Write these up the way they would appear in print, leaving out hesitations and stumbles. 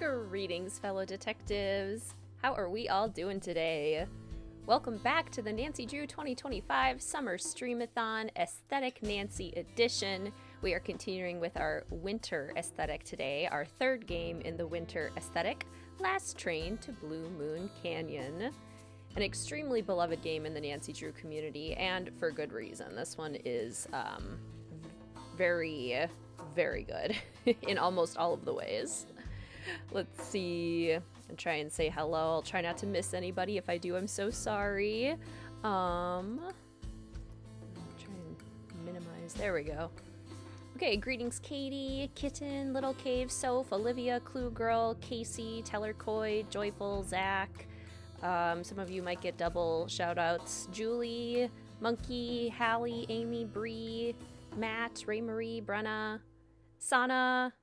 Greetings, fellow detectives. How are we all doing today? Welcome back to the Nancy Drew 2025 Summer Streamathon Aesthetic Nancy Edition. We are continuing with our winter aesthetic today, our third game in the winter aesthetic, Last Train to Blue Moon Canyon. An extremely beloved game in the Nancy Drew community, and for good reason. This one is very, very good in almost all of the ways. Let's see, and try and say hello. I'll try not to miss anybody. If I do, I'm so sorry. Try and minimize. There we go. Okay, greetings Katie, Kitten, Little Cave, Soph, Olivia, Clue Girl, Casey, Tellercoy, Joyful, Zach. Some of you might get double shout-outs. Julie, Monkey, Hallie, Amy, Bree, Matt, Ray Marie, Brenna, Sana.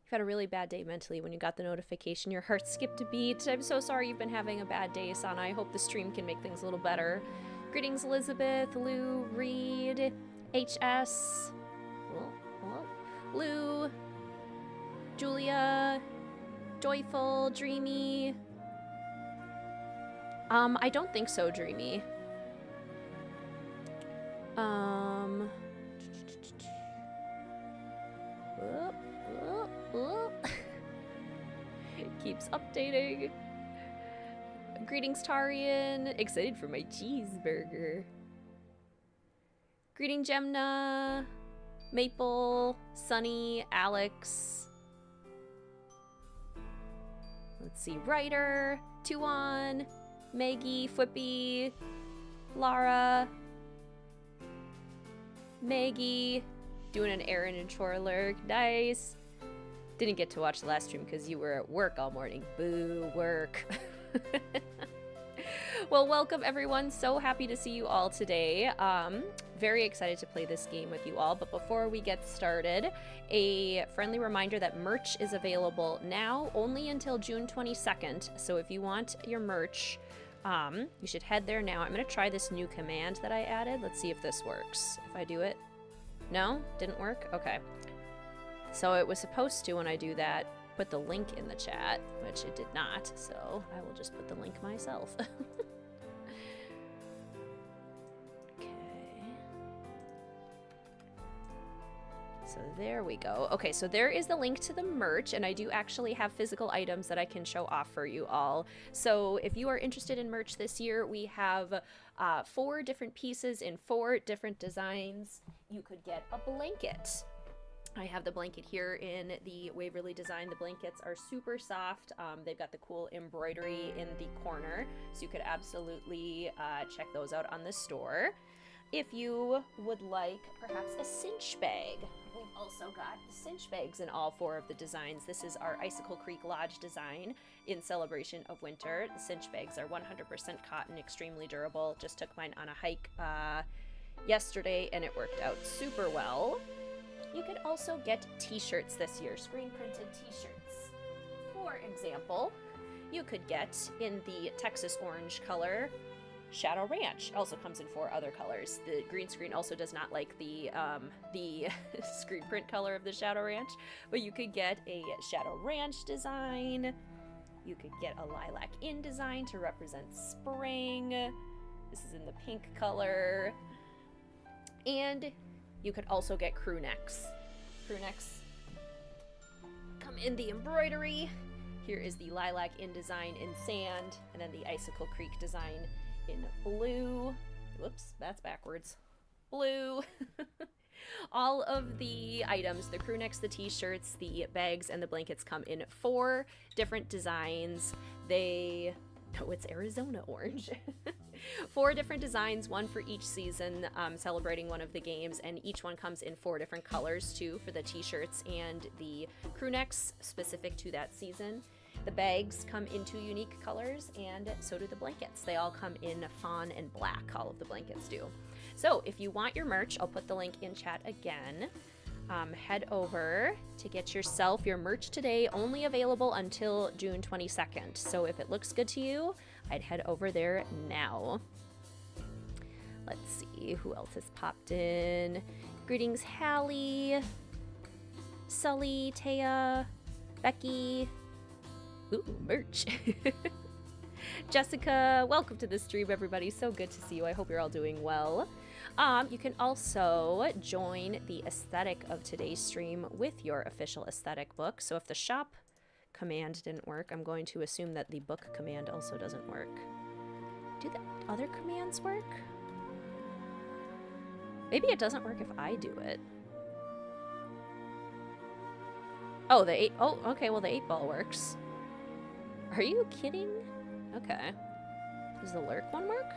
You've had a really bad day mentally when you got the notification. Your heart skipped a beat. I'm so sorry you've been having a bad day, Sana. I hope the stream can make things a little better. Greetings, Elizabeth, Lou, Reed, HS, Lou, Julia, Joyful, Dreamy. I don't think so, Dreamy. It keeps updating. Greetings, Tarian. Excited for my cheeseburger. Greeting, Gemna, Maple, Sunny, Alex. Let's see, Ryder, Tuan, Maggie, Flippy, Lara, Maggie, doing an errand in chore alert. Nice. Didn't get to watch the last stream because you were at work all morning. Boo, work. Well, welcome everyone. So happy to see you all today. Very excited to play this game with you all. But before we get started, a friendly reminder that merch is available now only until June 22nd. So if you want your merch, you should head there now. I'm going to try this new command that I added. Let's see if this works. If I do it. No? Didn't work? Okay. So it was supposed to, when I do that, put the link in the chat, which it did not. So I will just put the link myself. So there we go. Okay, so there is the link to the merch, and I do actually have physical items that I can show off for you all. So if you are interested in merch this year, we have 4 different pieces in 4 different designs. You could get a blanket. I have the blanket here in the Waverly design. The blankets are super soft. They've got the cool embroidery in the corner, so you could absolutely check those out on the store. If you would like perhaps a cinch bag, we've also got the cinch bags in all 4 of the designs. This is our Icicle Creek Lodge design in celebration of winter. The cinch bags are 100% cotton, extremely durable. Just took mine on a hike yesterday and it worked out super well. You could also get t-shirts this year, screen printed t-shirts. For example, you could get in the Texas orange color, Shadow Ranch. Also comes in 4 other colors. The green screen also does not like the screen print color of the Shadow Ranch, but you could get a Shadow Ranch design. You could get a Lilac Inn design to represent spring. This is in the pink color. And you could also get crew necks. Crew necks come in the embroidery. Here is the Lilac Inn design in sand, and then the Icicle Creek design in blue. Whoops, that's backwards. Blue. All of the items, the crew necks, the t-shirts, the bags, and the blankets come in 4 different designs. No, it's Arizona orange. 4 different designs, 1 for each season, celebrating one of the games, and each one comes in 4 different colors too for the t-shirts and the crew necks specific to that season. The bags come in 2 unique colors, and so do the blankets. They all come in fawn and black, all of the blankets do. So if you want your merch, I'll put the link in chat again. Head over to get yourself your merch today, only available until June 22nd. So if it looks good to you, I'd head over there now. Let's see who else has popped in. Greetings, Hallie, Sully, Taya, Becky, Ooh, merch. Jessica, welcome to the stream, everybody. So good to see you. I hope you're all doing well. You can also join the aesthetic of today's stream with your official aesthetic book. So if the shop command didn't work, I'm going to assume that the book command also doesn't work. Do the other commands work? Maybe it doesn't work if I do it. Oh, oh, okay, well the 8-ball works. Are you kidding? Okay. Does the lurk one work?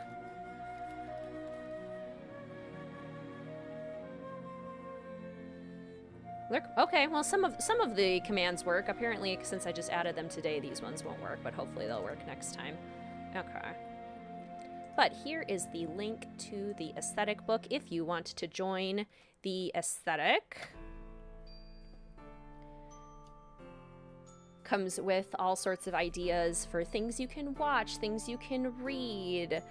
Lurk? Okay, well some of the commands work. Apparently, since I just added them today, these ones won't work, but hopefully they'll work next time. Okay. But here is the link to the aesthetic book if you want to join the aesthetic. Comes with all sorts of ideas for things you can watch, things you can read,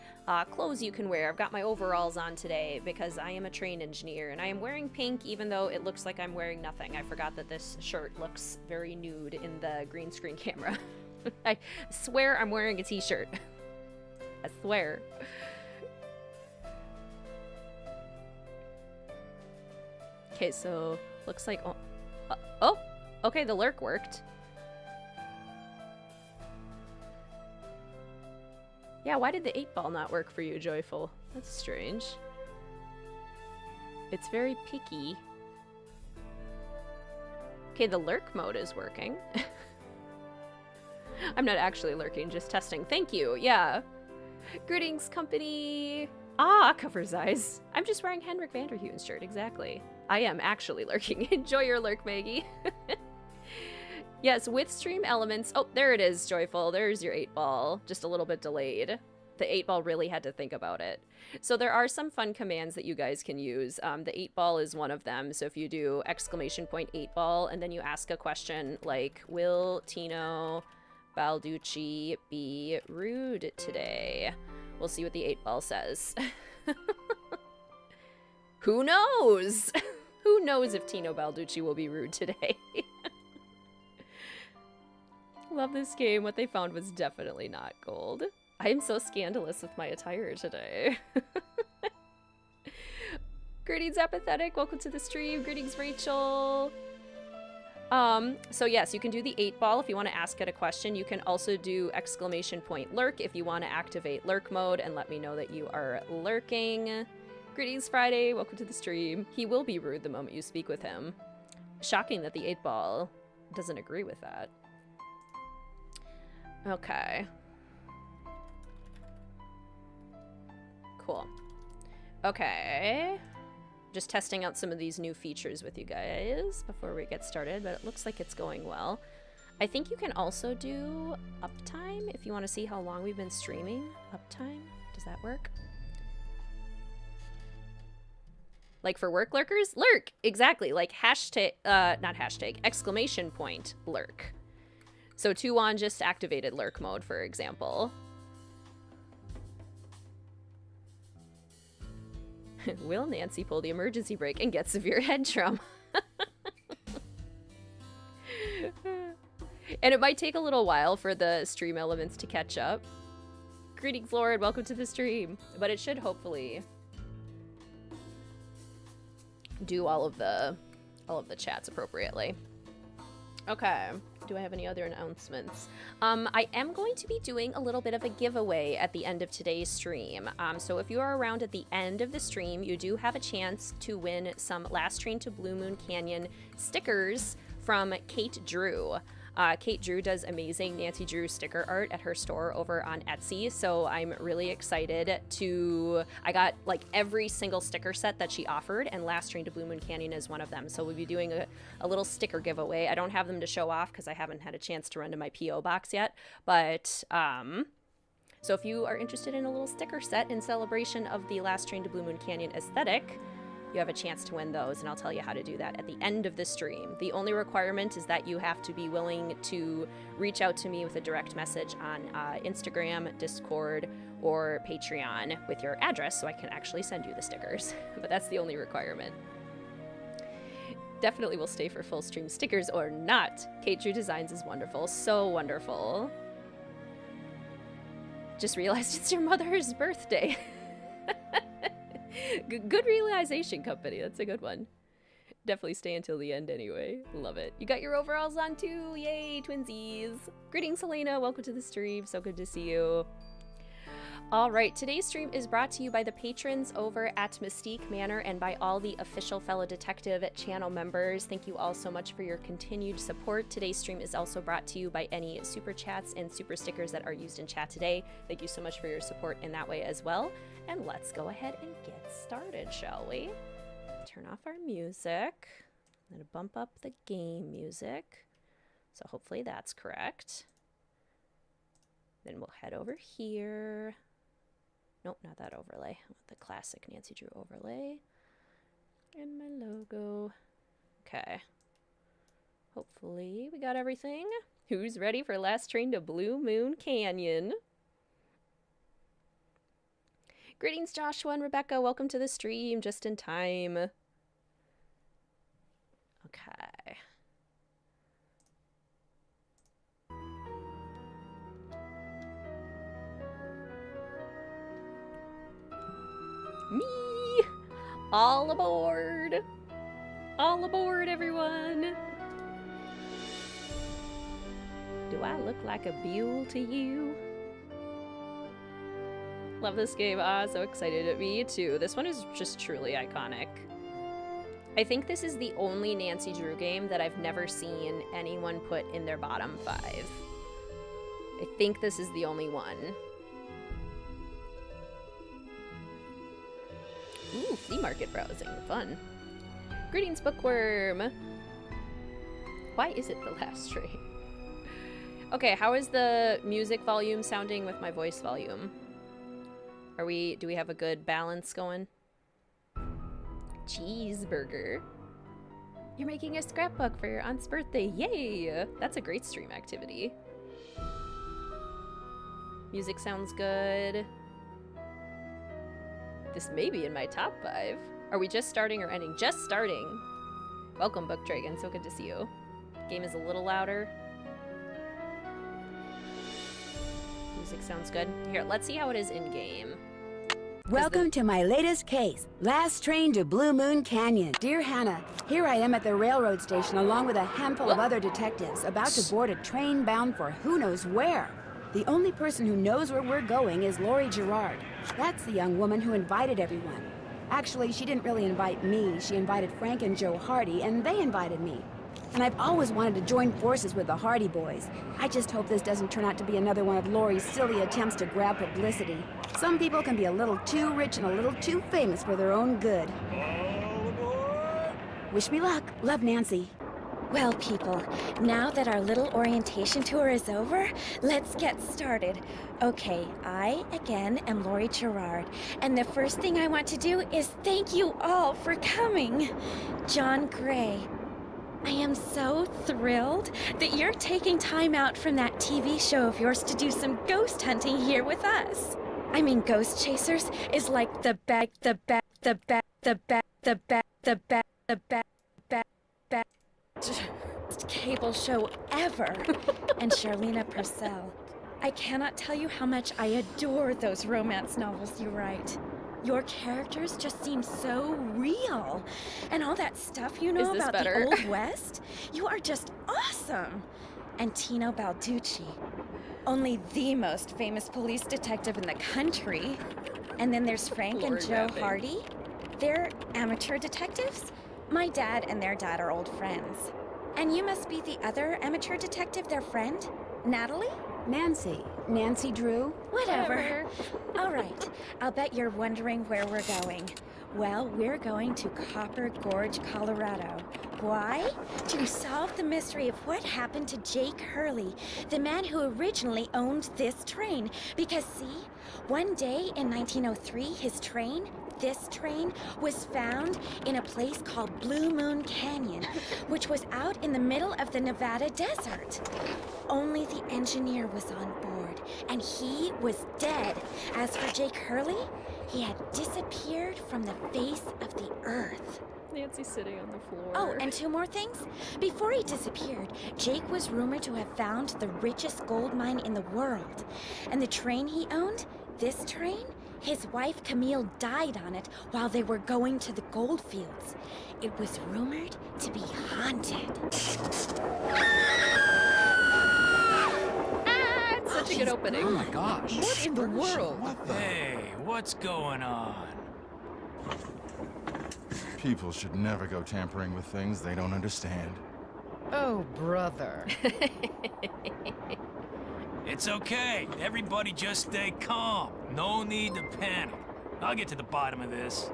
clothes you can wear. I've got my overalls on today because I am a train engineer, and I am wearing pink even though it looks like I'm wearing nothing. I forgot that this shirt looks very nude in the green screen camera. I swear I'm wearing a t-shirt. I swear. Okay, so looks like oh, okay, the lurk worked. Yeah, why did the 8-ball not work for you, Joyful? That's strange. It's very picky. Okay, the lurk mode is working. I'm not actually lurking, just testing. Thank you, yeah. Greetings, company. Ah, covers eyes. I'm just wearing Henrik Vanderhuen's shirt, exactly. I am actually lurking. Enjoy your lurk, Maggie. Yes, with stream elements. Oh, there it is, Joyful. There's your 8-ball. Just a little bit delayed. The 8-ball really had to think about it. So there are some fun commands that you guys can use. The 8-ball is one of them. So if you do ! 8-ball and then you ask a question like, will Tino Balducci be rude today? We'll see what the 8-ball says. Who knows? Who knows if Tino Balducci will be rude today? Love this game. What they found was definitely not gold. I am so scandalous with my attire today. Greetings, Apathetic. Welcome to the stream. Greetings, Rachel. So yes, you can do the 8-ball if you want to ask it a question. You can also do ! Lurk if you want to activate lurk mode and let me know that you are lurking. Greetings, Friday. Welcome to the stream. He will be rude the moment you speak with him. Shocking that the 8-ball doesn't agree with that. Okay. Cool. Okay. Just testing out some of these new features with you guys before we get started, but it looks like it's going well. I think you can also do uptime if you want to see how long we've been streaming. Uptime? Does that work? Like for work lurkers? Lurk! Exactly. Like hashtag, not hashtag, ! Lurk. So Tuwan just activated lurk mode, for example. Will Nancy pull the emergency brake and get severe head trauma? And it might take a little while for the stream elements to catch up. Greetings, Lord. Welcome to the stream. But it should hopefully do all of the chats appropriately. Okay. Do I have any other announcements? I am going to be doing a little bit of a giveaway at the end of today's stream. So if you are around at the end of the stream, you do have a chance to win some Last Train to Blue Moon Canyon stickers from Kate Drew. Kate Drew does amazing Nancy Drew sticker art at her store over on Etsy, so I'm really excited to... I got like every single sticker set that she offered, and Last Train to Blue Moon Canyon is one of them. So we'll be doing a little sticker giveaway. I don't have them to show off because I haven't had a chance to run to my P.O. box yet, but so if you are interested in a little sticker set in celebration of the Last Train to Blue Moon Canyon aesthetic, you have a chance to win those, and I'll tell you how to do that at the end of the stream. The only requirement is that you have to be willing to reach out to me with a direct message on Instagram, Discord, or Patreon with your address so I can actually send you the stickers. But that's the only requirement. Definitely will stay for full stream stickers or not. Kate Drew Designs is wonderful. So wonderful. Just realized it's your mother's birthday. Good realization, company. That's a good one. Definitely stay until the end anyway. Love it. You got your overalls on too. Yay, twinsies. Greetings, Helena. Welcome to the stream. So good to see you. All right, today's stream is brought to you by the patrons over at Mystique Manor and by all the official Fellow Detective channel members. Thank you all so much for your continued support. Today's stream is also brought to you by any super chats and super stickers that are used in chat today. Thank you so much for your support in that way as well. And let's go ahead and get started, shall we? Turn off our music. I'm gonna bump up the game music. So hopefully that's correct. Then we'll head over here. Nope, not that overlay. I want the classic Nancy Drew overlay. And my logo. Okay. Hopefully we got everything. Who's ready for Last Train to Blue Moon Canyon? Greetings, Joshua and Rebecca. Welcome to the stream just in time. Okay. Me! All aboard! All aboard, everyone! Do I look like a Buell to you? Love this game. Ah, so excited. Me too. This one is just truly iconic. I think this is the only Nancy Drew game that I've never seen anyone put in their bottom 5. I think this is the only one. Ooh, flea market browsing. Fun. Greetings, Bookworm. Why is it the last train? Okay, how is the music volume sounding with my voice volume? Do we have a good balance going? Cheeseburger. You're making a scrapbook for your aunt's birthday. Yay! That's a great stream activity. Music sounds good. This may be in my top 5. Are we just starting or ending? Just starting. Welcome, Book Dragon. So good to see you. Game is a little louder. Music sounds good. Here, let's see how it is in game. Welcome to my latest case, Last Train to Blue Moon Canyon. Dear Hannah, here I am at the railroad station along with a handful of other detectives about to board a train bound for who knows where. The only person who knows where we're going is Lori Gerard. That's the young woman who invited everyone. Actually, she didn't really invite me. She invited Frank and Joe Hardy, and they invited me. And I've always wanted to join forces with the Hardy Boys. I just hope this doesn't turn out to be another one of Lori's silly attempts to grab publicity. Some people can be a little too rich and a little too famous for their own good. Wish me luck. Love, Nancy. Well, people, now that our little orientation tour is over, let's get started. Okay, I, again, am Lori Gerard, and the first thing I want to do is thank you all for coming. John Gray. I am so thrilled that you're taking time out from that TV show of yours to do some ghost hunting here with us. I mean, Ghost Chasers is like the best cable show ever. And Charlena Purcell. I cannot tell you how much I adore those romance novels you write. Your characters just seem so real. And all that stuff you know about the Old West, you are just awesome. And Tino Balducci, only the most famous police detective in the country. And then there's Frank and Joe Hardy. They're amateur detectives. My dad and their dad are old friends. And you must be the other amateur detective, their friend, Natalie? Nancy Drew? Whatever. All right, I'll bet you're wondering where we're going. Well, we're going to Copper Gorge, Colorado. Why? To solve the mystery of what happened to Jake Hurley, the man who originally owned this train. Because see, one day in 1903, this train was found in a place called Blue Moon Canyon, which was out in the middle of the Nevada desert. Only the engineer was on board, and he was dead. As for Jake Hurley, he had disappeared from the face of the earth. Nancy's sitting on the floor. Oh, and two more things. Before he disappeared, Jake was rumored to have found the richest gold mine in the world. And the train he owned, this train, his wife Camille died on it while they were going to the gold fields. It was rumored to be haunted. Ah, it's such a good opening. Oh my gosh. What in the world? Hey, what's going on? People should never go tampering with things they don't understand. Oh, brother. It's okay. Everybody just stay calm. No need to panic. I'll get to the bottom of this.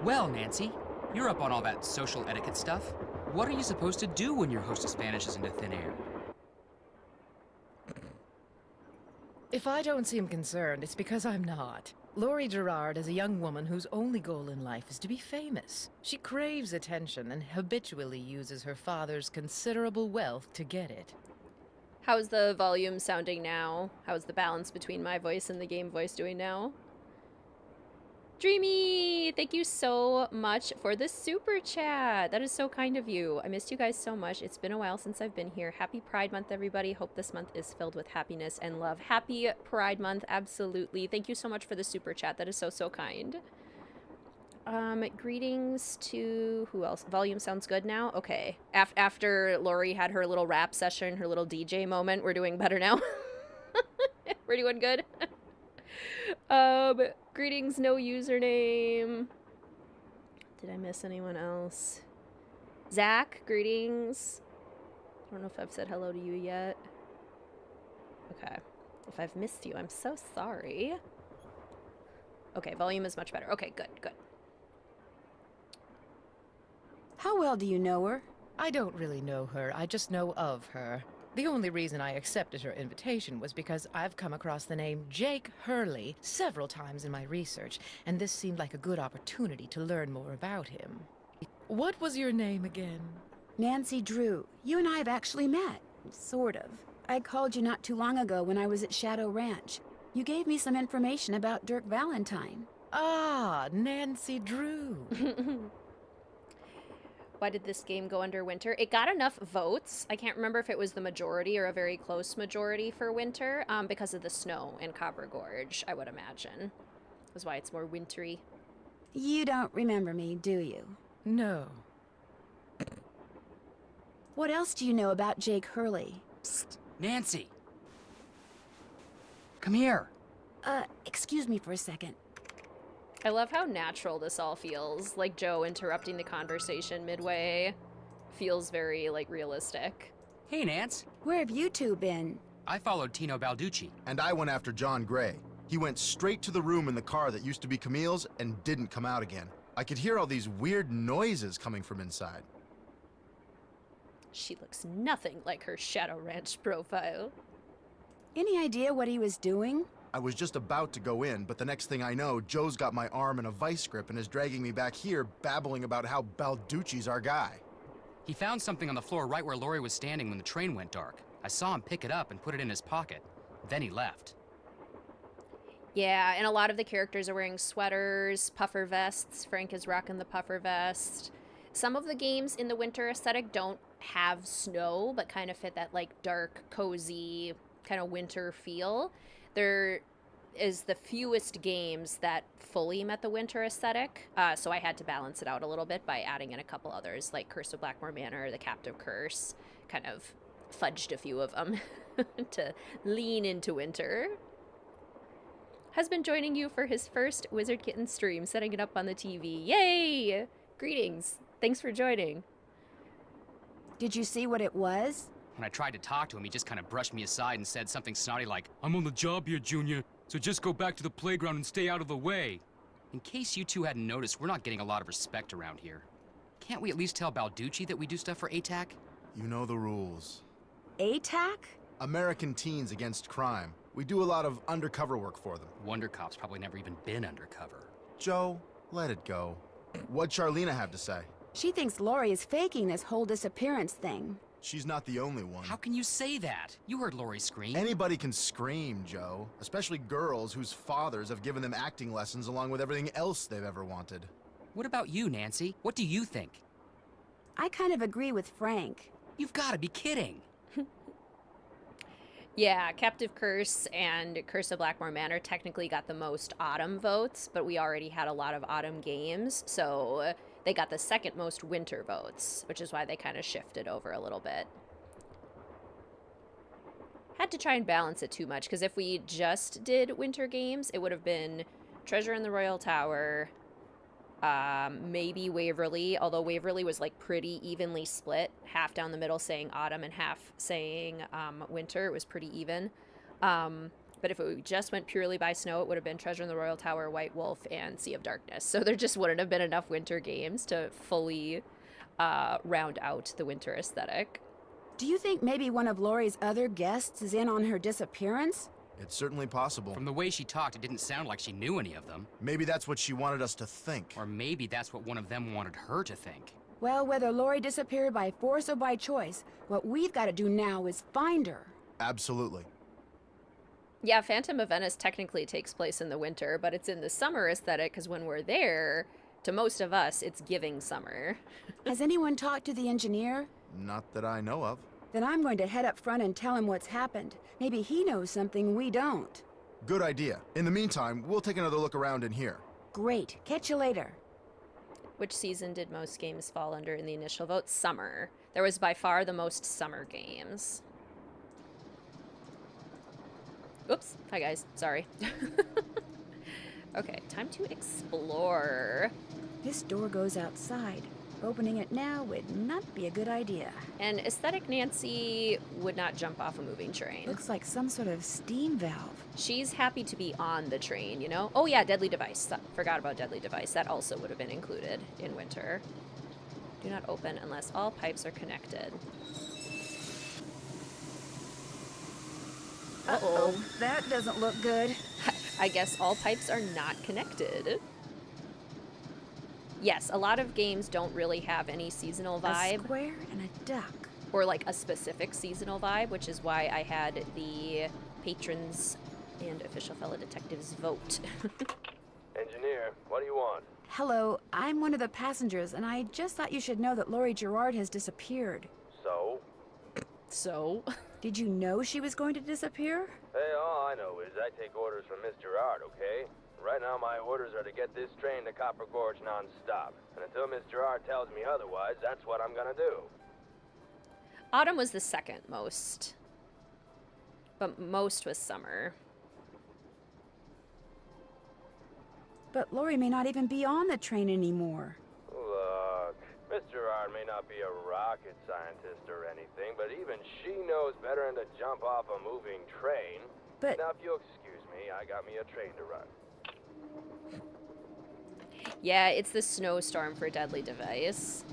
Well, Nancy, you're up on all that social etiquette stuff. What are you supposed to do when your hostess vanishes into thin air? If I don't seem concerned, it's because I'm not. Laurie Gerard is a young woman whose only goal in life is to be famous. She craves attention and habitually uses her father's considerable wealth to get it. How's the volume sounding now? How's the balance between my voice and the game voice doing now? Dreamy, thank you so much for the super chat. That is so kind of you. I missed you guys so much. It's been a while since I've been here. Happy Pride Month, everybody. Hope this month is filled with happiness and love. Happy Pride Month, absolutely. Thank you so much for the super chat. That is so, so kind. Greetings to who else? Volume sounds good now? Okay. After Lori had her little rap session, her little DJ moment, we're doing better now. We're doing good. Greetings, no username. Did I miss anyone else? Zach, greetings. I don't know if I've said hello to you yet. Okay. If I've missed you, I'm so sorry. Okay, volume is much better. Okay, good, good. How well do you know her? I don't really know her, I just know of her. The only reason I accepted her invitation was because I've come across the name Jake Hurley several times in my research, and this seemed like a good opportunity to learn more about him. What was your name again? Nancy Drew. You and I have actually met. Sort of. I called you not too long ago when I was at Shadow Ranch. You gave me some information about Dirk Valentine. Ah, Nancy Drew. Why did this game go under winter? It got enough votes. I can't remember if it was the majority or a very close majority for winter, because of the snow in Copper Gorge, I would imagine. That's why it's more wintry. You don't remember me, do you? No. What else do you know about Jake Hurley? Psst, Nancy! Come here! Excuse me for a second. I love how natural this all feels. Like Joe interrupting the conversation midway. Feels very, like, realistic. Hey, Nance. Where have you two been? I followed Tino Balducci. And I went after John Gray. He went straight to the room in the car that used to be Camille's and didn't come out again. I could hear all these weird noises coming from inside. She looks nothing like her Shadow Ranch profile. Any idea what he was doing? I was just about to go in, but the next thing I know, Joe's got my arm in a vice grip and is dragging me back here, babbling about how Balducci's our guy. He found something on the floor right where Laurie was standing when the train went dark. I saw him pick it up and put it in his pocket. Then he left. Yeah, and a lot of the characters are wearing sweaters, puffer vests. Frank is rocking the puffer vest. Some of the games in the winter aesthetic don't have snow, but kind of fit that, like, dark, cozy, kind of winter feel. There is the fewest games that fully met the winter aesthetic, so I had to balance it out a little bit by adding in a couple others, like Curse of Blackmore Manor, The Captive Curse, kind of fudged a few of them to lean into winter. Husband joining you for his first Wizard Kitten stream, setting it up on the TV. Yay! Greetings. Thanks for joining. Did you see what it was? When I tried to talk to him, he just kind of brushed me aside and said something snotty like, "I'm on the job here, Junior, so just go back to the playground and stay out of the way." In case you two hadn't noticed, we're not getting a lot of respect around here. Can't we at least tell Balducci that we do stuff for ATAC? You know the rules. ATAC? American Teens Against Crime. We do a lot of undercover work for them. Wonder Cop's probably never even been undercover. Joe, let it go. What'd Charlena have to say? She thinks Laurie is faking this whole disappearance thing. She's not the only one. How can you say that? You heard Lori scream. Anybody can scream, Joe. Especially girls whose fathers have given them acting lessons along with everything else they've ever wanted. What about you, Nancy? What do you think? I kind of agree with Frank. You've got to be kidding. Yeah, Captive Curse and Curse of Blackmore Manor technically got the most autumn votes, but we already had a lot of autumn games, so they got the second most winter votes, which is why they kind of shifted over a little bit. Had to try and balance it too much, because if we just did winter games, it would have been Treasure in the Royal Tower, maybe Waverly, although Waverly was like pretty evenly split, half down the middle saying autumn and half saying winter. It was pretty even. But if it just went purely by snow, it would have been Treasure in the Royal Tower, White Wolf, and Sea of Darkness. So there just wouldn't have been enough winter games to fully round out the winter aesthetic. Do you think maybe one of Lori's other guests is in on her disappearance? It's certainly possible. From the way she talked, it didn't sound like she knew any of them. Maybe that's what she wanted us to think. Or maybe that's what one of them wanted her to think. Well, whether Lori disappeared by force or by choice, what we've got to do now is find her. Absolutely. Yeah, Phantom of Venice technically takes place in the winter, but it's in the summer aesthetic because when we're there, to most of us, it's giving summer. Has anyone talked to the engineer? Not that I know of. Then I'm going to head up front and tell him what's happened. Maybe he knows something we don't. Good idea. In the meantime, we'll take another look around in here. Great. Catch you later. Which season did most games fall under in the initial vote? Summer. There was by far the most summer games. Oops. Hi, guys. Sorry. Okay, time to explore. This door goes outside. Opening it now would not be a good idea. And Aesthetic Nancy would not jump off a moving train. Looks like some sort of steam valve. She's happy to be on the train, you know? Oh yeah, Deadly Device. Forgot about Deadly Device. That also would have been included in winter. Do not open unless all pipes are connected. Uh-oh. That doesn't look good. I guess all pipes are not connected. Yes, a lot of games don't really have any seasonal vibe. A square and a duck. Or like a specific seasonal vibe, which is why I had the patrons and official fellow detectives vote. Engineer, what do you want? Hello, I'm one of the passengers, and I just thought you should know that Lori Gerard has disappeared. So? So? Did you know she was going to disappear? Hey, all I know is I take orders from Miss Gerard, okay? Right now my orders are to get this train to Copper Gorge non-stop. And until Miss Gerard tells me otherwise, that's what I'm gonna do. Autumn was the second most. But most was summer. But Lori may not even be on the train anymore. Look, Miss Gerard may not be a rocket scientist or anything, but even she knows better than to jump off a moving train. But... Now, if you'll excuse me, I got me a train to run. Yeah, it's the snowstorm for Deadly Device.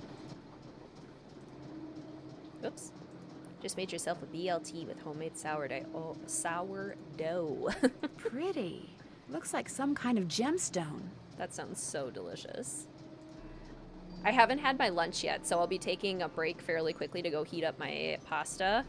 Oops. Just made yourself a BLT with homemade sourdough. Oh, sourdough. Pretty. Looks like some kind of gemstone. That sounds so delicious. I haven't had my lunch yet, so I'll be taking a break fairly quickly to go heat up my pasta.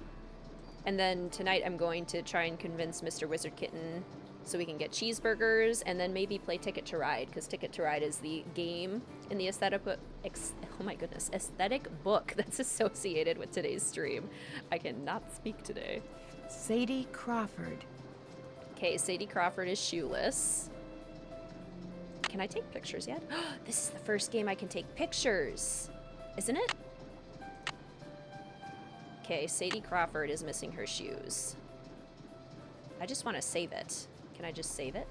And then tonight I'm going to try and convince Mr. Wizard Kitten so we can get cheeseburgers and then maybe play Ticket to Ride, because Ticket to Ride is the game in the aesthetic book. Oh my goodness, aesthetic book that's associated with today's stream. I cannot speak today. Sadie Crawford. Okay, Sadie Crawford is shoeless. Can I take pictures yet? This is the first game I can take pictures, isn't it? Okay, Sadie Crawford is missing her shoes. I just want to save it. Can I just save it?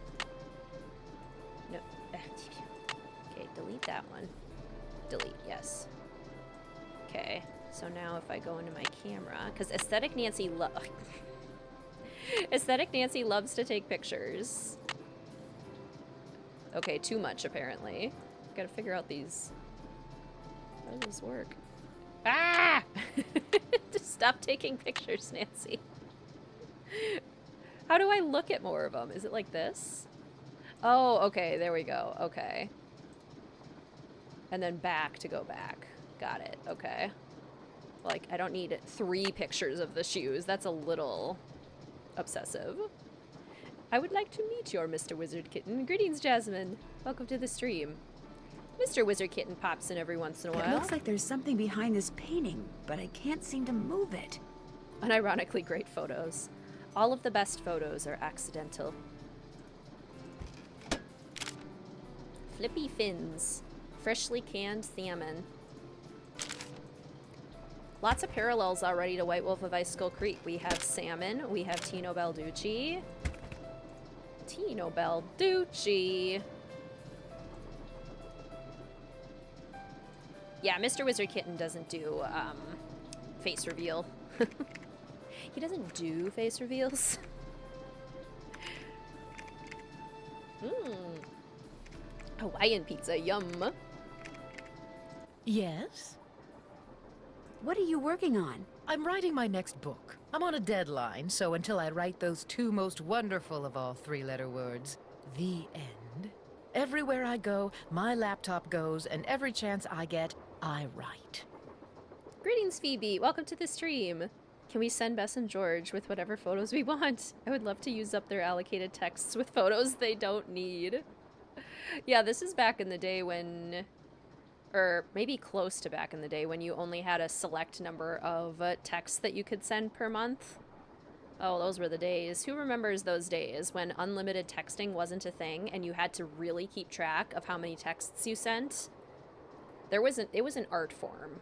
No. Okay, delete that one. Delete, yes. Okay, so now if I go into my camera, because Aesthetic Nancy Aesthetic Nancy loves to take pictures. Okay, too much apparently. Gotta figure out these. How does this work? Ah! Just stop taking pictures, Nancy. How do I look at more of them? Is it like this? Oh, okay, there we go. Okay. And then back to go back. Got it. Okay. Like, I don't need 3 pictures of the shoes. That's a little obsessive. I would like to meet your Mr. Wizard Kitten. Greetings, Jasmine. Welcome to the stream. Mr. Wizard Kitten pops in every once in a while. It looks like there's something behind this painting, but I can't seem to move it. Unironically great photos. All of the best photos are accidental. Flippy fins. Freshly canned salmon. Lots of parallels already to White Wolf of Icicle Creek. We have salmon. We have Tino Balducci. Tino Balducci. Yeah, Mr. Wizard Kitten doesn't do face reveal. He doesn't do face reveals. Hawaiian pizza, yum. Yes? What are you working on? I'm writing my next book. I'm on a deadline, so until I write those 2 most wonderful of all 3-letter words, the end, everywhere I go, my laptop goes, and every chance I get, I write. Greetings, Phoebe. Welcome to the stream. Can we send Bess and George with whatever photos we want? I would love to use up their allocated texts with photos they don't need. Yeah, this is back in the day when... or maybe close to back in the day when you only had a select number of texts that you could send per month. Oh, those were the days. Who remembers those days when unlimited texting wasn't a thing and you had to really keep track of how many texts you sent? It was an art form.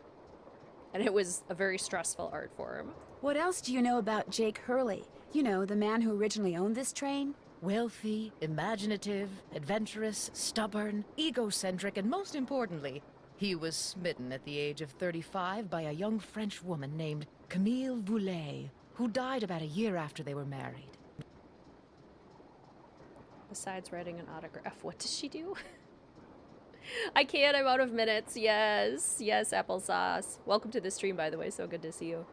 And it was a very stressful art form. What else do you know about Jake Hurley? You know, the man who originally owned this train? Wealthy, imaginative, adventurous, stubborn, egocentric, and most importantly, he was smitten at the age of 35 by a young French woman named Camille Voulet, who died about a year after they were married. Besides writing an autograph, what does she do? I can't, I'm out of minutes. Yes, yes, applesauce. Welcome to the stream, by the way, so good to see you.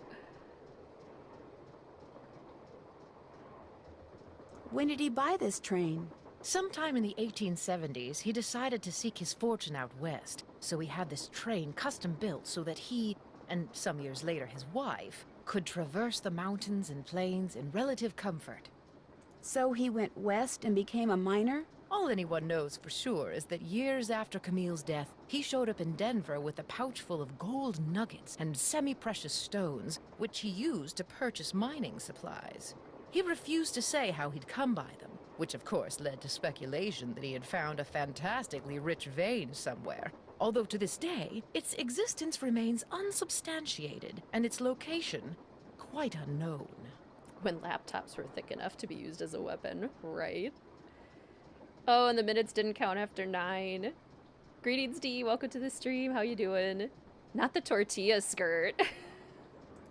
When did he buy this train? Sometime in the 1870s, he decided to seek his fortune out west, so he had this train custom built so that he, and some years later his wife, could traverse the mountains and plains in relative comfort. So he went west and became a miner? All anyone knows for sure is that years after Camille's death, he showed up in Denver with a pouch full of gold nuggets and semi-precious stones, which he used to purchase mining supplies. He refused to say how he'd come by them, which of course led to speculation that he had found a fantastically rich vein somewhere, although to this day, its existence remains unsubstantiated and its location quite unknown. When laptops were thick enough to be used as a weapon, right? Oh, and the minutes didn't count after 9. Greetings, Dee. Welcome to the stream. How you doing? Not the tortilla skirt.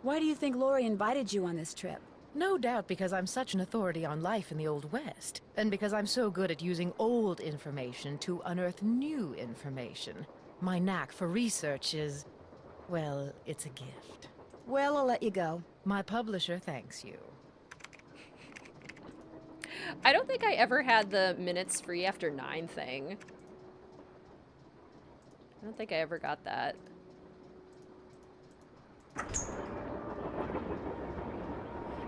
Why do you think Lori invited you on this trip? No doubt because I'm such an authority on life in the Old West, and because I'm so good at using old information to unearth new information. My knack for research is, well, it's a gift. Well, I'll let you go. My publisher thanks you. I don't think I ever had the minutes free after 9 thing. I don't think I ever got that.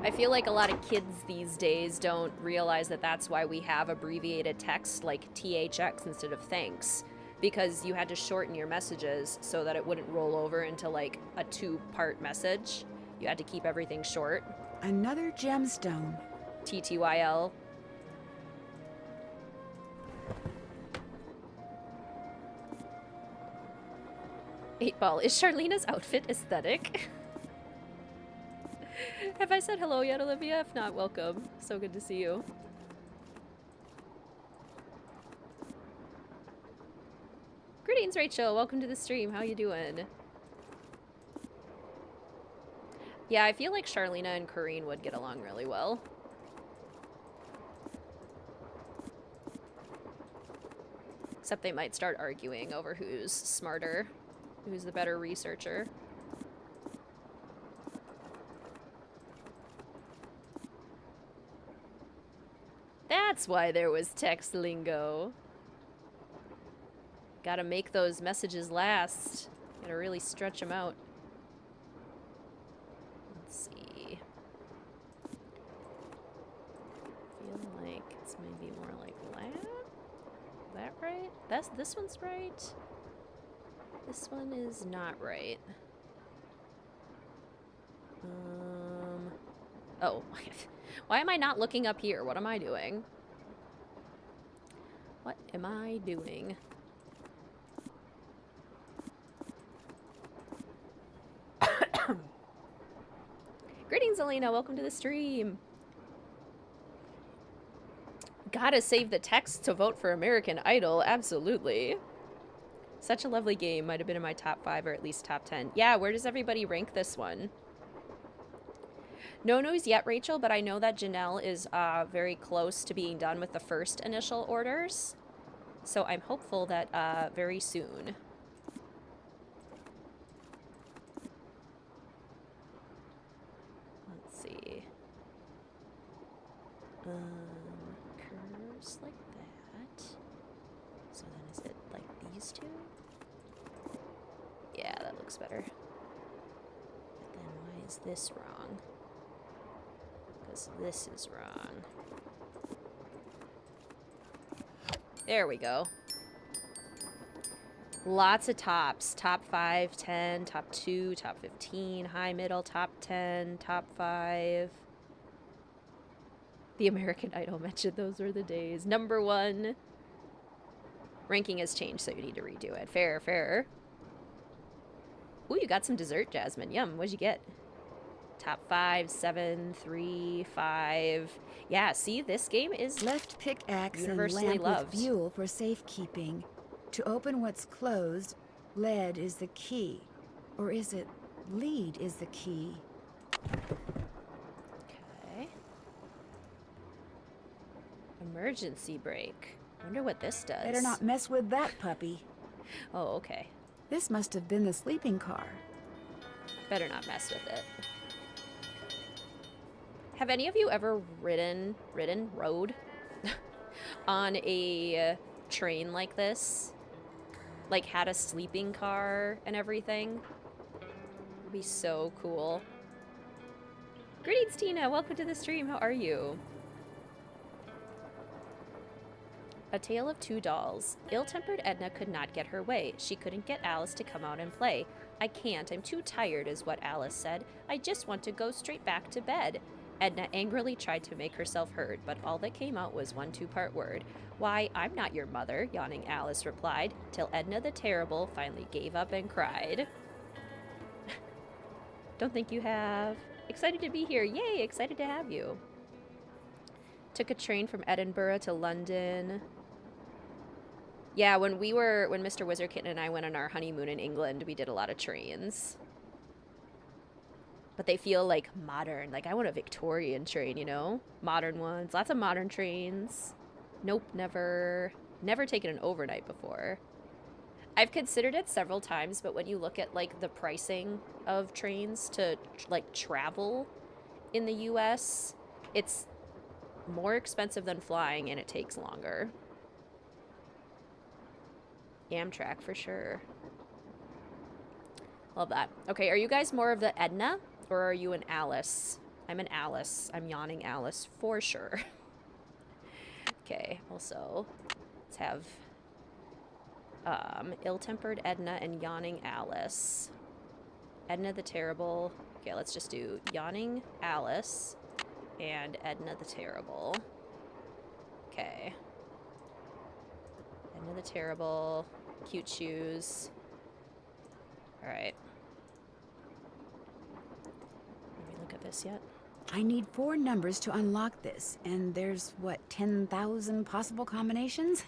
I feel like a lot of kids these days don't realize that that's why we have abbreviated text like THX instead of thanks. Because you had to shorten your messages so that it wouldn't roll over into like a 2-part message. You had to keep everything short. Another gemstone. TTYL. Eight Ball, is Charlena's outfit aesthetic? Have I said hello yet, Olivia? If not, welcome. So good to see you. Greetings, Rachel. Welcome to the stream. How you doing? Yeah, I feel like Charlena and Corrine would get along really well. Except they might start arguing over who's smarter, who's the better researcher. That's why there was text lingo. Gotta make those messages last. Gotta really stretch them out. Let's see. I feel like it's maybe more like that. Is that right? This one's right. This one is not right. Oh, why am I not looking up here? What am I doing? What am I doing? Greetings, Elena. Welcome to the stream. Gotta save the text to vote for American Idol. Absolutely. Such a lovely game. Might have been in my top 5 or at least top 10. Yeah, where does everybody rank this one? No news yet, Rachel, but I know that Janelle is very close to being done with the first initial orders. So I'm hopeful that very soon. Let's see. Curves like that. So then is it like these two? Yeah, that looks better. But then why is this wrong? Because this is wrong. There we go. Lots of tops. Top 5, 10, top 2, top 15, high, middle, top 10, top 5. The American Idol mentioned those were the days. Number 1. Ranking has changed, so you need to redo it. Fair, fair. Ooh, you got some dessert, Jasmine. Yum. What'd you get? Top 5, 7, 3, 5. Yeah, see, this game is Left pickaxe and universally lamp loved. with fuel for safekeeping. To open what's closed, lead is the key. Or is it lead is the key? Okay. Emergency brake. Wonder what this does. Better not mess with that puppy. Oh, okay. This must have been the sleeping car. Better not mess with it. Have any of you ever rode on a train like this? Like had a sleeping car and everything? It'd be so cool. Greetings, Tina. Welcome to the stream. How are you? A Tale of Two Dolls. Ill-tempered Edna could not get her way. She couldn't get Alice to come out and play. I can't. I'm too tired, is what Alice said. I just want to go straight back to bed. Edna angrily tried to make herself heard, but all that came out was one two-part word. Why, I'm not your mother, yawning Alice replied, till Edna the Terrible finally gave up and cried. Don't think you have. Excited to be here. Yay, excited to have you. Took a train from Edinburgh to London. Yeah, when Mr. Wizardkitten and I went on our honeymoon in England, we did a lot of trains. But they feel like modern. Like I want a Victorian train, you know? Modern ones. Lots of modern trains. Nope, never taken an overnight before. I've considered it several times, but when you look at like the pricing of trains to like travel in the US, it's more expensive than flying and it takes longer. Amtrak for sure. Love that. Okay, are you guys more of the Edna or are you an Alice? I'm an Alice. I'm yawning Alice for sure. Okay, also let's have ill-tempered Edna and yawning Alice. Edna the Terrible. Okay, let's just do yawning Alice and Edna the Terrible. Okay. Edna the Terrible. Cute shoes. Alright. Did we look at this yet? I need 4 numbers to unlock this, and there's, what, 10,000 possible combinations?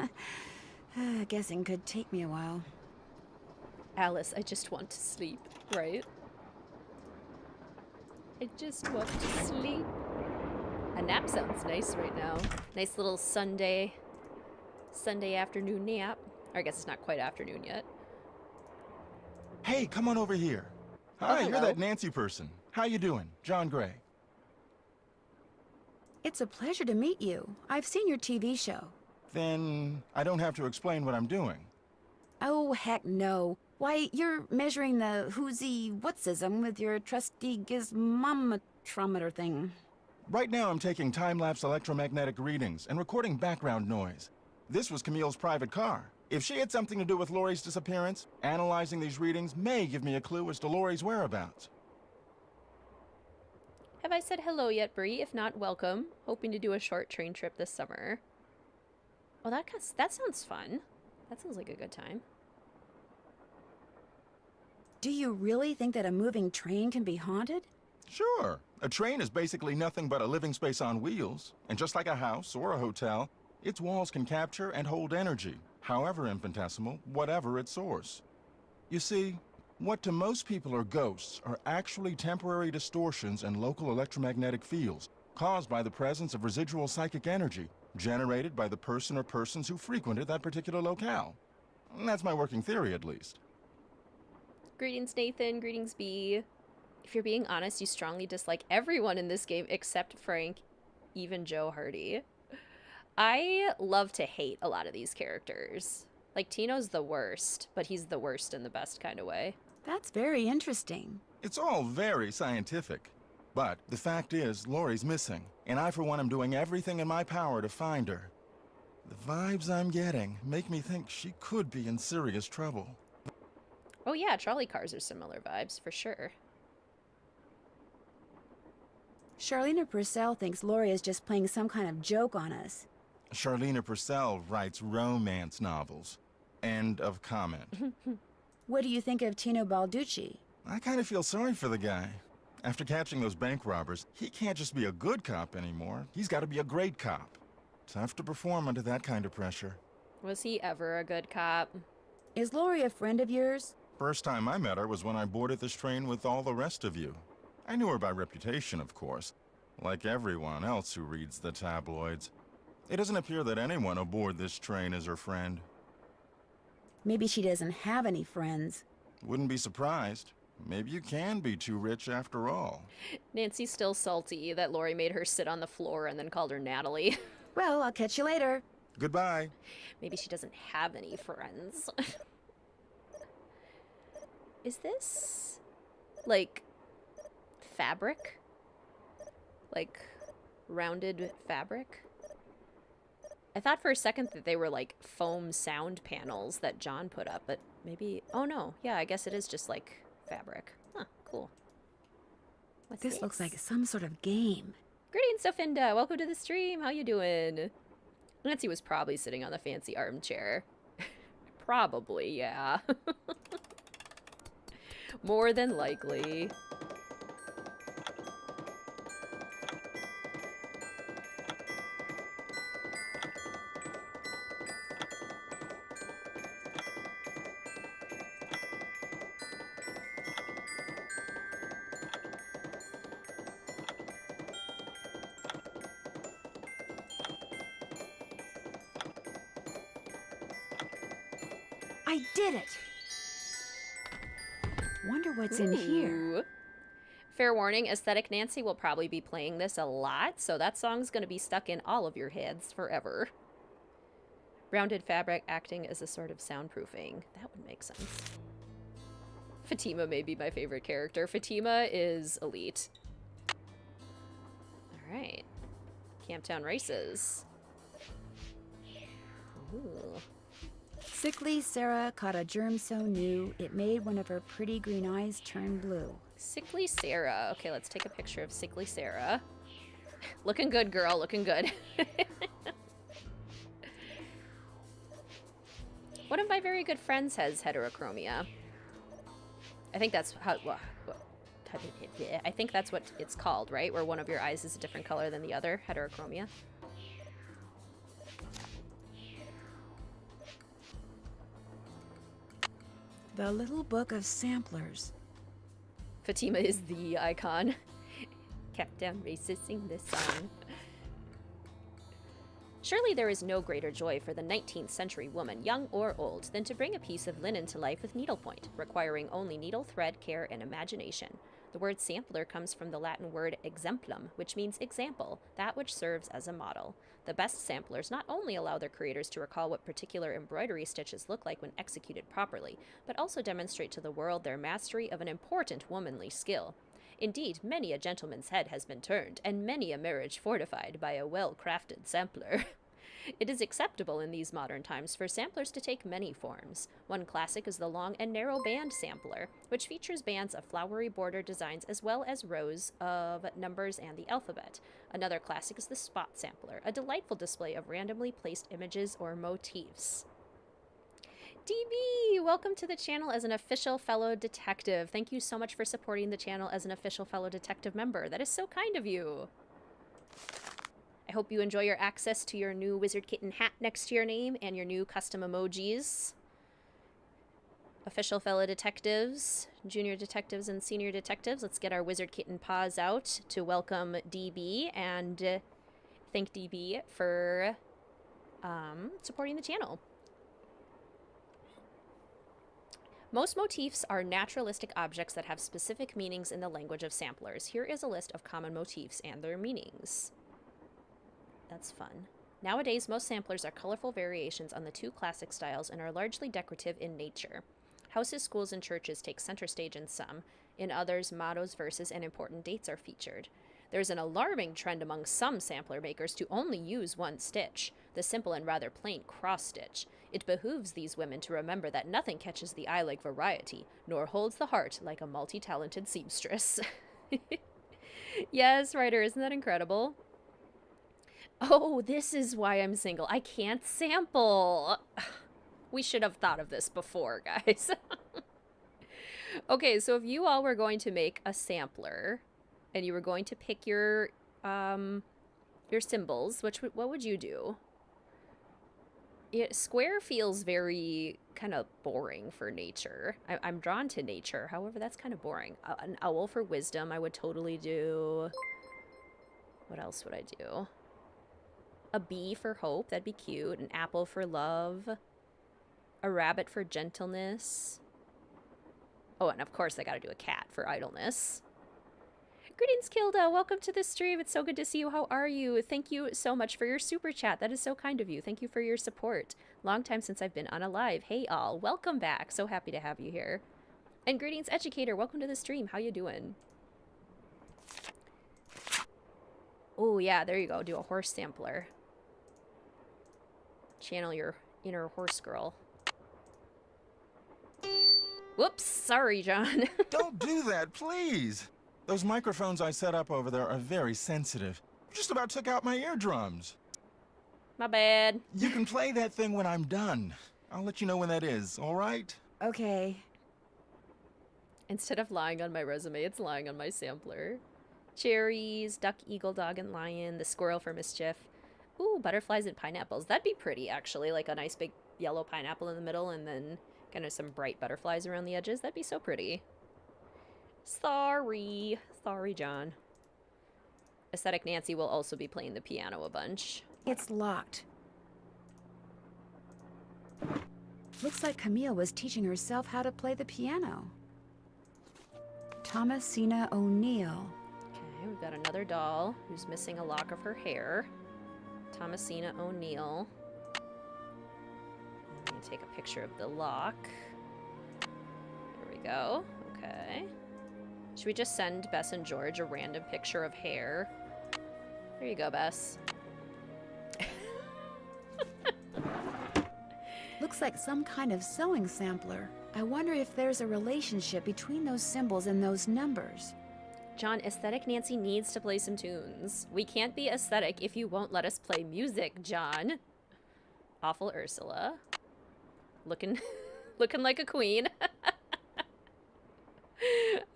Guessing could take me a while. Alice, I just want to sleep, right? I just want to sleep. A nap sounds nice right now. Nice little Sunday afternoon nap. Or I guess it's not quite afternoon yet. Hey, come on over here. Hi, you're hello. that Nancy person. How you doing? John Gray. It's a pleasure to meet you. I've seen your TV show. Then I don't have to explain what I'm doing. Oh, heck no. Why, you're measuring the who'sy-whatsism with your trusty gizmometrometer thing. Right now, I'm taking time-lapse electromagnetic readings and recording background noise. This was Camille's private car. If she had something to do with Laurie's disappearance, analyzing these readings may give me a clue as to Laurie's whereabouts. Have I said hello yet, Bree? If not, welcome. Hoping to do a short train trip this summer. Oh, that sounds fun. That sounds like a good time. Do you really think that a moving train can be haunted? Sure. A train is basically nothing but a living space on wheels. And just like a house or a hotel, its walls can capture and hold energy, however infinitesimal, whatever its source. You see, what to most people are ghosts are actually temporary distortions in local electromagnetic fields caused by the presence of residual psychic energy generated by the person or persons who frequented that particular locale. That's my working theory, at least. Greetings, Nathan. Greetings, B. If you're being honest, you strongly dislike everyone in this game except Frank, even Joe Hardy. I love to hate a lot of these characters. Like, Tino's the worst, but he's the worst in the best kind of way. That's very interesting. It's all very scientific. But the fact is, Laurie's missing, and I, for one, am doing everything in my power to find her. The vibes I'm getting make me think she could be in serious trouble. Oh yeah, trolley cars are similar vibes, for sure. Charlena Purcell thinks Laurie is just playing some kind of joke on us. Charlena Purcell writes romance novels. End of comment. What do you think of Tino Balducci? I kind of feel sorry for the guy. After catching those bank robbers, he can't just be a good cop anymore. He's got to be a great cop. Tough to perform under that kind of pressure. Was he ever a good cop? Is Laurie a friend of yours? First time I met her was when I boarded this train with all the rest of you. I knew her by reputation, of course, like everyone else who reads the tabloids. It doesn't appear that anyone aboard this train is her friend. Maybe she doesn't have any friends. Wouldn't be surprised. Maybe you can be too rich after all. Nancy's still salty that Laurie made her sit on the floor and then called her Natalie. Well, I'll catch you later. Goodbye. Maybe she doesn't have any friends. Is this, like, fabric? Like, rounded fabric? I thought for a second that they were, like, foam sound panels that John put up, but maybe... Oh, no. Yeah, I guess it is just, like, fabric. Huh, cool. What's This looks like some sort of game. Greetings, Sofinda. Welcome to the stream. How you doing? Nancy was probably sitting on the fancy armchair. Probably, yeah. More than likely. I did it! Wonder what's in here. Ooh. Fair warning, Aesthetic Nancy will probably be playing this a lot, so that song's gonna be stuck in all of your heads forever. Rounded fabric acting as a sort of soundproofing. That would make sense. Fatima may be my favorite character. Fatima is elite. Alright. Camptown races. Ooh. Sickly Sarah caught a germ so new, it made one of her pretty green eyes turn blue. Sickly Sarah. Okay, let's take a picture of Sickly Sarah. Looking good, girl. Looking good. One of my very good friends has heterochromia. I think that's how... I think that's what it's called, right? Where one of your eyes is a different color than the other. Heterochromia. The Little Book of Samplers. Fatima is the icon. Camptown races, sing this song. Surely there is no greater joy for the 19th century woman, young or old, than to bring a piece of linen to life with needlepoint, requiring only needle, thread, care, and imagination. The word sampler comes from the Latin word exemplum, which means example, that which serves as a model. The best samplers not only allow their creators to recall what particular embroidery stitches look like when executed properly, but also demonstrate to the world their mastery of an important womanly skill. Indeed, many a gentleman's head has been turned, and many a marriage fortified by a well-crafted sampler. It is acceptable in these modern times for samplers to take many forms. One classic is the long and narrow band sampler, which features bands of flowery border designs as well as rows of numbers and the alphabet. Another classic is the spot sampler, a delightful display of randomly placed images or motifs. DB, welcome to the channel as an official fellow detective. Thank you so much for supporting the channel as an official fellow detective member. That is so kind of you. I hope you enjoy your access to your new Wizard Kitten hat next to your name and your new custom emojis. Official fellow detectives, junior detectives, and senior detectives, let's get our Wizard Kitten paws out to welcome DB and thank DB for supporting the channel. Most motifs are naturalistic objects that have specific meanings in the language of samplers. Here is a list of common motifs and their meanings. That's fun. Nowadays, most samplers are colorful variations on the two classic styles and are largely decorative in nature. Houses, schools, and churches take center stage in some. In others, mottos, verses, and important dates are featured. There's an alarming trend among some sampler makers to only use one stitch, the simple and rather plain cross stitch. It behooves these women to remember that nothing catches the eye like variety, nor holds the heart like a multi-talented seamstress. Yes, writer, isn't that incredible? Oh, this is why I'm single. I can't sample. We should have thought of this before, guys. Okay, so if you all were going to make a sampler and you were going to pick your symbols, what would you do? Square feels very kind of boring for nature. I'm drawn to nature. However, that's kind of boring. An owl for wisdom I would totally do. What else would I do? A bee for hope, that'd be cute. An apple for love. A rabbit for gentleness. Oh, and of course I gotta do a cat for idleness. Greetings, Kilda. Welcome to the stream. It's so good to see you. How are you? Thank you so much for your super chat. That is so kind of you. Thank you for your support. Long time since I've been on a live. Hey, all. Welcome back. So happy to have you here. And greetings, Educator. Welcome to the stream. How you doing? Oh, yeah. There you go. Do a horse sampler. Channel your inner horse girl. Whoops. Sorry, John. Don't do that, please. Those microphones I set up over there are very sensitive. Just about took out my eardrums. My bad. You can play that thing when I'm done. I'll let you know when that is, all right? Okay. Instead of lying on my resume, it's lying on my sampler. Cherries, duck, eagle, dog, and lion, the squirrel for mischief. Ooh, butterflies and pineapples. That'd be pretty, actually. Like a nice big yellow pineapple in the middle and then kind of some bright butterflies around the edges. That'd be so pretty. Sorry. Sorry, John. Aesthetic Nancy will also be playing the piano a bunch. It's locked. Looks like Camille was teaching herself how to play the piano. Thomasina O'Neill. Okay, we've got another doll who's missing a lock of her hair. Thomasina O'Neill. I'm going to take a picture of the lock. There we go. Okay. Should we just send Bess and George a random picture of hair? There you go, Bess. Looks like some kind of sewing sampler. I wonder if there's a relationship between those symbols and those numbers. John, Aesthetic Nancy needs to play some tunes. We can't be aesthetic if you won't let us play music, John. Awful Ursula. Looking like a queen.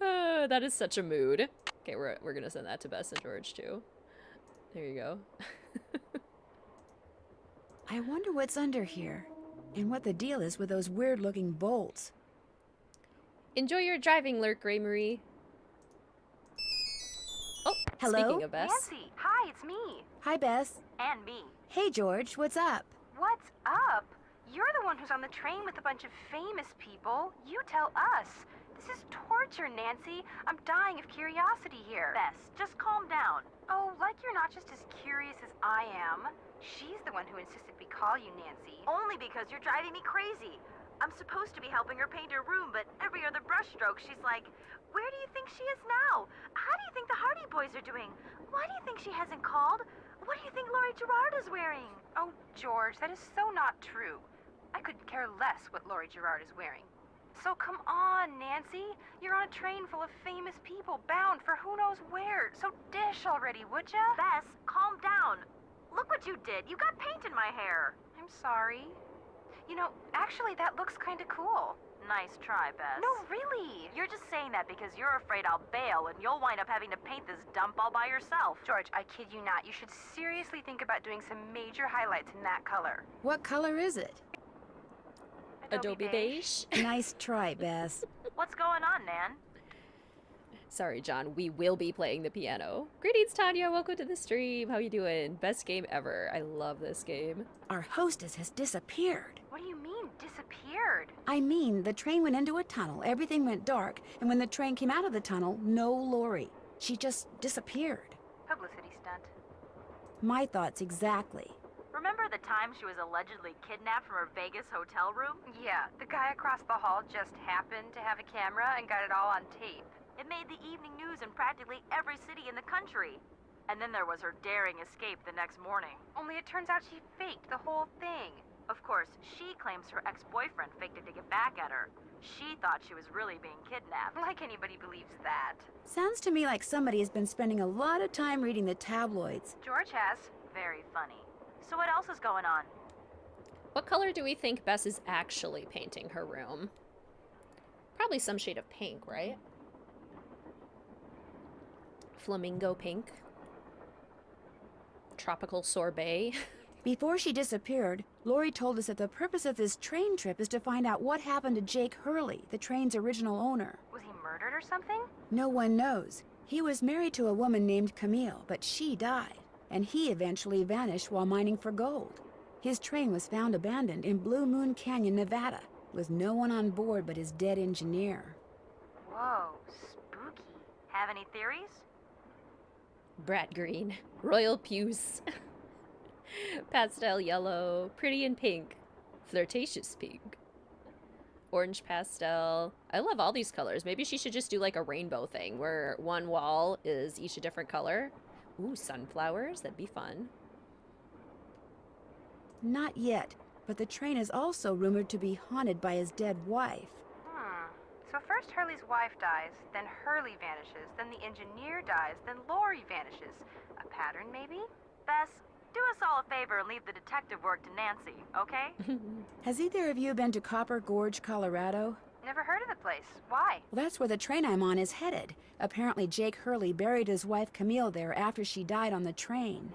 Oh, that is such a mood. Okay, we're gonna send that to Bess and George too. There you go. I wonder what's under here, and what the deal is with those weird-looking bolts. Enjoy your driving, Lurk Ray Marie. Oh, Hello? Speaking of Bess. Nancy, hi, it's me. Hi, Bess. And me. Hey, George, what's up? What's up? You're the one who's on the train with a bunch of famous people. You tell us. This is torture, Nancy. I'm dying of curiosity here. Bess, just calm down. Oh, like you're not just as curious as I am. She's the one who insisted we call you Nancy. Only because you're driving me crazy. I'm supposed to be helping her paint her room, but every other brushstroke she's like, where do you think she is now? How do you think the Hardy Boys are doing? Why do you think she hasn't called? What do you think Laurie Gerard is wearing? Oh, George, that is so not true. I could care less what Laurie Gerard is wearing. So come on, Nancy. You're on a train full of famous people bound for who knows where. So dish already, would ya? Bess, calm down. Look what you did. You got paint in my hair. I'm sorry. You know, actually, that looks kind of cool. Nice try, Bess. No, really. You're just saying that because you're afraid I'll bail and you'll wind up having to paint this dump all by yourself. George, I kid you not. You should seriously think about doing some major highlights in that color. What color is it? Adobe beige. Nice try, Bess. What's going on, Nan? Sorry, John. We will be playing the piano. Greetings, Tanya. Welcome to the stream. How you doing? Best game ever. I love this game. Our hostess has disappeared. What do you mean, disappeared? I mean, the train went into a tunnel, everything went dark, and when the train came out of the tunnel, no Lori. She just disappeared. Publicity stunt. My thoughts exactly. Remember the time she was allegedly kidnapped from her Vegas hotel room? Yeah, the guy across the hall just happened to have a camera and got it all on tape. It made the evening news in practically every city in the country. And then there was her daring escape the next morning. Only it turns out she faked the whole thing. Of course, she claims her ex-boyfriend faked it to get back at her. She thought she was really being kidnapped. Like anybody believes that. Sounds to me like somebody has been spending a lot of time reading the tabloids. George has. Very funny. So what else is going on? What color do we think Bess is actually painting her room? Probably some shade of pink, right? Flamingo pink. Tropical sorbet. Before she disappeared, Lori told us that the purpose of this train trip is to find out what happened to Jake Hurley, the train's original owner. Was he murdered or something? No one knows. He was married to a woman named Camille, but she died, and he eventually vanished while mining for gold. His train was found abandoned in Blue Moon Canyon, Nevada, with no one on board but his dead engineer. Whoa, spooky. Have any theories? Brat green. Royal puce. Pastel yellow. Pretty in pink. Flirtatious pink. Orange pastel. I love all these colors. Maybe she should just do like a rainbow thing where one wall is each a different color. Ooh, sunflowers. That'd be fun. Not yet, but the train is also rumored to be haunted by his dead wife. So first Hurley's wife dies, then Hurley vanishes, then the engineer dies, then Lori vanishes. A pattern, maybe? Bess, do us all a favor and leave the detective work to Nancy, okay? Has either of you been to Copper Gorge, Colorado? Never heard of the place. Why? Well, that's where the train I'm on is headed. Apparently Jake Hurley buried his wife Camille there after she died on the train.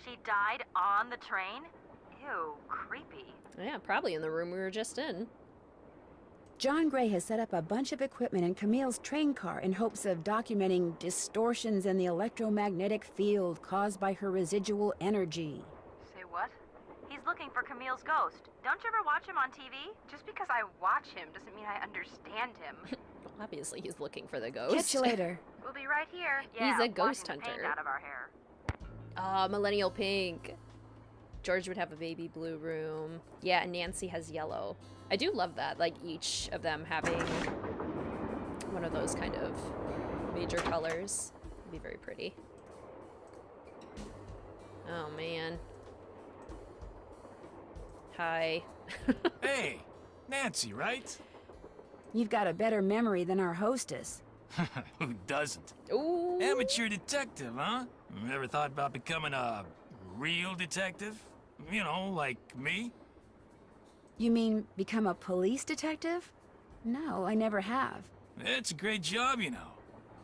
She died on the train? Ew, creepy. Yeah, probably in the room we were just in. John Gray has set up a bunch of equipment in Camille's train car in hopes of documenting distortions in the electromagnetic field caused by her residual energy. Say what? He's looking for Camille's ghost. Don't you ever watch him on TV? Just because I watch him doesn't mean I understand him. Well, obviously he's looking for the ghost. Catch you later. We'll be right here. Yeah, He's a ghost washing the paint hunter. out of our hair. Ah, millennial pink. George would have a baby blue room. Yeah, and Nancy has yellow. I do love that, like each of them having one of those kind of major colors. It'd be very pretty. Oh man. Hi. Hey, Nancy, right? You've got a better memory than our hostess. Who doesn't? Ooh. Amateur detective, huh? Ever thought about becoming a real detective? You know, like me? You mean become a police detective? No, I never have. It's a great job, you know.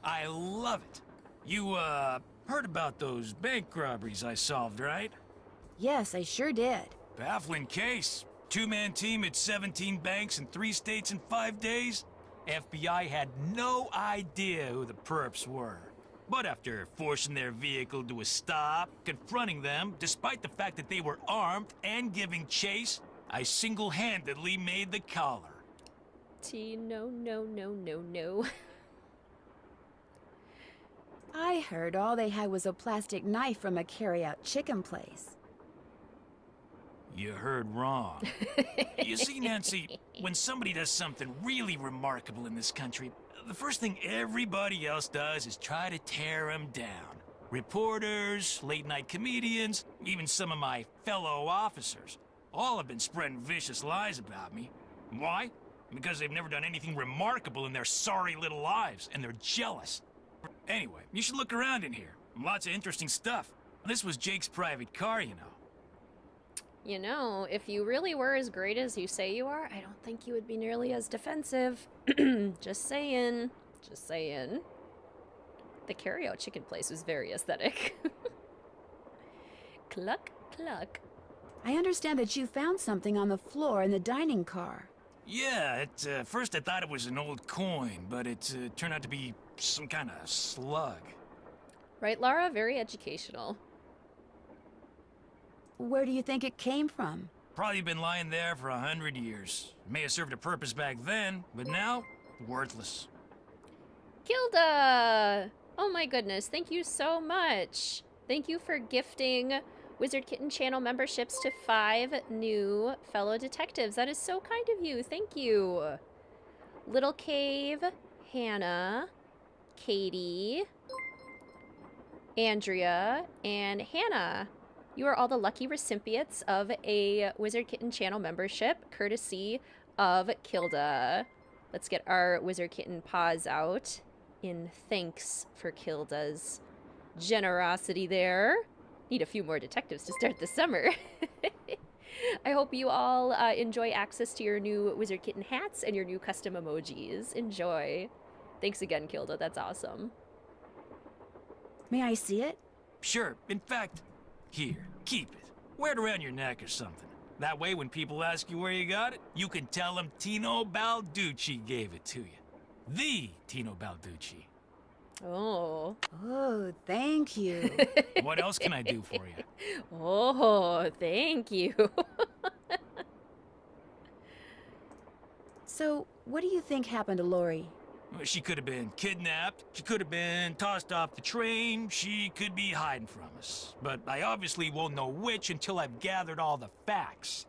I love it. You, heard about those bank robberies I solved, right? Yes, I sure did. Baffling case. Two-man team at 17 banks in 3 states in 5 days. FBI had no idea who the perps were. But after forcing their vehicle to a stop, confronting them, despite the fact that they were armed and giving chase, I single-handedly made the collar. Tino, no, no, no, no. I heard all they had was a plastic knife from a carry-out chicken place. You heard wrong. You see, Nancy, when somebody does something really remarkable in this country, the first thing everybody else does is try to tear them down. Reporters, late-night comedians, even some of my fellow officers, all have been spreading vicious lies about me. Why? Because they've never done anything remarkable in their sorry little lives, and they're jealous. Anyway, you should look around in here. Lots of interesting stuff. This was Jake's private car, you know. You know, if you really were as great as you say you are, I don't think you would be nearly as defensive. Just saying. Just saying. The carry-out chicken place was very aesthetic. Cluck, cluck. I understand that you found something on the floor in the dining car. Yeah, at first I thought it was an old coin, but it turned out to be some kind of slug. Right, Lara? Very educational. Where do you think it came from? Probably been lying there for 100 years. May have served a purpose back then, but now, worthless. Kilda! Oh my goodness, thank you so much. Thank you for gifting Wizard Kitten channel memberships to 5 new fellow detectives. That is so kind of you. Thank you. Little Cave, Hannah, Katie, Andrea, and Hannah. You are all the lucky recipients of a Wizard Kitten channel membership, courtesy of Kilda. Let's get our Wizard Kitten paws out in thanks for Kilda's generosity there. Need a few more detectives to start the summer. I hope you all enjoy access to your new Wizard Kitten hats and your new custom emojis. Enjoy. Thanks again, Kilda. That's awesome. May I see it? Sure. In fact, here, keep it. Wear it around your neck or something. That way, when people ask you where you got it, you can tell them Tino Balducci gave it to you. The Tino Balducci. Oh. Oh, thank you. What else can I do for you? Oh, thank you. So, what do you think happened to Lori? She could have been kidnapped. She could have been tossed off the train. She could be hiding from us. But I obviously won't know which until I've gathered all the facts.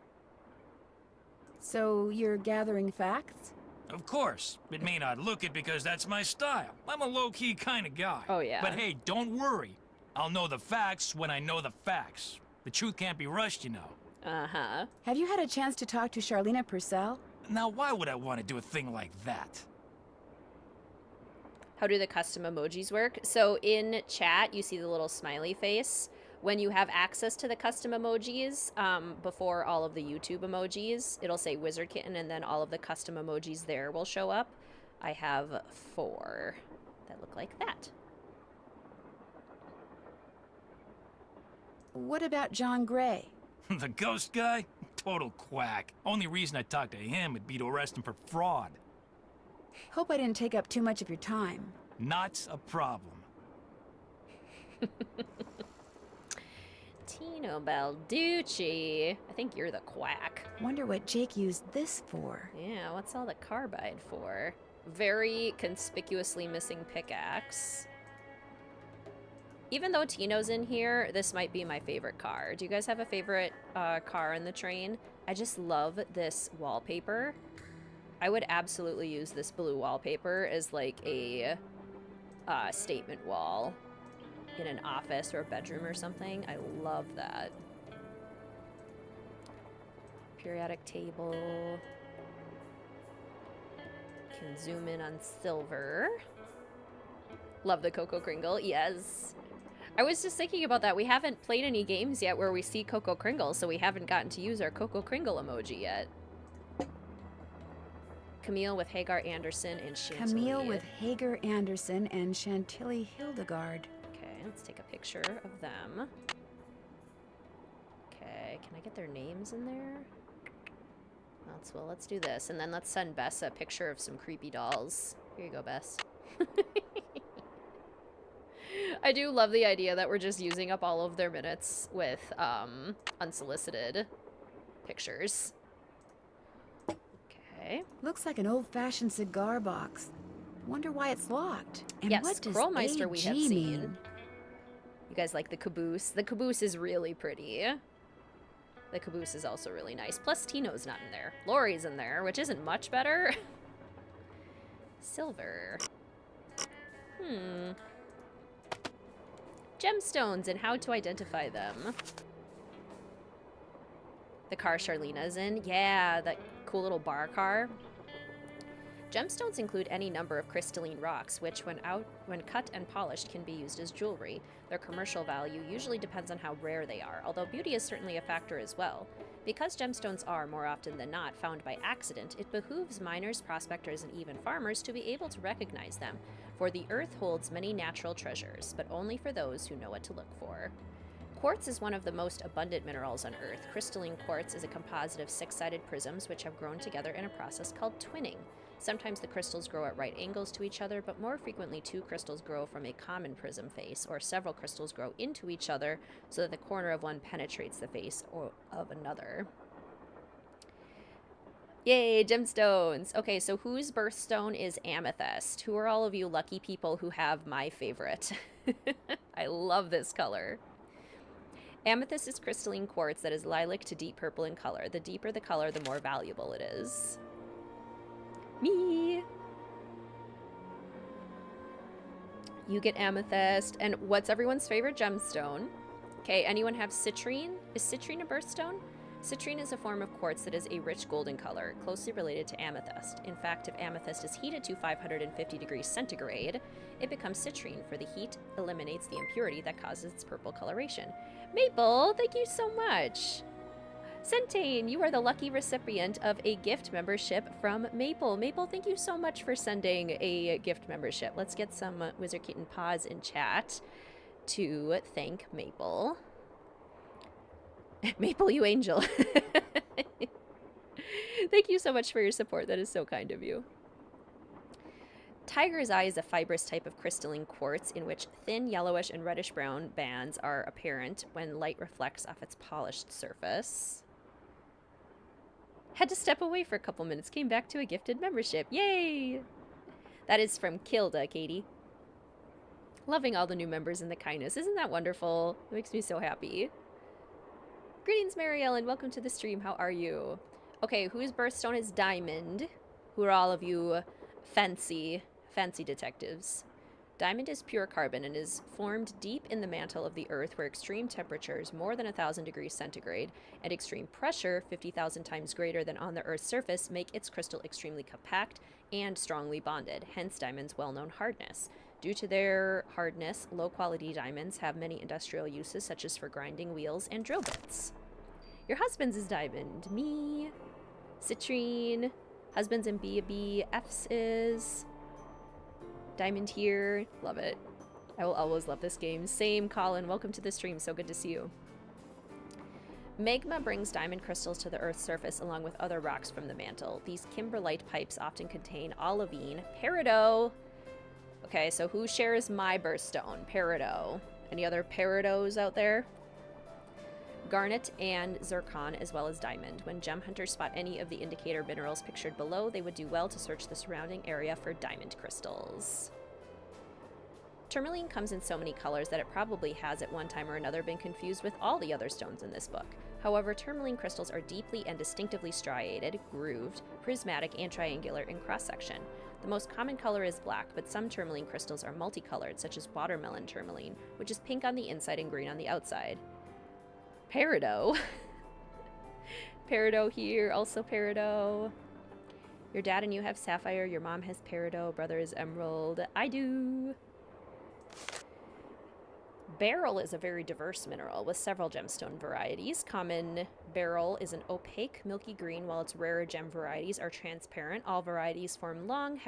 So, you're gathering facts? Of course. It may not look it because that's my style. I'm a low-key kind of guy. Oh, yeah. But hey, don't worry. I'll know the facts when I know the facts. The truth can't be rushed, you know. Uh-huh. Have you had a chance to talk to Charlena Purcell? Now, why would I want to do a thing like that? How do the custom emojis work? So in chat, you see the little smiley face. When you have access to the custom emojis, before all of the YouTube emojis, it'll say Wizard Kitten, and then all of the custom emojis there will show up. I have 4 that look like that. What about John Gray? The ghost guy? Total quack. Only reason I talked to him would be to arrest him for fraud. Hope I didn't take up too much of your time. Not a problem. Tino Balducci. I think you're the quack. Wonder what Jake used this for. Yeah, what's all the carbide for? Very conspicuously missing pickaxe. Even though Tino's in here, this might be my favorite car. Do you guys have a favorite car in the train? I just love this wallpaper. I would absolutely use this blue wallpaper as like a statement wall in an office or a bedroom or something. I love that. Periodic table. Can zoom in on silver. Love the Coco Kringle, yes. I was just thinking about that. We haven't played any games yet where we see Coco Kringle, so we haven't gotten to use our Coco Kringle emoji yet. Camille with Hagar Anderson and Chantilly. Camille with Hagar Anderson and Chantilly Hildegard. Okay, let's take a picture of them. Okay, can I get their names in there? Let's do this, and then let's send Bess a picture of some creepy dolls. Here you go, Bess. I do love the idea that we're just using up all of their minutes with unsolicited pictures. Okay. Okay. Looks like an old-fashioned cigar box. Wonder why it's locked. And Yes, what does Krollmeister we have AG seen. mean? You guys like the caboose? The caboose is really pretty. The caboose is also really nice. Plus, Tino's not in there. Lori's in there, which isn't much better. Silver. Gemstones and how to identify them. The car Charlena's in. Yeah, that cool little bar car. Gemstones include any number of crystalline rocks, which when cut and polished can be used as jewelry. Their commercial value usually depends on how rare they are, although beauty is certainly a factor as well. Because gemstones are, more often than not, found by accident, it behooves miners, prospectors, and even farmers to be able to recognize them, for the earth holds many natural treasures, but only for those who know what to look for. Quartz is one of the most abundant minerals on Earth. Crystalline quartz is a composite of six-sided prisms which have grown together in a process called twinning. Sometimes the crystals grow at right angles to each other, but more frequently two crystals grow from a common prism face, or several crystals grow into each other so that the corner of one penetrates the face of another. Yay, gemstones! Okay, so whose birthstone is amethyst? Who are all of you lucky people who have my favorite? I love this color. Amethyst is crystalline quartz that is lilac to deep purple in color. The deeper the color, the more valuable it is. Me! You get amethyst. And what's everyone's favorite gemstone? Okay, anyone have citrine? Is citrine a birthstone? Citrine is a form of quartz that is a rich golden color, closely related to amethyst. In fact, if amethyst is heated to 550 degrees centigrade, it becomes citrine, for the heat eliminates the impurity that causes its purple coloration. Maple, thank you so much! Centane, you are the lucky recipient of a gift membership from Maple. Maple, thank you so much for sending a gift membership. Let's get some Wizard Kitten paws in chat to thank Maple. Maple, you angel. Thank you so much for your support. That is so kind of you. Tiger's Eye is a fibrous type of crystalline quartz in which thin yellowish and reddish-brown bands are apparent when light reflects off its polished surface. Had to step away for a couple minutes, came back to a gifted membership. Yay! That is from Kilda, Katie. Loving all the new members and the kindness. Isn't that wonderful? It makes me so happy. Greetings, Mary Ellen. Welcome to the stream. How are you? Okay, whose birthstone is Diamond? Who are all of you fancy detectives? Diamond is pure carbon and is formed deep in the mantle of the Earth where extreme temperatures, more than 1,000 degrees centigrade, and extreme pressure, 50,000 times greater than on the Earth's surface, make its crystal extremely compact and strongly bonded, hence Diamond's well-known hardness. Due to their hardness, low-quality diamonds have many industrial uses, such as for grinding wheels and drill bits. Your husband's is Diamond. Me. Citrine. Husband's in BF's is Diamond here. Love it. I will always love this game. Same, Colin. Welcome to the stream. So good to see you. Magma brings diamond crystals to the Earth's surface along with other rocks from the mantle. These kimberlite pipes often contain olivine, peridot. Okay, so who shares my birthstone? Peridot. Any other peridots out there? Garnet and zircon, as well as diamond. When gem hunters spot any of the indicator minerals pictured below, they would do well to search the surrounding area for diamond crystals. Tourmaline comes in so many colors that it probably has at one time or another been confused with all the other stones in this book. However, tourmaline crystals are deeply and distinctively striated, grooved, prismatic, and triangular in cross-section. The most common color is black, but some tourmaline crystals are multicolored, such as watermelon tourmaline, which is pink on the inside and green on the outside. Peridot. Peridot here, also peridot. Your dad and you have sapphire, your mom has peridot, brother is emerald. I do. Beryl is a very diverse mineral with several gemstone varieties. Common beryl is an opaque, milky green, while its rarer gem varieties are transparent. All varieties form long,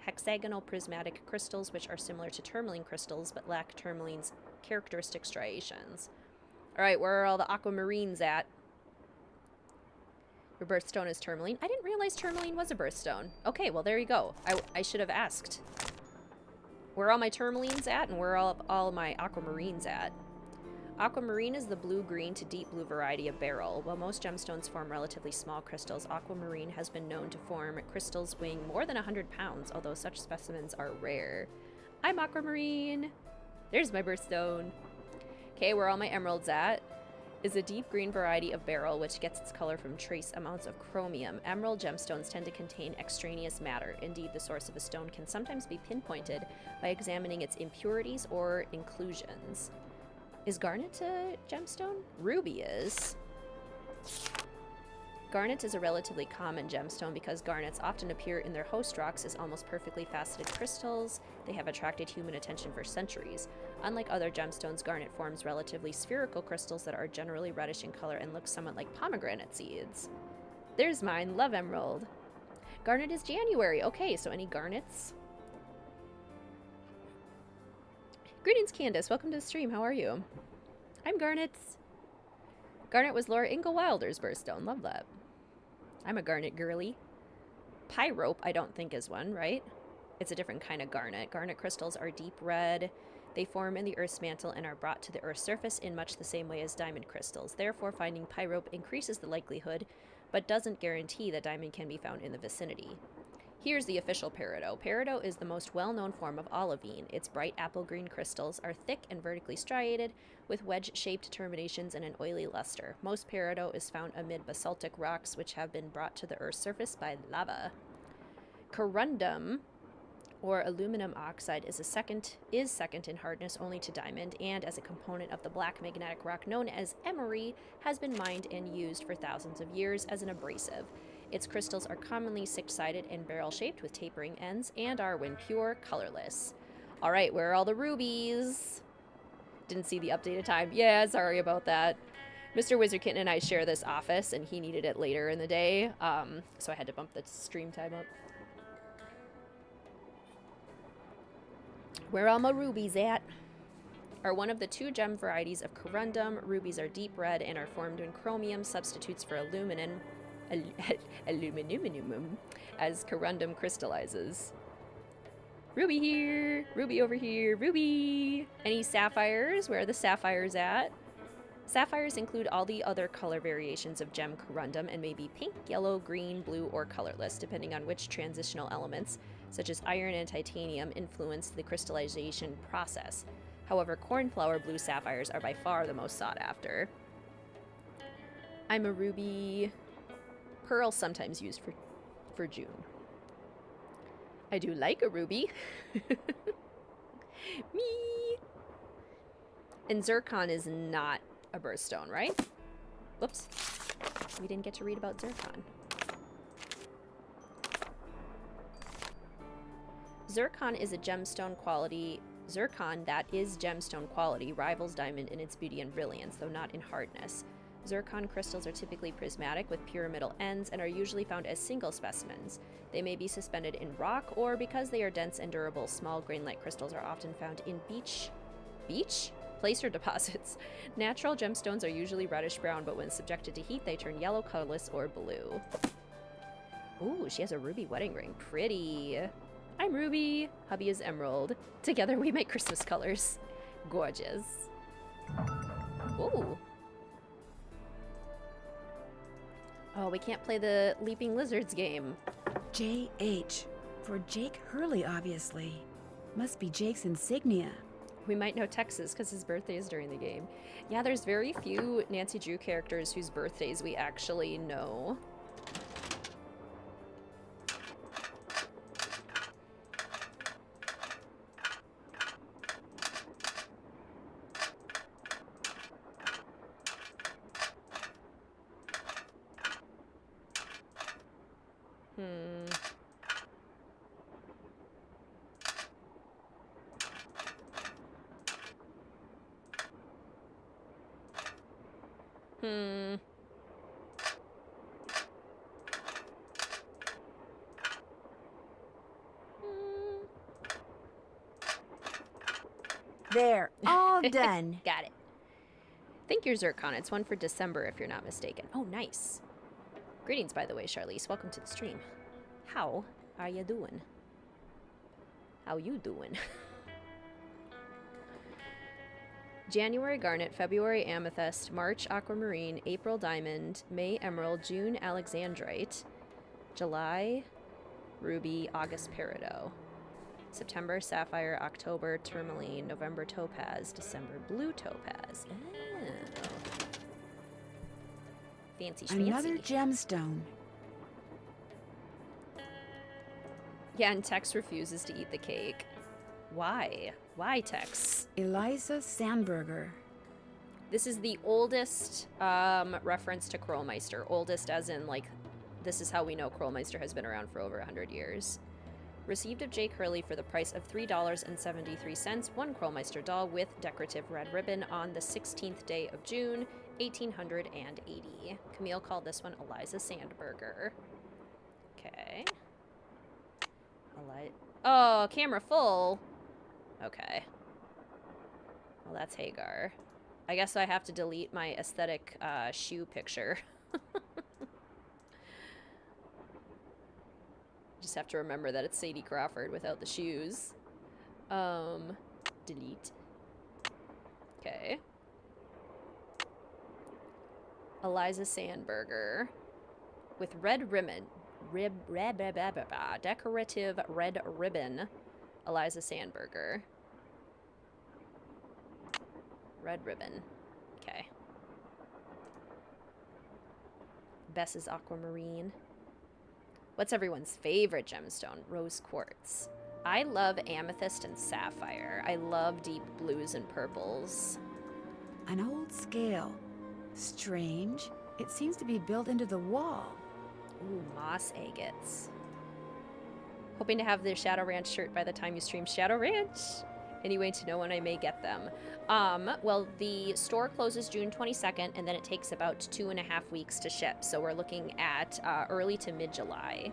hexagonal prismatic crystals, which are similar to tourmaline crystals, but lack tourmaline's characteristic striations. All right, where are all the aquamarines at? Your birthstone is tourmaline. I didn't realize tourmaline was a birthstone. Okay, well, there you go. I should have asked. Where are all my tourmalines at, and where are all my aquamarines at? Aquamarine is the blue-green to deep blue variety of beryl. While most gemstones form relatively small crystals, aquamarine has been known to form crystals weighing more than 100 pounds, although such specimens are rare. I'm aquamarine! There's my birthstone. Okay, where are all my emeralds at? Is a deep green variety of beryl, which gets its color from trace amounts of chromium. Emerald gemstones tend to contain extraneous matter. Indeed, the source of a stone can sometimes be pinpointed by examining its impurities or inclusions. Is garnet a gemstone? Ruby is. Garnet is a relatively common gemstone because garnets often appear in their host rocks as almost perfectly faceted crystals. They have attracted human attention for centuries. Unlike other gemstones, garnet forms relatively spherical crystals that are generally reddish in color and look somewhat like pomegranate seeds. There's mine, love emerald. Garnet is January. Okay, so any garnets? Greetings, Candace. Welcome to the stream. How are you? I'm Garnets. Garnet was Laura Ingalls Wilder's birthstone. Love that. I'm a garnet girly. Pyrope, I don't think is one, right? It's a different kind of garnet. Garnet crystals are deep red. They form in the Earth's mantle and are brought to the Earth's surface in much the same way as diamond crystals. Therefore, finding pyrope increases the likelihood, but doesn't guarantee that diamond can be found in the vicinity. Here's the official peridot. Peridot is the most well-known form of olivine. Its bright apple green crystals are thick and vertically striated, with wedge-shaped terminations and an oily luster. Most peridot is found amid basaltic rocks, which have been brought to the Earth's surface by lava. Corundum, or aluminum oxide, is second in hardness only to diamond, and as a component of the black magnetic rock known as emery, has been mined and used for thousands of years as an abrasive. Its crystals are commonly six-sided and barrel-shaped with tapering ends and are, when pure, colorless. All right, where are all the rubies? Didn't see the updated time. Yeah, sorry about that. Mr. Wizardkitten and I share this office, and he needed it later in the day, so I had to bump the stream time up. Where are all my rubies at? Are one of the two gem varieties of corundum. Rubies are deep red and are formed when chromium substitutes for aluminum as corundum crystallizes. Ruby here, ruby over here, ruby. Any sapphires? Where are the sapphires at? Sapphires include all the other color variations of gem corundum and may be pink, yellow, green, blue, or colorless, depending on which transitional elements, such as iron and titanium, influence the crystallization process. However, cornflower blue sapphires are by far the most sought after. I'm a ruby. Pearl sometimes used for June. I do like a ruby. Me. And zircon is not a birthstone, right? Whoops. We didn't get to read about zircon. Zircon is a gemstone quality. Zircon that is gemstone quality rivals diamond in its beauty and brilliance, though not in hardness. Zircon crystals are typically prismatic with pyramidal ends and are usually found as single specimens. They may be suspended in rock, or because they are dense and durable, small grain-like crystals are often found in placer deposits. Natural gemstones are usually reddish-brown, but when subjected to heat, they turn yellow, colorless, or blue. Ooh, she has a ruby wedding ring. Pretty. I'm Ruby. Hubby is Emerald. Together we make Christmas colors. Gorgeous. Ooh. Oh, we can't play the Leaping Lizards game. JH. For Jake Hurley, obviously. Must be Jake's insignia. We might know Texas because his birthday is during the game. Yeah, there's very few Nancy Drew characters whose birthdays we actually know. There, all done. Got it. Think your zircon. It's one for December, if you're not mistaken. Oh, nice. Greetings, by the way, Charlize. Welcome to the stream. How are you doing? How you doing? January garnet, February amethyst, March aquamarine, April diamond, May emerald, June alexandrite, July ruby, August peridot, September sapphire, October tourmaline, November topaz, December blue topaz. Oh. Fancy schmancy. Another gemstone. Yeah, and Tex refuses to eat the cake. Why? Why, Tex? Eliza Sandberger. This is the oldest reference to Krollmeister. Oldest as in, like, this is how we know Krollmeister has been around for over 100 years. Received of Jake Hurley for the price of $3.73, one Krollmeister doll with decorative red ribbon on the 16th day of June, 1880. Camille called this one Eliza Sandberger. Okay. Oh, camera full. Okay. Well, that's Hagar. I guess I have to delete my aesthetic shoe picture. Just have to remember that it's Sadie Crawford without the shoes. Delete. Okay. Eliza Sandberger with red ribbon. Decorative red ribbon. Eliza Sandberger. Red ribbon. Okay. Bess's aquamarine. What's everyone's favorite gemstone? Rose quartz. I love amethyst and sapphire. I love deep blues and purples. An old scale. Strange. It seems to be built into the wall. Ooh, moss agates. Hoping to have the Shadow Ranch shirt by the time you stream Shadow Ranch. Any way to know when I may get them? Well, the store closes June 22nd, and then it takes about 2.5 weeks to ship. So we're looking at early to mid-July.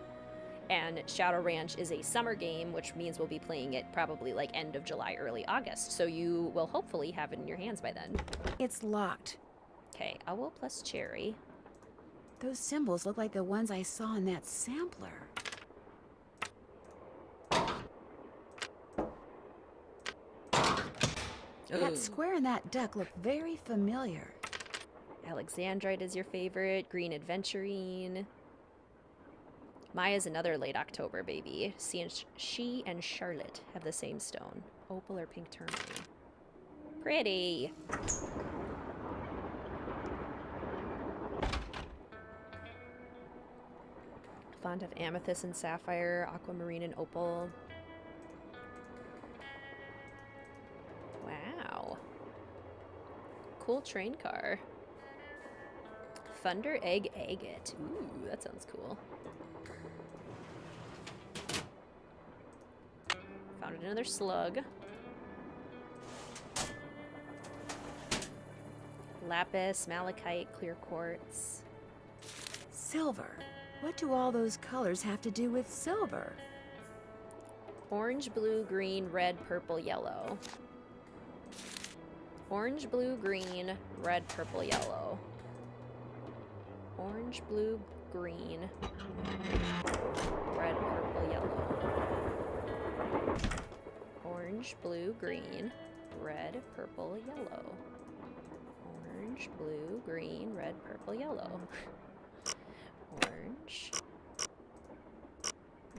And Shadow Ranch is a summer game, which means we'll be playing it probably like end of July, early August. So you will hopefully have it in your hands by then. It's locked. Okay, owl plus cherry. Those symbols look like the ones I saw in that sampler. That square and that duck look very familiar. Alexandrite is your favorite. Green Adventurine. Maya's another late October baby. She and Charlotte have the same stone. Opal or pink tourmaline. Pretty. Font of amethyst and sapphire, aquamarine and opal. Wow. Cool train car. Thunder egg agate. Ooh, that sounds cool. Found another slug. Lapis, malachite, clear quartz. Silver. What do all those colors have to do with silver? Orange, blue, green, red, purple, yellow. Orange, blue, green, red, purple, yellow. Orange, blue, green, red, purple, yellow. Orange, blue, green, red, purple, yellow. Orange, blue, green, red, purple, yellow. Orange,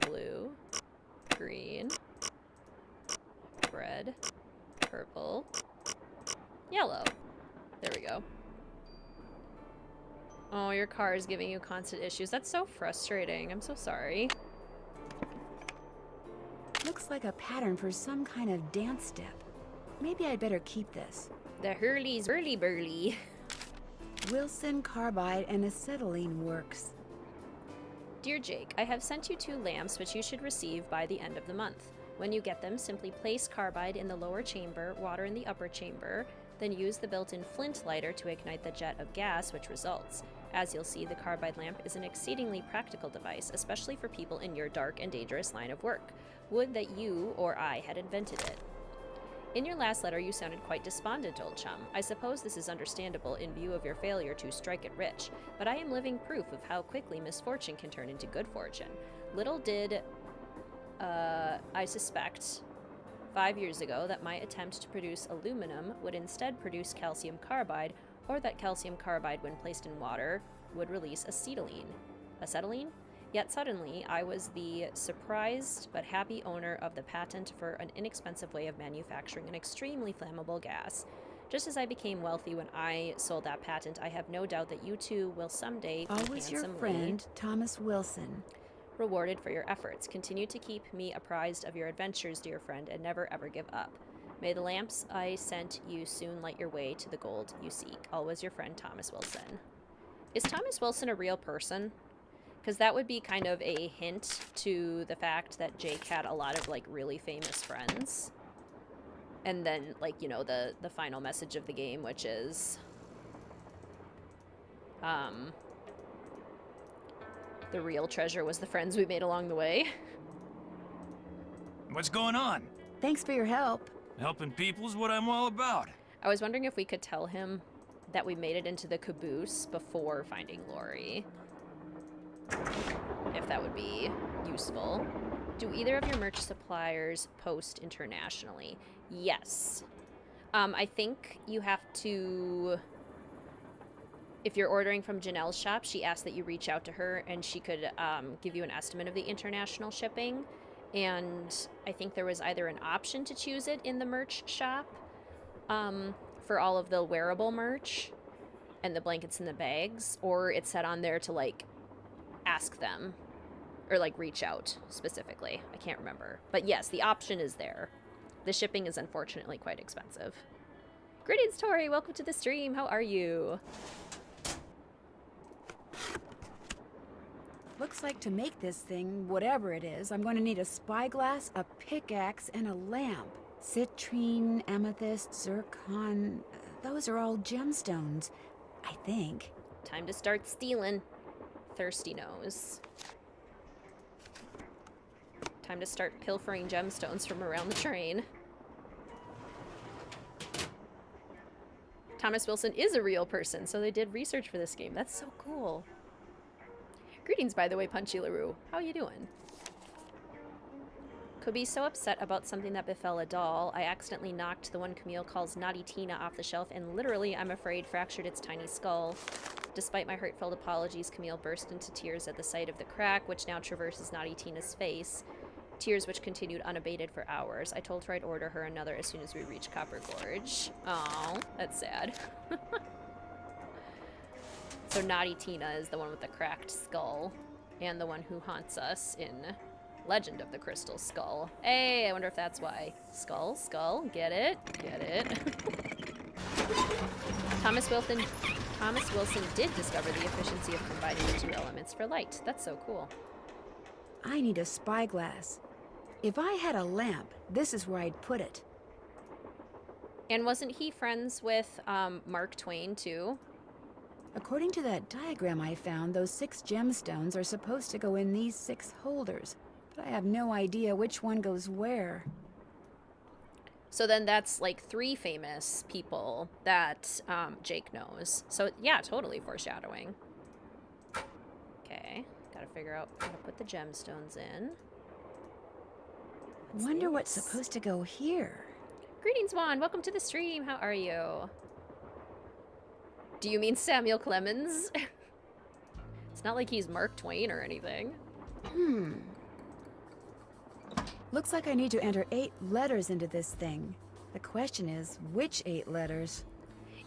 blue, green, red, purple, yellow. There we go. Oh, your car is giving you constant issues. That's so frustrating. I'm so sorry. Looks like a pattern for some kind of dance step. Maybe I'd better keep this. The Hurley's Burly Burly. Wilson carbide and acetylene works. Dear Jake, I have sent you 2 lamps which you should receive by the end of the month. When you get them, simply place carbide in the lower chamber, water in the upper chamber, then use the built-in flint lighter to ignite the jet of gas which results. As you'll see, the carbide lamp is an exceedingly practical device, especially for people in your dark and dangerous line of work. Would that you or I had invented it. In your last letter, you sounded quite despondent, old chum. I suppose this is understandable in view of your failure to strike it rich, but I am living proof of how quickly misfortune can turn into good fortune. Little did, I suspect, 5 years ago that my attempt to produce aluminum would instead produce calcium carbide, or that calcium carbide, when placed in water, would release acetylene. Acetylene? Yet suddenly, I was the surprised but happy owner of the patent for an inexpensive way of manufacturing an extremely flammable gas. Just as I became wealthy when I sold that patent, I have no doubt that you two will someday be Always your handsomely friend, Thomas Wilson. rewarded for your efforts. Continue to keep me apprised of your adventures, dear friend, and never ever give up. May the lamps I sent you soon light your way to the gold you seek. Always your friend, Thomas Wilson. Is Thomas Wilson a real person? Because that would be kind of a hint to the fact that Jake had a lot of, like, really famous friends. And then, like, you know, the final message of the game, which is... the real treasure was the friends we made along the way. What's going on? Thanks for your help. Helping people's what I'm all about. I was wondering if we could tell him that we made it into the caboose before finding Lori. If that would be useful. Do either of your merch suppliers post internationally? Yes. I think you have to... If you're ordering from Janelle's shop, she asked that you reach out to her and she could give you an estimate of the international shipping. And I think there was either an option to choose it in the merch shop for all of the wearable merch and the blankets and the bags, or it said on there to, like, ask them or, like, reach out specifically. I can't remember. But yes, the option is there. The shipping is unfortunately quite expensive. Greetings, Tori. Welcome to the stream. How are you? Looks like to make this thing, whatever it is, I'm going to need a spyglass, a pickaxe, and a lamp. Citrine, amethyst, zircon... Those are all gemstones, I think. Time to start stealing. Thirsty nose. Time to start pilfering gemstones from around the train. Thomas Wilson is a real person, so they did research for this game. That's so cool. Greetings, by the way, Punchy LaRue. How you doing? Could be so upset about something that befell a doll. I accidentally knocked the one Camille calls Naughty Tina off the shelf and literally, I'm afraid, fractured its tiny skull. Despite my heartfelt apologies, Camille burst into tears at the sight of the crack, which now traverses Naughty Tina's face. Tears which continued unabated for hours. I told her I'd order her another as soon as we reached Copper Gorge. Aw, that's sad. So Naughty Tina is the one with the cracked skull, and the one who haunts us in Legend of the Crystal Skull. Hey, I wonder if that's why. Skull, get it? Get it. Thomas Wilson did discover the efficiency of combining the two elements for light. That's so cool. I need a spyglass. If I had a lamp, this is where I'd put it. And wasn't he friends with Mark Twain, too? According to that diagram I found, those 6 gemstones are supposed to go in these 6 holders, but I have no idea which one goes where. So then that's like 3 famous people that Jake knows. So yeah, totally foreshadowing. Okay, gotta figure out how to put the gemstones in. Wonder what's supposed to go here. Greetings, Juan. Welcome to the stream. How are you? Do you mean Samuel Clemens? It's not like he's Mark Twain or anything. Looks like I need to enter 8 letters into this thing. The question is, which 8 letters?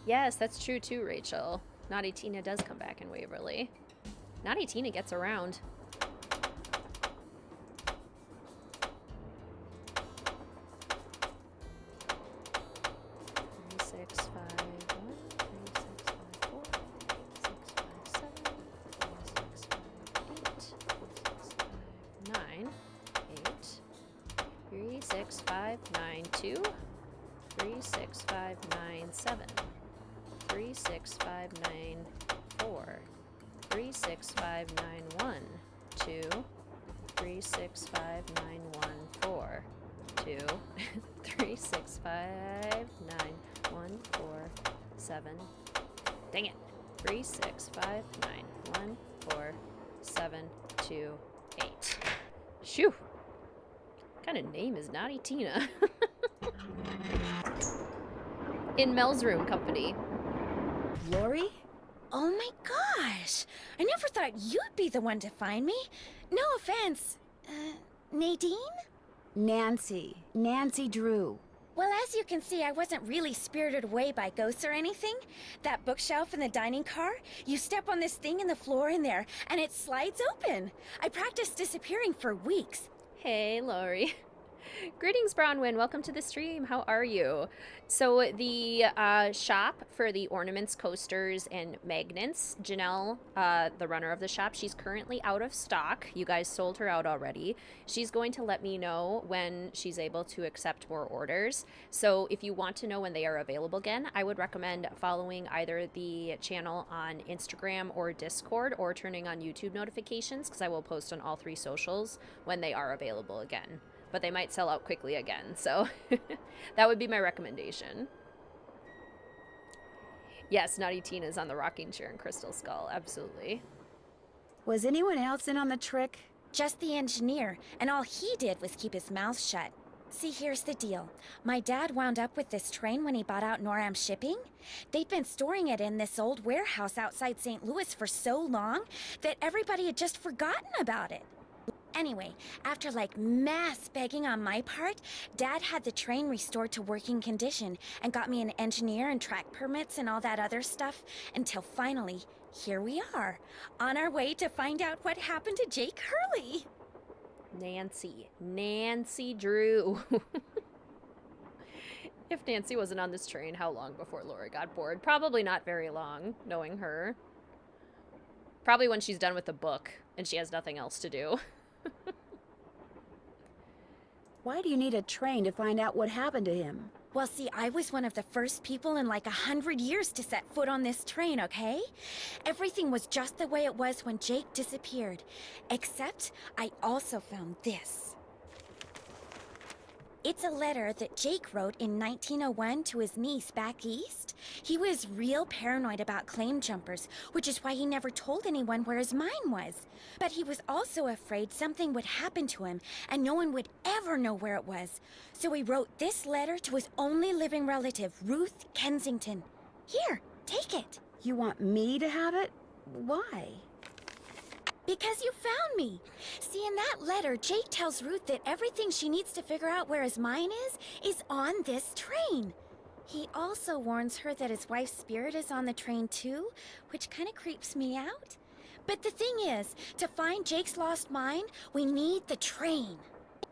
Yes, that's true too, Rachel. Naughty Tina does come back in Waverly. Naughty Tina gets around. Six, five, nine, two, 3, 6, 5, 9, 7, 3, 6, 5, 9, 4, 3, 6, 5, 9, 1, 2, 3, 6, 5, 9, 1, 4, 2, 3, 6, 5, 9, 1, 4, 7. Dang it. 3, 6, 5, 9, 1, 4, 7, 2, 8. Shoo. What kind of name is Naughty Tina? In Mel's room, company. Lori? Oh my gosh! I never thought you'd be the one to find me. No offense. Nadine? Nancy. Nancy Drew. Well, as you can see, I wasn't really spirited away by ghosts or anything. That bookshelf in the dining car, you step on this thing in the floor in there, and it slides open. I practiced disappearing for weeks. Hey, Lori. Greetings, Bronwyn. Welcome to the stream. How are you? So the shop for the ornaments, coasters, and magnets, Janelle, the runner of the shop, she's currently out of stock. You guys sold her out already. She's going to let me know when she's able to accept more orders. So if you want to know when they are available again, I would recommend following either the channel on Instagram or Discord, or turning on YouTube notifications, because I will post on all 3 socials when they are available again. But they might sell out quickly again, so that would be my recommendation. Yes, Naughty Tina's on the rocking chair in Crystal Skull, absolutely. Was anyone else in on the trick? Just the engineer, and all he did was keep his mouth shut. See, here's the deal. My dad wound up with this train when he bought out Noram Shipping. They'd been storing it in this old warehouse outside St. Louis for so long that everybody had just forgotten about it. Anyway, after like mass begging on my part, Dad had the train restored to working condition and got me an engineer and track permits and all that other stuff until finally, here we are, on our way to find out what happened to Jake Hurley. Nancy Drew. If Nancy wasn't on this train, how long before Lori got bored? Probably not very long, knowing her. Probably when she's done with the book and she has nothing else to do. Why do you need a train to find out what happened to him? Well, see, I was one of the first people in like 100 years to set foot on this train, okay? Everything was just the way it was when Jake disappeared. Except, I also found this. It's a letter that Jake wrote in 1901 to his niece back east. He was real paranoid about claim jumpers, which is why he never told anyone where his mine was. But he was also afraid something would happen to him, and no one would ever know where it was. So he wrote this letter to his only living relative, Ruth Kensington. Here, take it. You want me to have it? Why? Because you found me. See, in that letter, Jake tells Ruth that everything she needs to figure out where his mine is on this train. He also warns her that his wife's spirit is on the train too, which kind of creeps me out. But the thing is, to find Jake's lost mine, we need the train.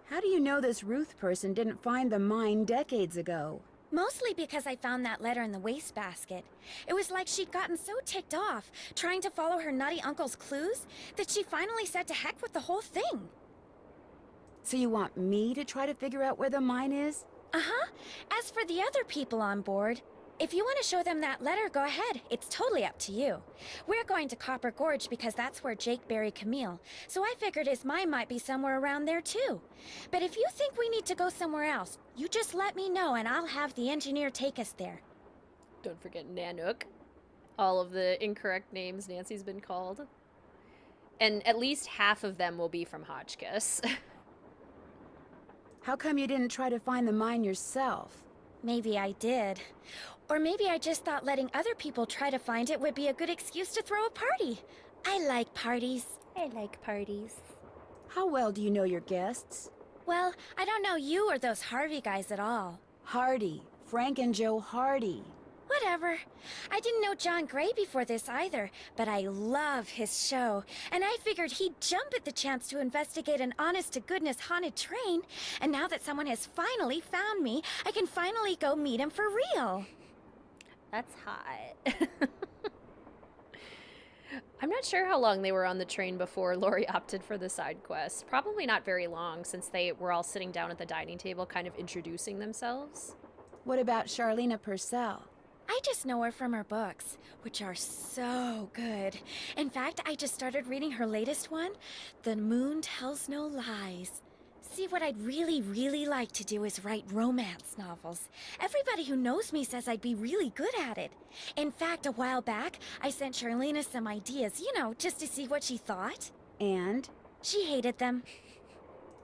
How do you know this Ruth person didn't find the mine decades ago? Mostly because I found that letter in the wastebasket. It was like she'd gotten so ticked off, trying to follow her nutty uncle's clues, that she finally said to heck with the whole thing. So you want me to try to figure out where the mine is? Uh-huh. As for the other people on board, if you want to show them that letter, go ahead. It's totally up to you. We're going to Copper Gorge because that's where Jake buried Camille, so I figured his mine might be somewhere around there too. But if you think we need to go somewhere else, you just let me know and I'll have the engineer take us there. Don't forget Nanook. All of the incorrect names Nancy's been called. And at least half of them will be from Hotchkiss. How come you didn't try to find the mine yourself? Maybe I did. Or maybe I just thought letting other people try to find it would be a good excuse to throw a party. I like parties. I like parties. How well do you know your guests? Well, I don't know you or those Harvey guys at all. Hardy. Frank and Joe Hardy. Whatever. I didn't know John Gray before this either, but I love his show, and I figured he'd jump at the chance to investigate an honest-to-goodness haunted train, and now that someone has finally found me, I can finally go meet him for real. That's hot. I'm not sure how long they were on the train before Lori opted for the side quest. Probably not very long, since they were all sitting down at the dining table kind of introducing themselves. What about Charlena Purcell? I just know her from her books, which are so good. In fact, I just started reading her latest one, The Moon Tells No Lies. See, what I'd really like to do is write romance novels. Everybody who knows me says I'd be really good at it. In fact, a while back, I sent Charlena some ideas, you know, just to see what she thought. And? She hated them.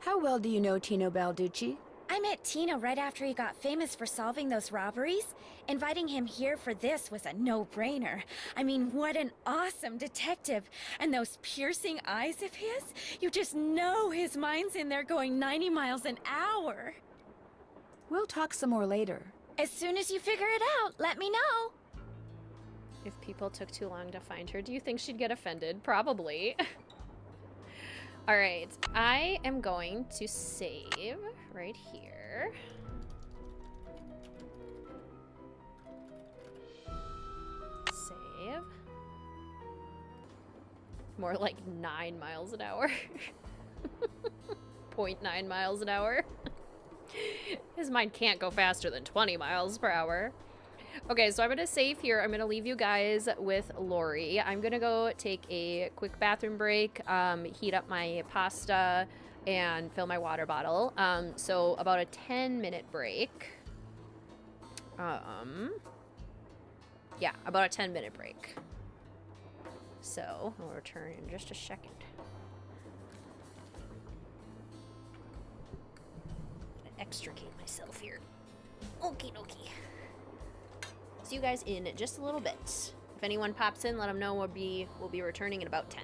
How well do you know Tino Balducci? I met Tino right after he got famous for solving those robberies. Inviting him here for this was a no-brainer. I mean, what an awesome detective. And those piercing eyes of his, you just know his mind's in there going 90 miles an hour. We'll talk some more later. As soon as you figure it out, let me know. If people took too long to find her, do you think she'd get offended? Probably. All right, I am going to save right here. Save. More like 9 miles an hour. 0.9 miles an hour. His mind can't go faster than 20 miles per hour. Okay, so I'm going to save here. I'm going to leave you guys with Lori. I'm going to go take a quick bathroom break, heat up my pasta, and fill my water bottle. So about a 10-minute break. Yeah, about a 10-minute break. So I'll return in just a second. Extricate myself here. Okie dokie. See you guys in just a little bit. If anyone pops in, let them know we'll be returning in about 10.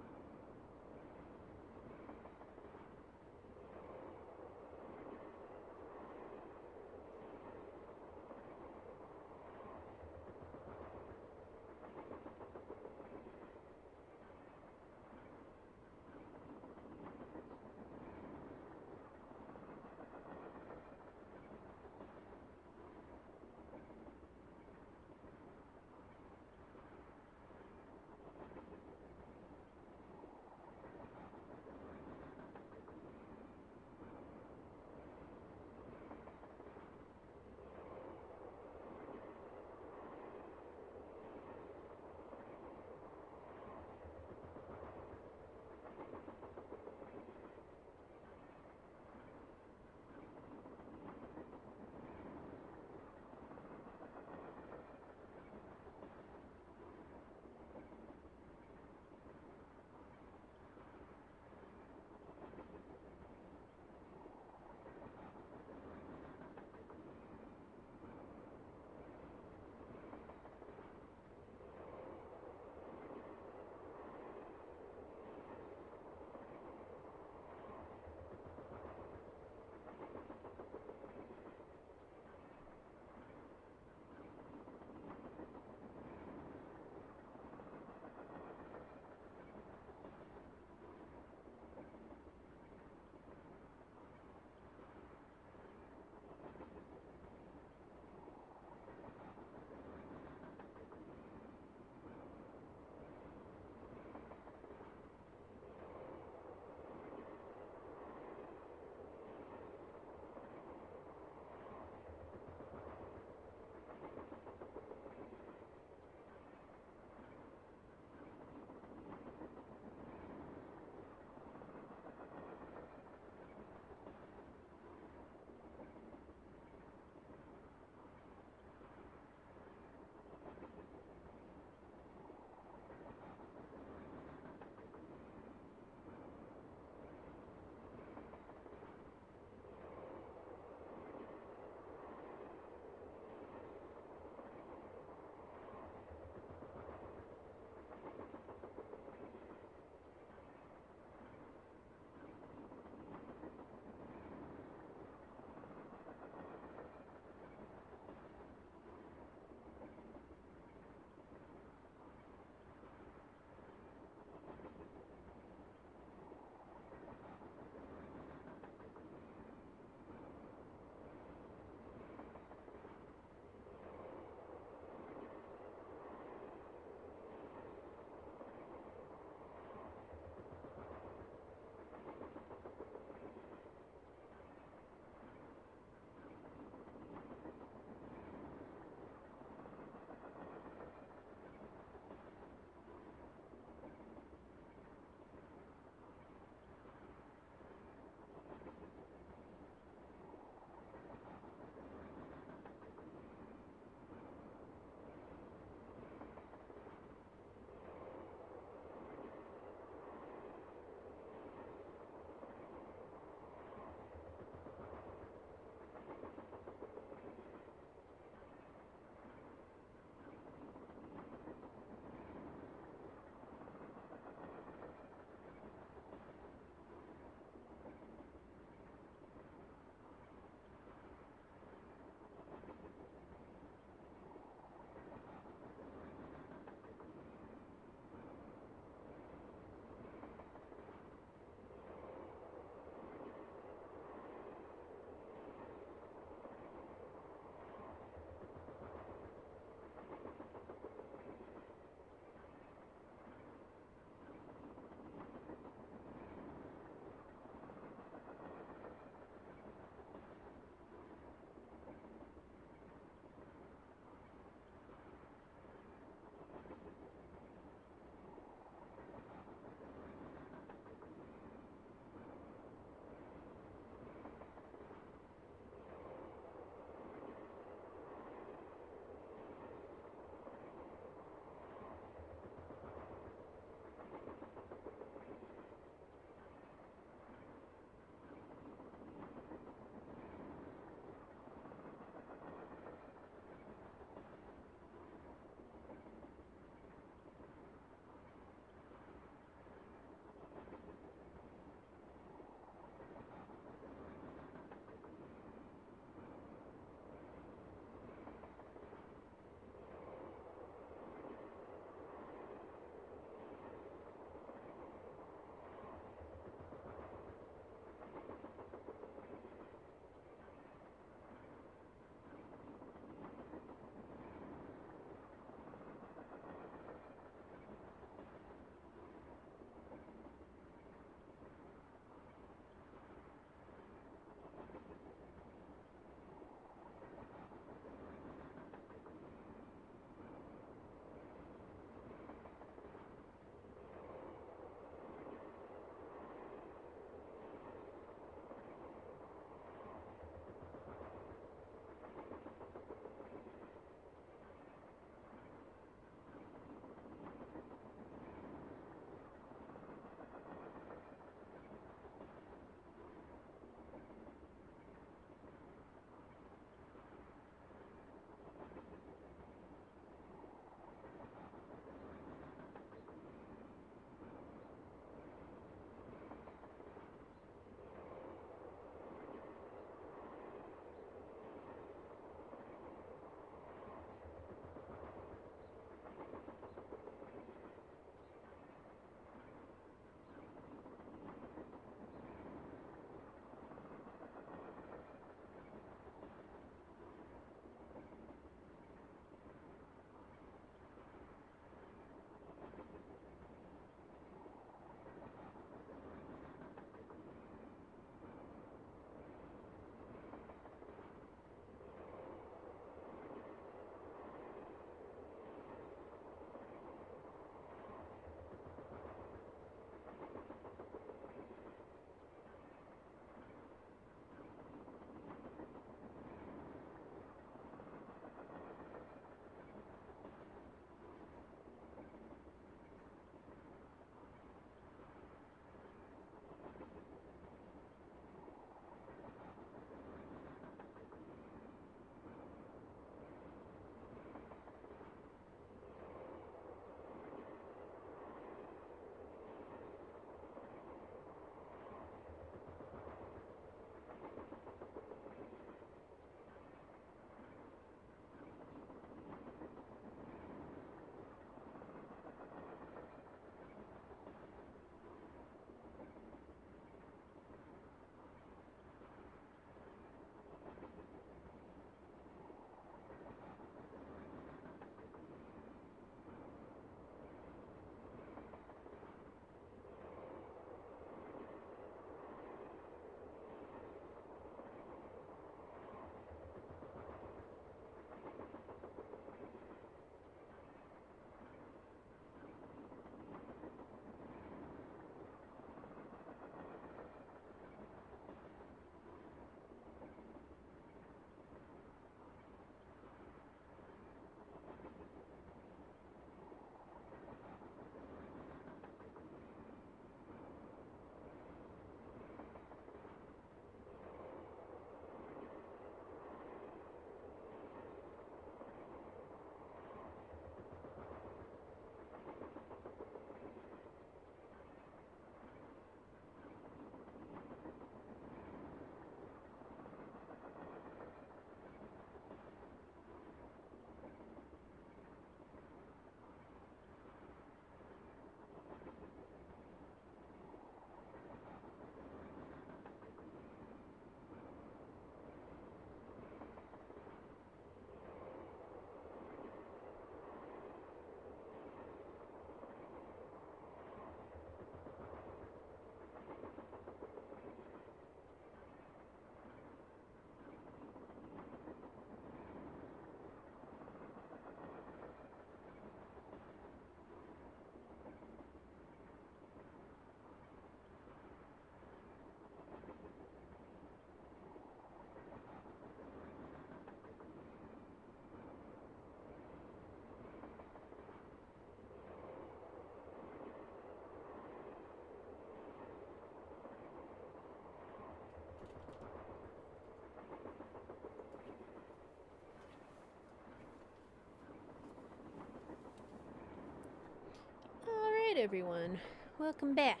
Alright, everyone. Welcome back.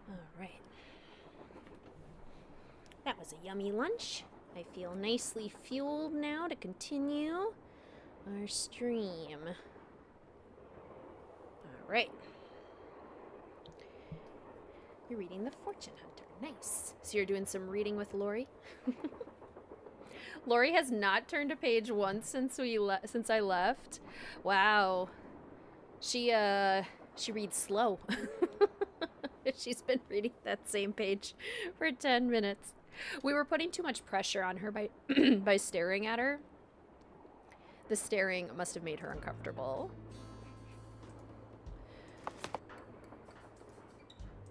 Alright. That was a yummy lunch. I feel nicely fueled now to continue our stream. Alright. You're reading The Fortune Hunter. Nice. So you're doing some reading with Lori? Lori has not turned a page once since I left. Wow. She reads slow. She's been reading that same page for 10 minutes. We were putting too much pressure on her by by staring at her. The staring must have made her uncomfortable.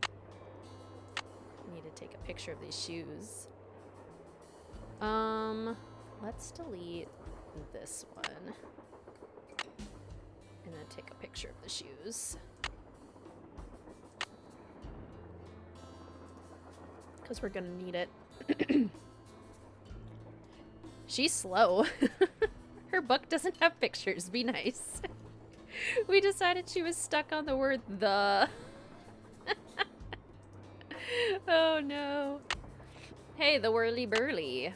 I need to take a picture of these shoes. Let's delete this one. And then take a picture of the shoes. Because we're gonna need it. She's slow. Her book doesn't have pictures. Be nice. We decided she was stuck on the word the. Oh no. Hey, the whirly burly.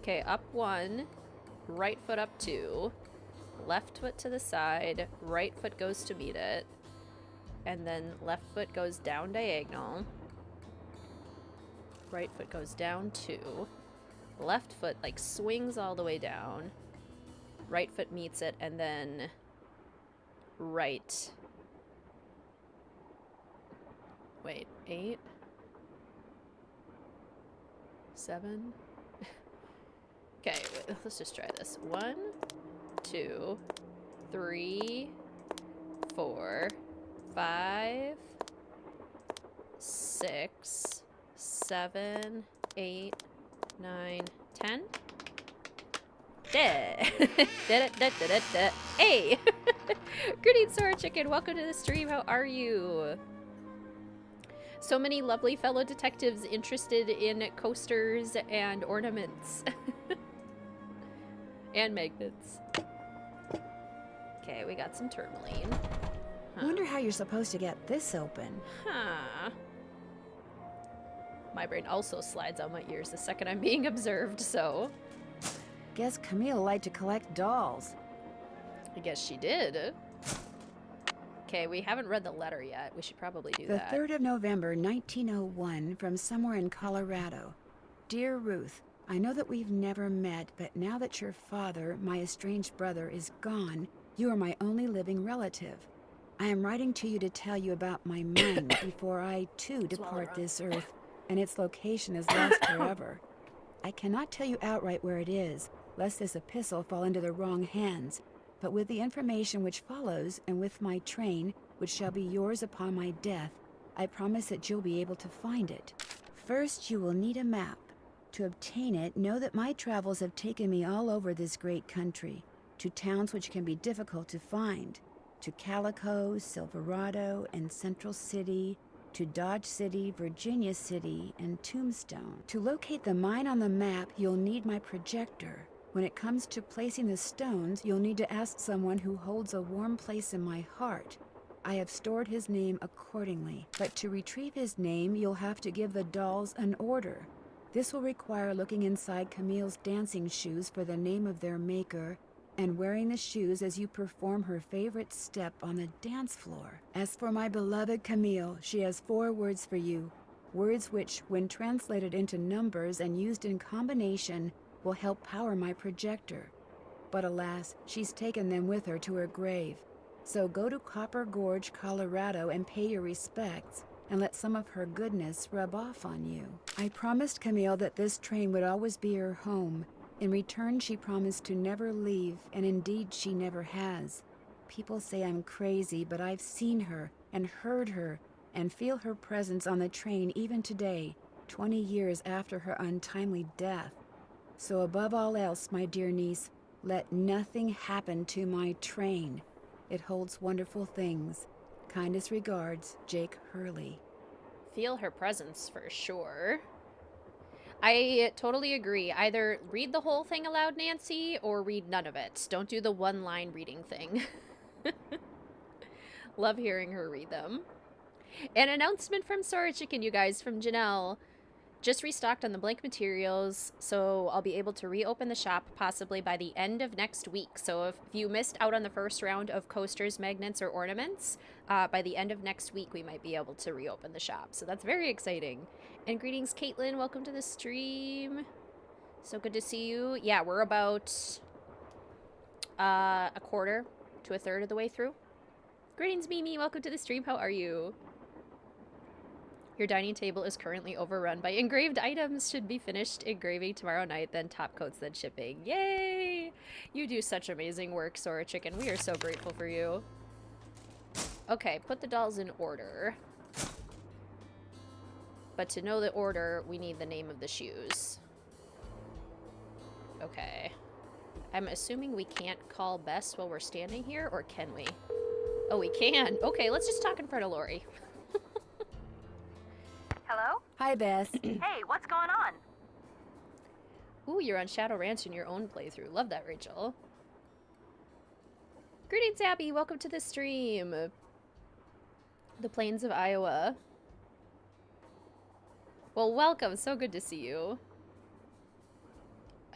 Okay, up 1, right foot up 2, left foot to the side, right foot goes to meet it, and then left foot goes down diagonal, right foot goes down 2, left foot like swings all the way down, right foot meets it, and then right. Wait, 8? 7? Okay, wait, let's just try this. 1, 2, 3, 4, 5, 6, 7, 8, 9, 10. Hey! Greetings, Sora Chicken. Welcome to the stream. How are you? So many lovely fellow detectives interested in coasters and ornaments. And magnets. Okay, we got some tourmaline. I wonder how you're supposed to get this open. Huh. My brain also slides on my ears the second I'm being observed, so... Guess Camille liked to collect dolls. I guess she did. Okay, we haven't read the letter yet. We should probably do that. The 3rd of November, 1901, from somewhere in Colorado. Dear Ruth, I know that we've never met, but now that your father, my estranged brother, is gone, you are my only living relative. I am writing to you to tell you about my mind before I, too, depart this earth, and its location is lost forever. I cannot tell you outright where it is, lest this epistle fall into the wrong hands, but with the information which follows, and with my train, which shall be yours upon my death, I promise that you'll be able to find it. First, you will need a map. To obtain it, know that my travels have taken me all over this great country, to towns which can be difficult to find, to Calico, Silverado, and Central City, to Dodge City, Virginia City, and Tombstone. To locate the mine on the map, you'll need my projector. When it comes to placing the stones, you'll need to ask someone who holds a warm place in my heart. I have stored his name accordingly, but to retrieve his name, you'll have to give the dolls an order. This will require looking inside Camille's dancing shoes for the name of their maker, and wearing the shoes as you perform her favorite step on the dance floor. As for my beloved Camille, she has 4 words for you, words which, when translated into numbers and used in combination, will help power my projector. But alas, she's taken them with her to her grave. So go to Copper Gorge, Colorado, and pay your respects, and let some of her goodness rub off on you. I promised Camille that this train would always be her home. In return, she promised to never leave, and indeed she never has. People say I'm crazy, but I've seen her, and heard her, and feel her presence on the train even today, 20 years after her untimely death. So above all else, my dear niece, let nothing happen to my train. It holds wonderful things. Kindest regards, Jake Hurley. Feel her presence for sure. I totally agree. Either read the whole thing aloud, Nancy, or read none of it. Don't do the one-line reading thing. Love hearing her read them. An announcement from Sora Chicken, you guys, from Janelle. Just restocked on the blank materials, so I'll be able to reopen the shop possibly by the end of next week. So if you missed out on the first round of coasters, magnets, or ornaments, by the end of next week we might be able to reopen the shop. So that's very exciting. And greetings, Caitlin. Welcome to the stream. So good to see you. Yeah, we're about a quarter to a third of the way through. Greetings, Mimi. Welcome to the stream. How are you? Your dining table is currently overrun by engraved items. Should be finished engraving tomorrow night, then top coats, then shipping. Yay! You do such amazing work, Sora Chicken. We are so grateful for you. Okay, put the dolls in order. But to know the order, we need the name of the shoes. Okay. I'm assuming we can't call Bess while we're standing here, or can we? Oh, we can. Okay, let's just talk in front of Lori. Hello? Hi, Bess. Hey, what's going on? Ooh, you're on Shadow Ranch in your own playthrough. Love that, Rachel. Greetings, Abby. Welcome to the stream. The Plains of Iowa. Well, welcome. So good to see you.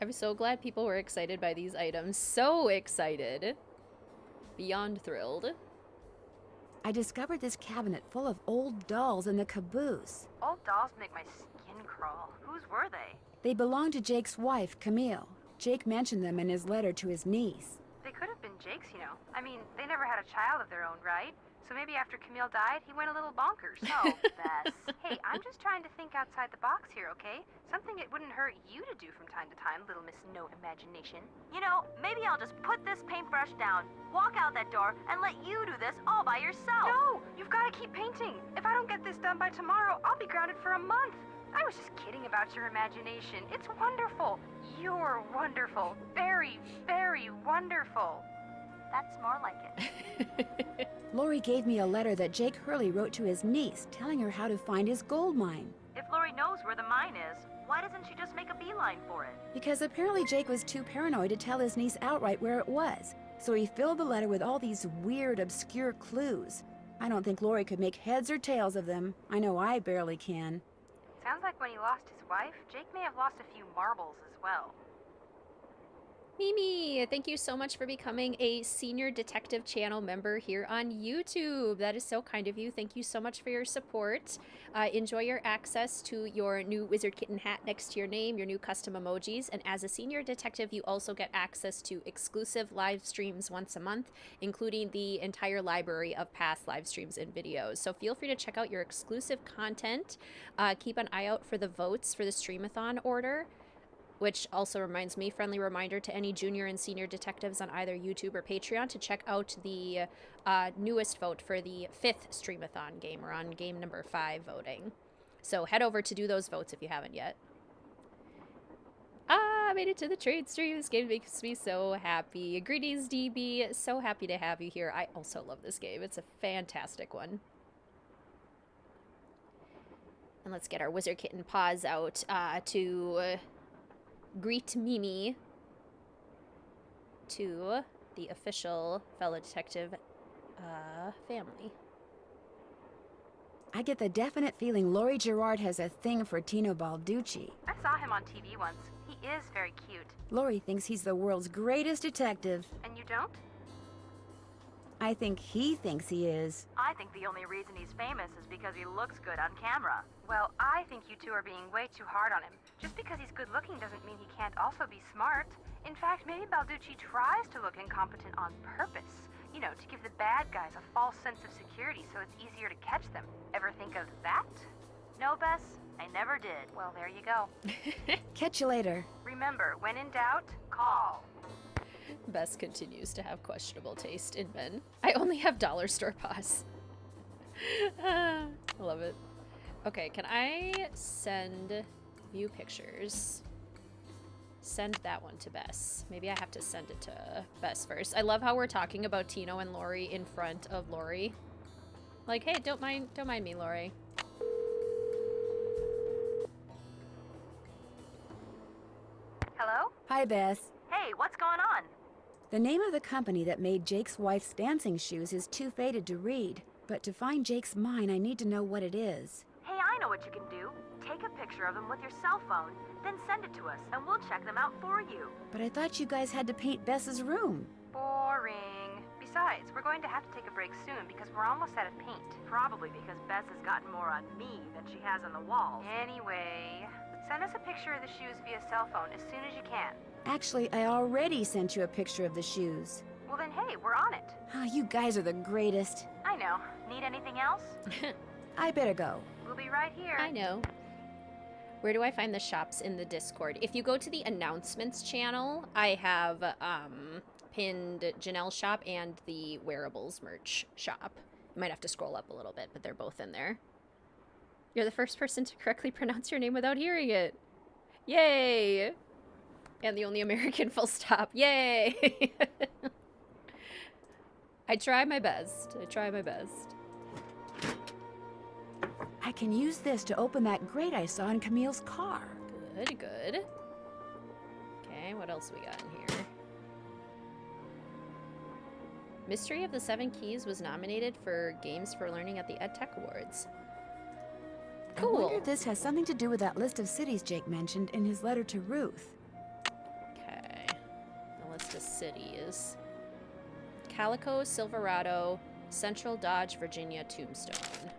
I'm so glad people were excited by these items. So excited. Beyond thrilled. I discovered this cabinet full of old dolls in the caboose. Old dolls make my skin crawl. Whose were they? They belong to Jake's wife, Camille. Jake mentioned them in his letter to his niece. They could have been Jake's, you know. I mean, they never had a child of their own, right? So maybe after Camille died, he went a little bonkers. No, Bess. Hey, I'm just trying to think outside the box here, okay? Something it wouldn't hurt you to do from time to time, little Miss No Imagination. You know, maybe I'll just put this paintbrush down, walk out that door, and let you do this all by yourself. No! You've got to keep painting. If I don't get this done by tomorrow, I'll be grounded for a month. I was just kidding about your imagination. It's wonderful. You're wonderful. Very, very wonderful. That's more like it. Lori gave me a letter that Jake Hurley wrote to his niece, telling her how to find his gold mine. If Lori knows where the mine is, why doesn't she just make a beeline for it? Because apparently Jake was too paranoid to tell his niece outright where it was. So he filled the letter with all these weird, obscure clues. I don't think Lori could make heads or tails of them. I know I barely can. Sounds like when he lost his wife, Jake may have lost a few marbles as well. Mimi, thank you so much for becoming a Senior Detective Channel member here on YouTube. That is so kind of you. Thank you so much for your support. Enjoy your access to your new Wizard Kitten hat next to your name, your new custom emojis, and as a Senior Detective, you also get access to exclusive live streams once a month, including the entire library of past live streams and videos. So feel free to check out your exclusive content. Keep an eye out for the votes for the Streamathon order. Which also reminds me, friendly reminder to any junior and senior detectives on either YouTube or Patreon to check out the newest vote for the 5th Streamathon game. We're on game number 5 voting. So head over to do those votes if you haven't yet. I made it to the trade stream. This game makes me so happy. Greetings, DB. So happy to have you here. I also love this game. It's a fantastic one. And let's get our Wizard Kitten paws out to... greet Mimi to the official fellow detective family. I get the definite feeling Lori Gerard has a thing for Tino Balducci. I saw him on TV once. He is very cute. Lori thinks he's the world's greatest detective. And you don't? I think he thinks he is. I think the only reason he's famous is because he looks good on camera. Well, I think you two are being way too hard on him. Just because he's good looking doesn't mean he can't also be smart. In fact, maybe Balducci tries to look incompetent on purpose. You know, to give the bad guys a false sense of security so it's easier to catch them. Ever think of that? No, Bess, I never did. Well, there you go. Catch you later. Remember, when in doubt, call. Bess continues to have questionable taste in men. I only have dollar store paws. I love it. Okay, can I send view pictures? Send that one to Bess. Maybe I have to send it to Bess first. I love how we're talking about Tino and Lori in front of Lori. Like, hey, don't mind me, Lori. Hello? Hi, Bess. Hey, what's going on? The name of the company that made Jake's wife's dancing shoes is too faded to read. But to find Jake's mine, I need to know what it is. Hey, I know what you can do. Take a picture of them with your cell phone, then send it to us, and we'll check them out for you. But I thought you guys had to paint Bess's room. Boring. Besides, we're going to have to take a break soon because we're almost out of paint. Probably because Bess has gotten more on me than she has on the walls. Anyway, send us a picture of the shoes via cell phone as soon as you can. Actually, I already sent you a picture of the shoes. Well then, hey, we're on it. Ah, you guys are the greatest. I know. Need anything else? I better go. We'll be right here. I know. Where do I find the shops in the Discord? If you go to the announcements channel, I have pinned Janelle's shop and the wearables merch shop. You might have to scroll up a little bit, but they're both in there. You're the first person to correctly pronounce your name without hearing it. Yay! And the only American full stop. Yay! I try my best. I try my best. I can use this to open that grate I saw in Camille's car. Good, good. Okay, what else we got in here? Mystery of the Seven Keys was nominated for Games for Learning at the EdTech Awards. I Cool. wonder if this has something to do with that list of cities Jake mentioned in his letter to Ruth. Okay. The list of cities. Calico, Silverado, Central Dodge, Virginia, Tombstone.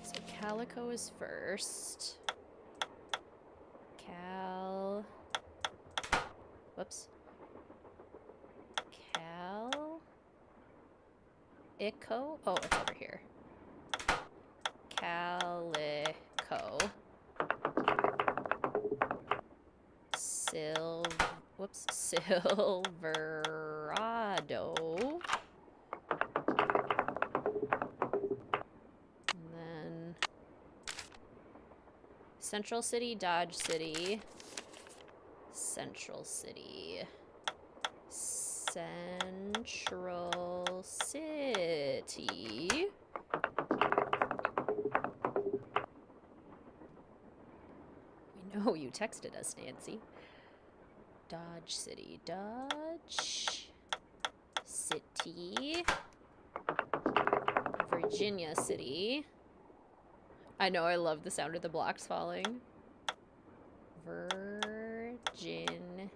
So Calico is first. Whoops. Calico? Oh, it's over here. Calico. Silverado. And then Central City, Dodge City. Central City. Central City. We know you texted us, Nancy. Dodge City. Dodge City. Virginia City. I know, I love the sound of the blocks falling. Virginia.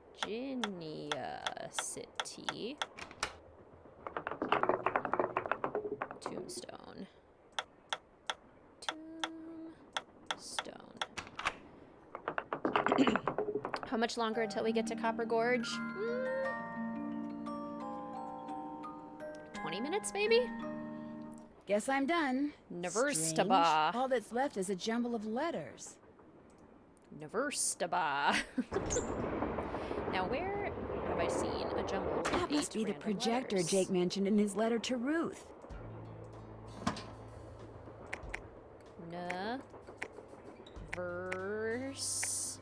Virginia City. Tombstone. Tombstone. How much longer until we get to Copper Gorge? 20 minutes, maybe? Guess I'm done. Neverstaba. Strange. All that's left is a jumble of letters. Neverstaba. Now, where have I seen a jumble of That must 8 be the random projector letters? Jake mentioned in his letter to Ruth. Verse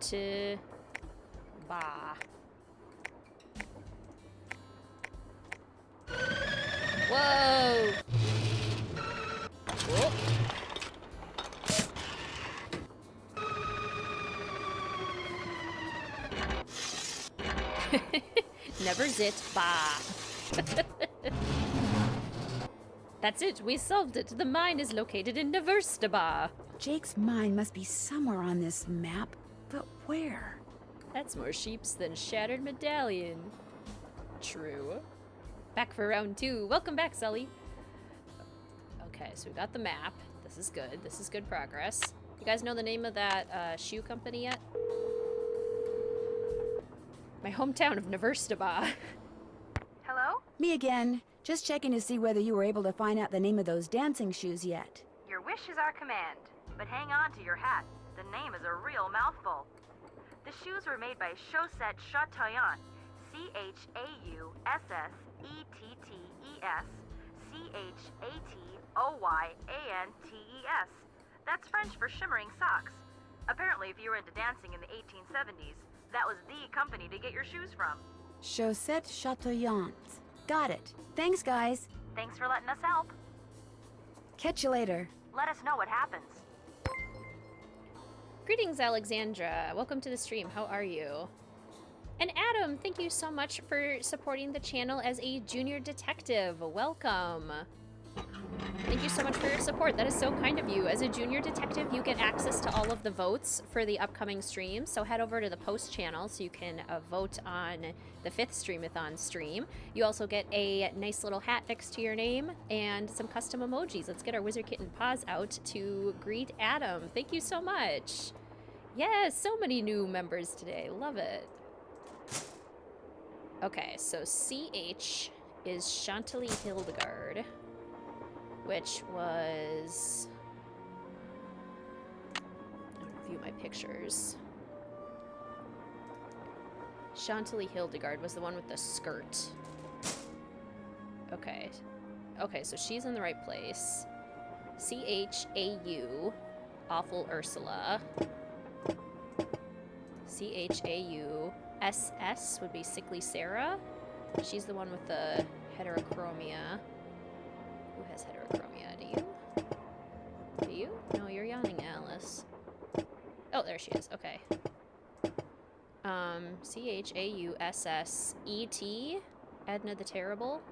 to ba. Whoa! Whoa. Never zit ba. That's it, we solved it. The mine is located in Neverstaba. Jake's mine must be somewhere on this map, but where? That's more sheeps than Shattered Medallion. True. Back for round 2. Welcome back, Sully. Okay, so we got the map. This is good. This is good progress. You guys know the name of that shoe company yet? My hometown of Neverstaba. Hello? Me again. Just checking to see whether you were able to find out the name of those dancing shoes yet. Your wish is our command. But hang on to your hat. The name is a real mouthful. The shoes were made by Chaussette Chateauyantes. Chaussettettes. Chatoyantes. That's French for shimmering socks. Apparently, if you were into dancing in the 1870s, that was the company to get your shoes from. Chaussette Chateauyantes. Got it. Thanks, guys. Thanks for letting us help. Catch you later. Let us know what happens. Greetings, Alexandra. Welcome to the stream. How are you? And Adam, thank you so much for supporting the channel as a junior detective. Welcome. Thank you so much for your support. That is so kind of you. As a junior detective, you get access to all of the votes for the upcoming streams. So head over to the post channel so you can vote on the 5th Streamathon stream. You also get a nice little hat next to your name and some custom emojis. Let's get our Wizard Kitten paws out to greet Adam. Thank you so much. Yes, so many new members today. Love it. Okay, so CH is Chantilly Hildegard, which was... I'll review my pictures. Chantilly Hildegard was the one with the skirt. Okay. Okay, so she's in the right place. CHAU, Awful Ursula. CHAUSS would be Sickly Sarah. She's the one with the heterochromia. Who has heterochromia? Do you? Do you? No, you're yawning, Alice. Oh, there she is. Okay. CHAUSSET. Edna the Terrible.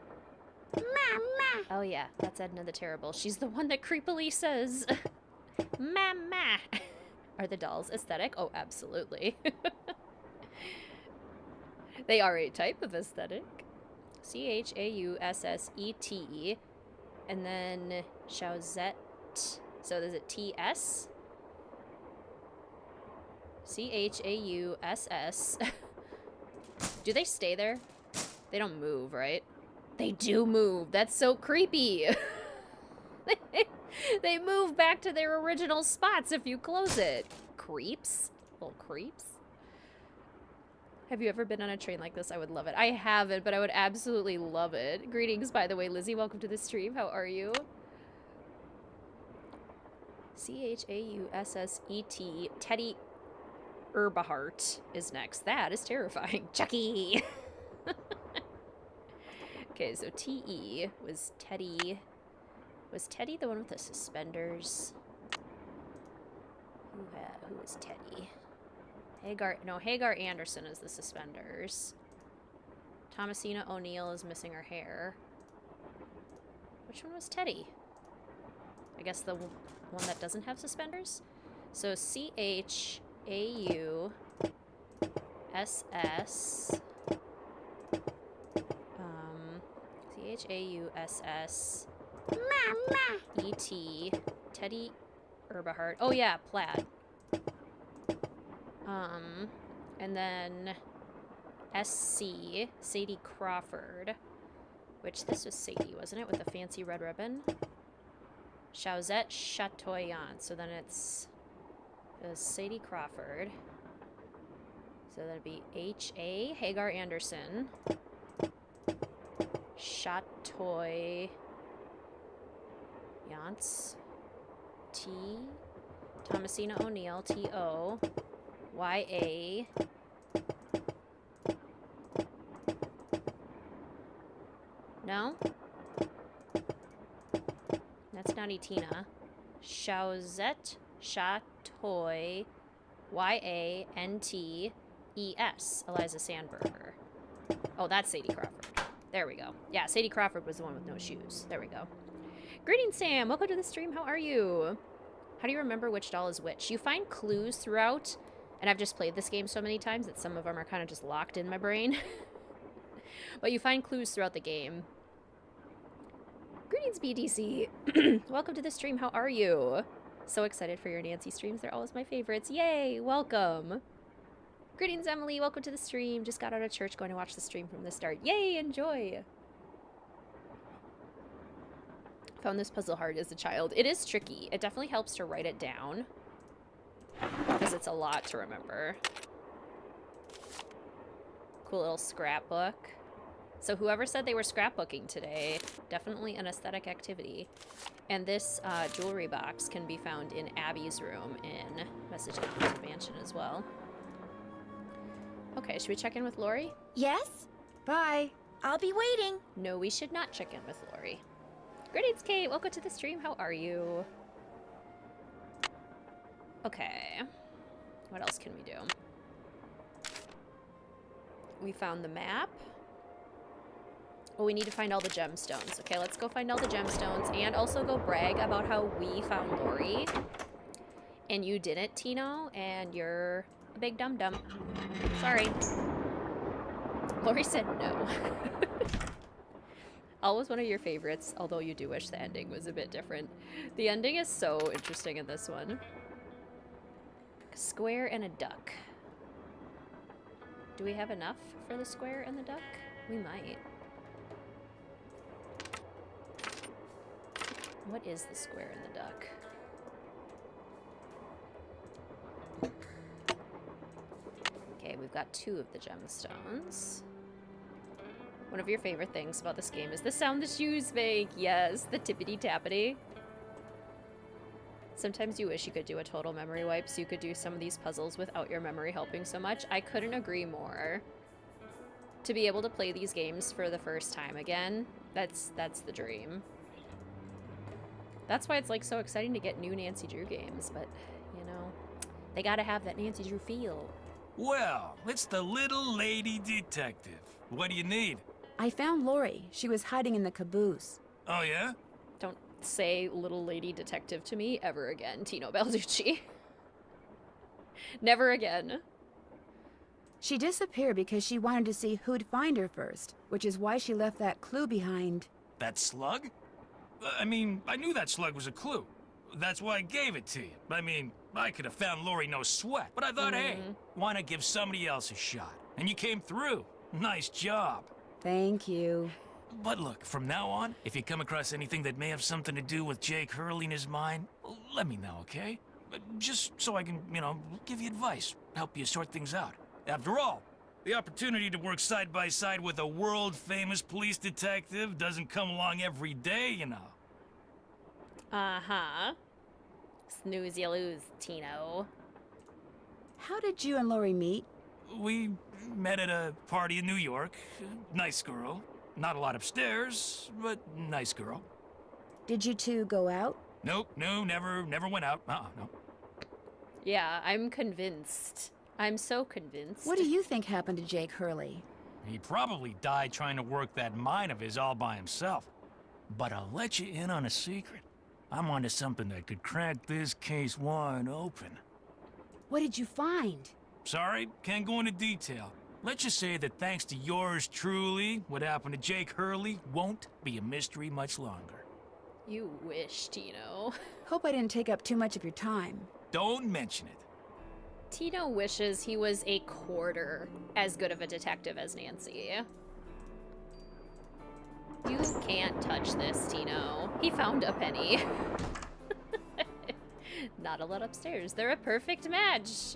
Mama. Oh yeah, that's Edna the Terrible. She's the one that creepily says, Mama. Are the dolls aesthetic? Oh, absolutely. They are a type of aesthetic. CHAUSSET. And then Chauzette. So is it TS? CHAUSS. Do they stay there? They don't move, right? They do move. That's so creepy. They move back to their original spots if you close it. Creeps. Little creeps. Have you ever been on a train like this? I would love it. I haven't, but I would absolutely love it. Greetings, by the way, Lizzie. Welcome to the stream. How are you? CHAUSSET. Teddy Erbahart is next. That is terrifying. Chucky! Okay, so TE was Teddy. Was Teddy the one with the suspenders? Who is Teddy? Hagar Anderson is the suspenders. Thomasina O'Neill is missing her hair. Which one was Teddy? I guess the one that doesn't have suspenders? So CHAUSS. CHAUSS. ET. Teddy Erbahart. Oh yeah, plaid. And then SC, Sadie Crawford, which this was Sadie, wasn't it, with the fancy red ribbon? Chauzette Chatoyant, so then it was Sadie Crawford. So that'd be H.A. Hagar Anderson. Chatoyant. T. Thomasina O'Neill, T.O. Y.A. No? That's not Etina. Chauzette Chatoy. Y-A-N-T-E-S. Eliza Sandberger. Oh, that's Sadie Crawford. There we go. Yeah, Sadie Crawford was the one with no shoes. There we go. Greetings, Sam. Welcome to the stream. How are you? How do you remember which doll is which? You find clues throughout, and I've just played this game so many times that some of them are kind of just locked in my brain. But you find clues throughout the game. Greetings, BDC. Welcome to the stream. How are you? So excited for your Nancy streams. They're always my favorites. Yay! Welcome. Greetings, Emily. Welcome to the stream. Just got out of church, going to watch the stream from the start. Yay! Enjoy! Found this puzzle hard as a child. It is tricky. It definitely helps to write it down, because it's a lot to remember. Cool little scrapbook. So whoever said they were scrapbooking today, definitely an aesthetic activity. And this jewelry box can be found in Abby's room in Message at the Haunted Mansion as well. Okay, should we check in with Lori? Yes? Bye. I'll be waiting. No, we should not check in with Lori. Greetings, Kate. Welcome to the stream. How are you? Okay. What else can we do? We found the map. Well, we need to find all the gemstones. Okay, let's go find all the gemstones and also go brag about how we found Lori. And you didn't, Tino, and you're a big dum-dum. Sorry. Lori said no. Always one of your favorites, although you do wish the ending was a bit different. The ending is so interesting in this one. A square and a duck. Do we have enough for the square and the duck? We might. What is the square and the duck? Okay, we've got 2 of the gemstones. One of your favorite things about this game is the sound the shoes make. Yes, the tippity-tappity. Sometimes you wish you could do a total memory wipe so you could do some of these puzzles without your memory helping so much. I couldn't agree more. To be able to play these games for the first time again, that's the dream. That's why it's like so exciting to get new Nancy Drew games, but you know, they gotta have that Nancy Drew feel. Well, it's the little lady detective. What do you need? I found Lori. She was hiding in the caboose. Oh, yeah? Don't say little lady detective to me ever again, Tino Balducci. Never again. She disappeared because she wanted to see who'd find her first, which is why she left that clue behind. That slug? I mean, I knew that slug was a clue. That's why I gave it to you. I mean, I could have found Lori no sweat. But I thought, hey, why not give somebody else a shot? And you came through. Nice job. Thank you. But look, from now on, if you come across anything that may have something to do with Jake Hurley in his mind, let me know, okay? Just so I can, you know, give you advice, help you sort things out. After all, the opportunity to work side by side with a world-famous police detective doesn't come along every day, you know. Uh-huh. Snooze you lose, Tino. How did you and Lori meet? We met at a party in New York. Nice girl. Not a lot upstairs, but nice girl. Did you two go out? Nope, no, never went out. No. Yeah, I'm convinced. I'm so convinced. What do you think happened to Jake Hurley? He probably died trying to work that mine of his all by himself. But I'll let you in on a secret. I'm onto something that could crack this case wide open. What did you find? Sorry, can't go into detail. Let's just say that thanks to yours truly, what happened to Jake Hurley won't be a mystery much longer. You wish, Tino. Hope I didn't take up too much of your time. Don't mention it. Tino wishes he was a quarter as good of a detective as Nancy. You can't touch this, Tino. He found a penny. Not a lot upstairs. They're a perfect match.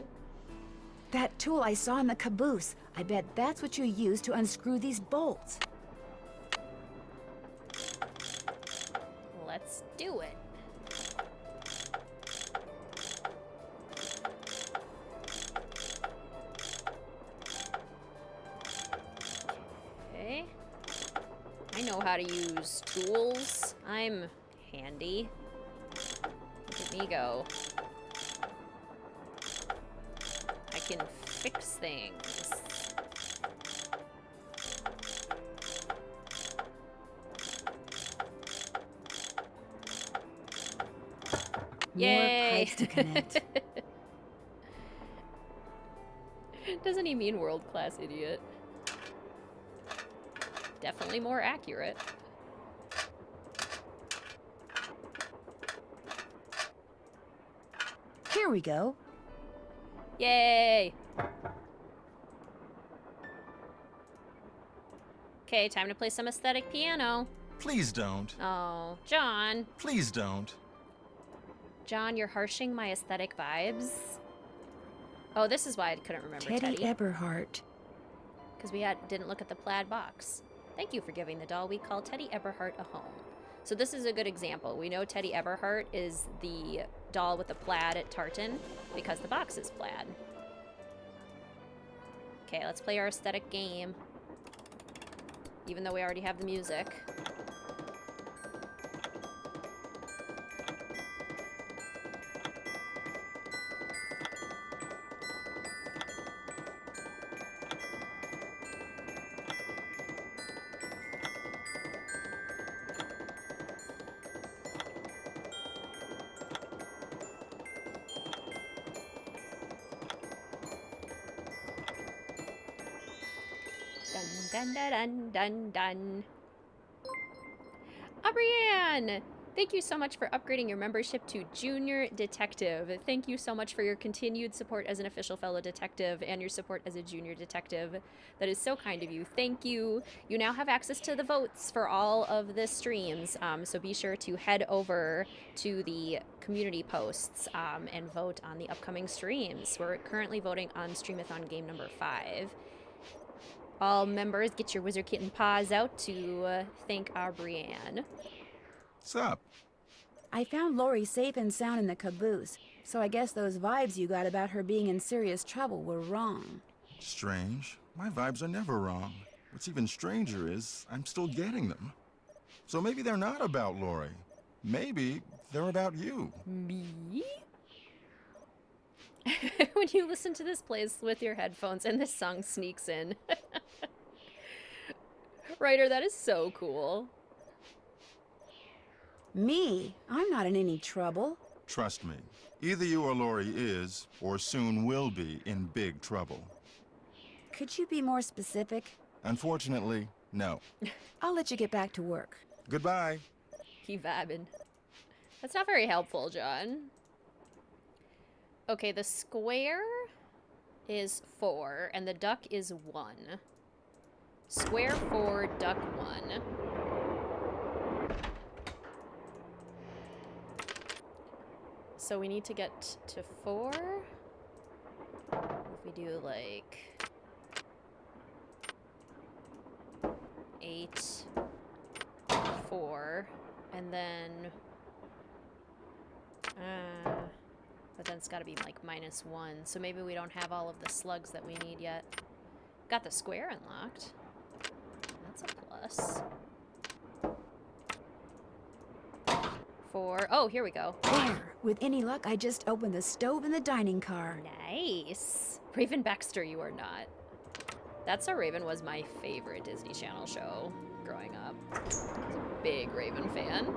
That tool I saw in the caboose. I bet that's what you used to unscrew these bolts. Let's do it. Okay. I know how to use tools. I'm handy. Look at me go. I can fix things. Yay! More pipes to connect. Doesn't he mean world-class idiot? Definitely more accurate. Here we go. Yay! Okay, time to play some aesthetic piano. Please don't. Oh, John. Please don't. John, you're harshing my aesthetic vibes. Oh, this is why I couldn't remember Teddy Teddy. Eberhardt. Because we didn't look at the plaid box. Thank you for giving the doll we call Teddy Eberhardt a home. So this is a good example. We know Teddy Eberhardt is the doll with the plaid at Tartan because the box is plaid. Okay, let's play our aesthetic game. Even though we already have the music. Dun dun dun dun dun. Abrianne! Thank you so much for upgrading your membership to Junior Detective. Thank you so much for your continued support as an official fellow detective and your support as a junior detective. That is so kind of you. Thank you. You now have access to the votes for all of the streams, so be sure to head over to the community posts and vote on the upcoming streams. We're currently voting on Streamathon game number 5. All members, get your Wizard Kitten paws out to thank Abrianne. Sup? I found Lori safe and sound in the caboose, so I guess those vibes you got about her being in serious trouble were wrong. Strange. My vibes are never wrong. What's even stranger is I'm still getting them. So maybe they're not about Lori. Maybe they're about you. Me? When you listen to this place with your headphones and this song sneaks in. Ryder, that is so cool. Me? I'm not in any trouble. Trust me, either you or Lori is, or soon will be, in big trouble. Could you be more specific? Unfortunately, no. I'll let you get back to work. Goodbye. He vabbing. That's not very helpful, John. Okay, the square is 4, and the duck is 1. Square 4, duck 1. So we need to get to 4. If we do like 8, 4, and then but then it's got to be like -1. So maybe we don't have all of the slugs that we need yet. Got the square unlocked. That's a plus. 4. Oh, here we go. There. With any luck, I just opened the stove in the dining car. Nice. Raven Baxter, you are not. That's So Raven was my favorite Disney Channel show growing up. I was a big Raven fan.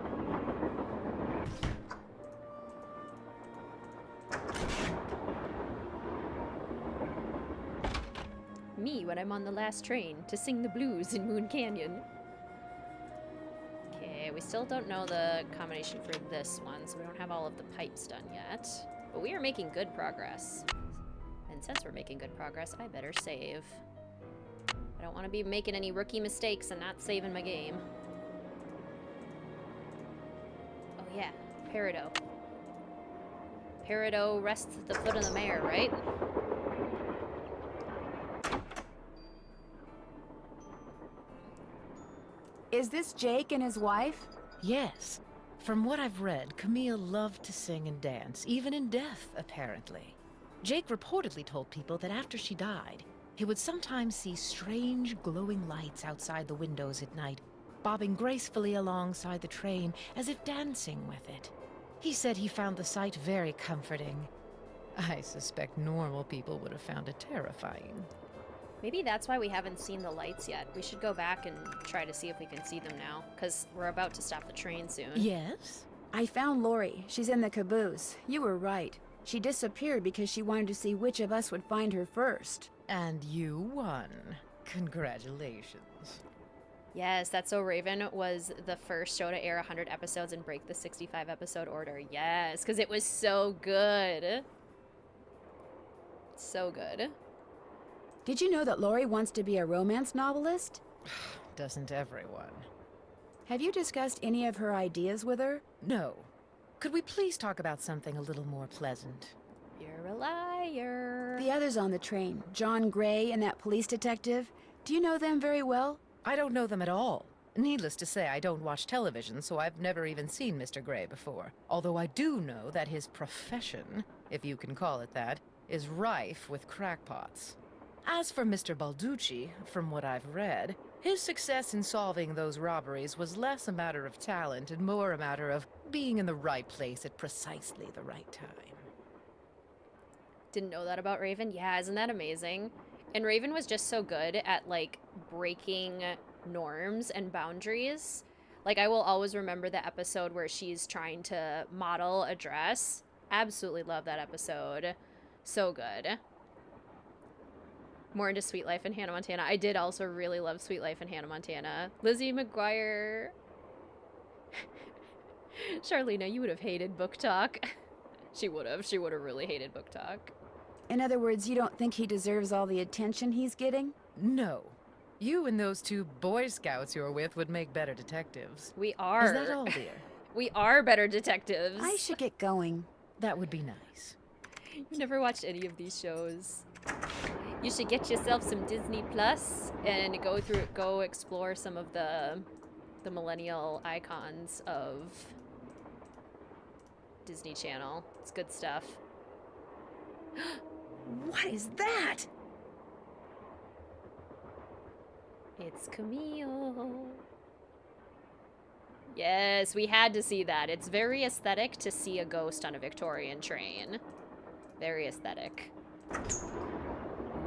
Me when I'm on the last train to sing the blues in Moon Canyon. Okay, we still don't know the combination for this one, so we don't have all of the pipes done yet. But we are making good progress. And since we're making good progress, I better save. I don't want to be making any rookie mistakes and not saving my game. Oh yeah, Peridot. Peridot rests at the foot of the mare, right? Is this Jake and his wife? Yes. From what I've read, Camille loved to sing and dance, even in death, apparently. Jake reportedly told people that after she died, he would sometimes see strange glowing lights outside the windows at night, bobbing gracefully alongside the train as if dancing with it. He said he found the sight very comforting. I suspect normal people would have found it terrifying. Maybe that's why we haven't seen the lights yet. We should go back and try to see if we can see them now, because we're about to stop the train soon. Yes? I found Lori. She's in the caboose. You were right. She disappeared because she wanted to see which of us would find her first. And you won. Congratulations. Yes, That's So Raven was the first show to air 100 episodes and break the 65 episode order. Yes, because it was so good. So good. Did you know that Lori wants to be a romance novelist? Doesn't everyone? Have you discussed any of her ideas with her? No. Could we please talk about something a little more pleasant? You're a liar. The others on the train, John Gray and that police detective, do you know them very well? I don't know them at all. Needless to say, I don't watch television, so I've never even seen Mr. Gray before. Although I do know that his profession, if you can call it that, is rife with crackpots. As for Mr. Balducci, from what I've read, his success in solving those robberies was less a matter of talent and more a matter of being in the right place at precisely the right time. Didn't know that about Raven? Yeah, isn't that amazing? And Raven was just so good at, like, breaking norms and boundaries. Like, I will always remember the episode where she's trying to model a dress. Absolutely love that episode. So good. More into Sweet Life in Hannah Montana. I did also really love Sweet Life in Hannah Montana. Lizzie McGuire. Charlena, you would have hated book talk. She would have. She would have really hated book talk. In other words, you don't think he deserves all the attention he's getting? No. You and those 2 Boy Scouts you're with would make better detectives. We are. Is that all, dear? We are better detectives. I should get going. That would be nice. You've never watched any of these shows. You should get yourself some Disney Plus and go explore some of the millennial icons of Disney Channel. It's good stuff. What is that? It's Camille. Yes, we had to see that. It's very aesthetic to see a ghost on a Victorian train. Very aesthetic.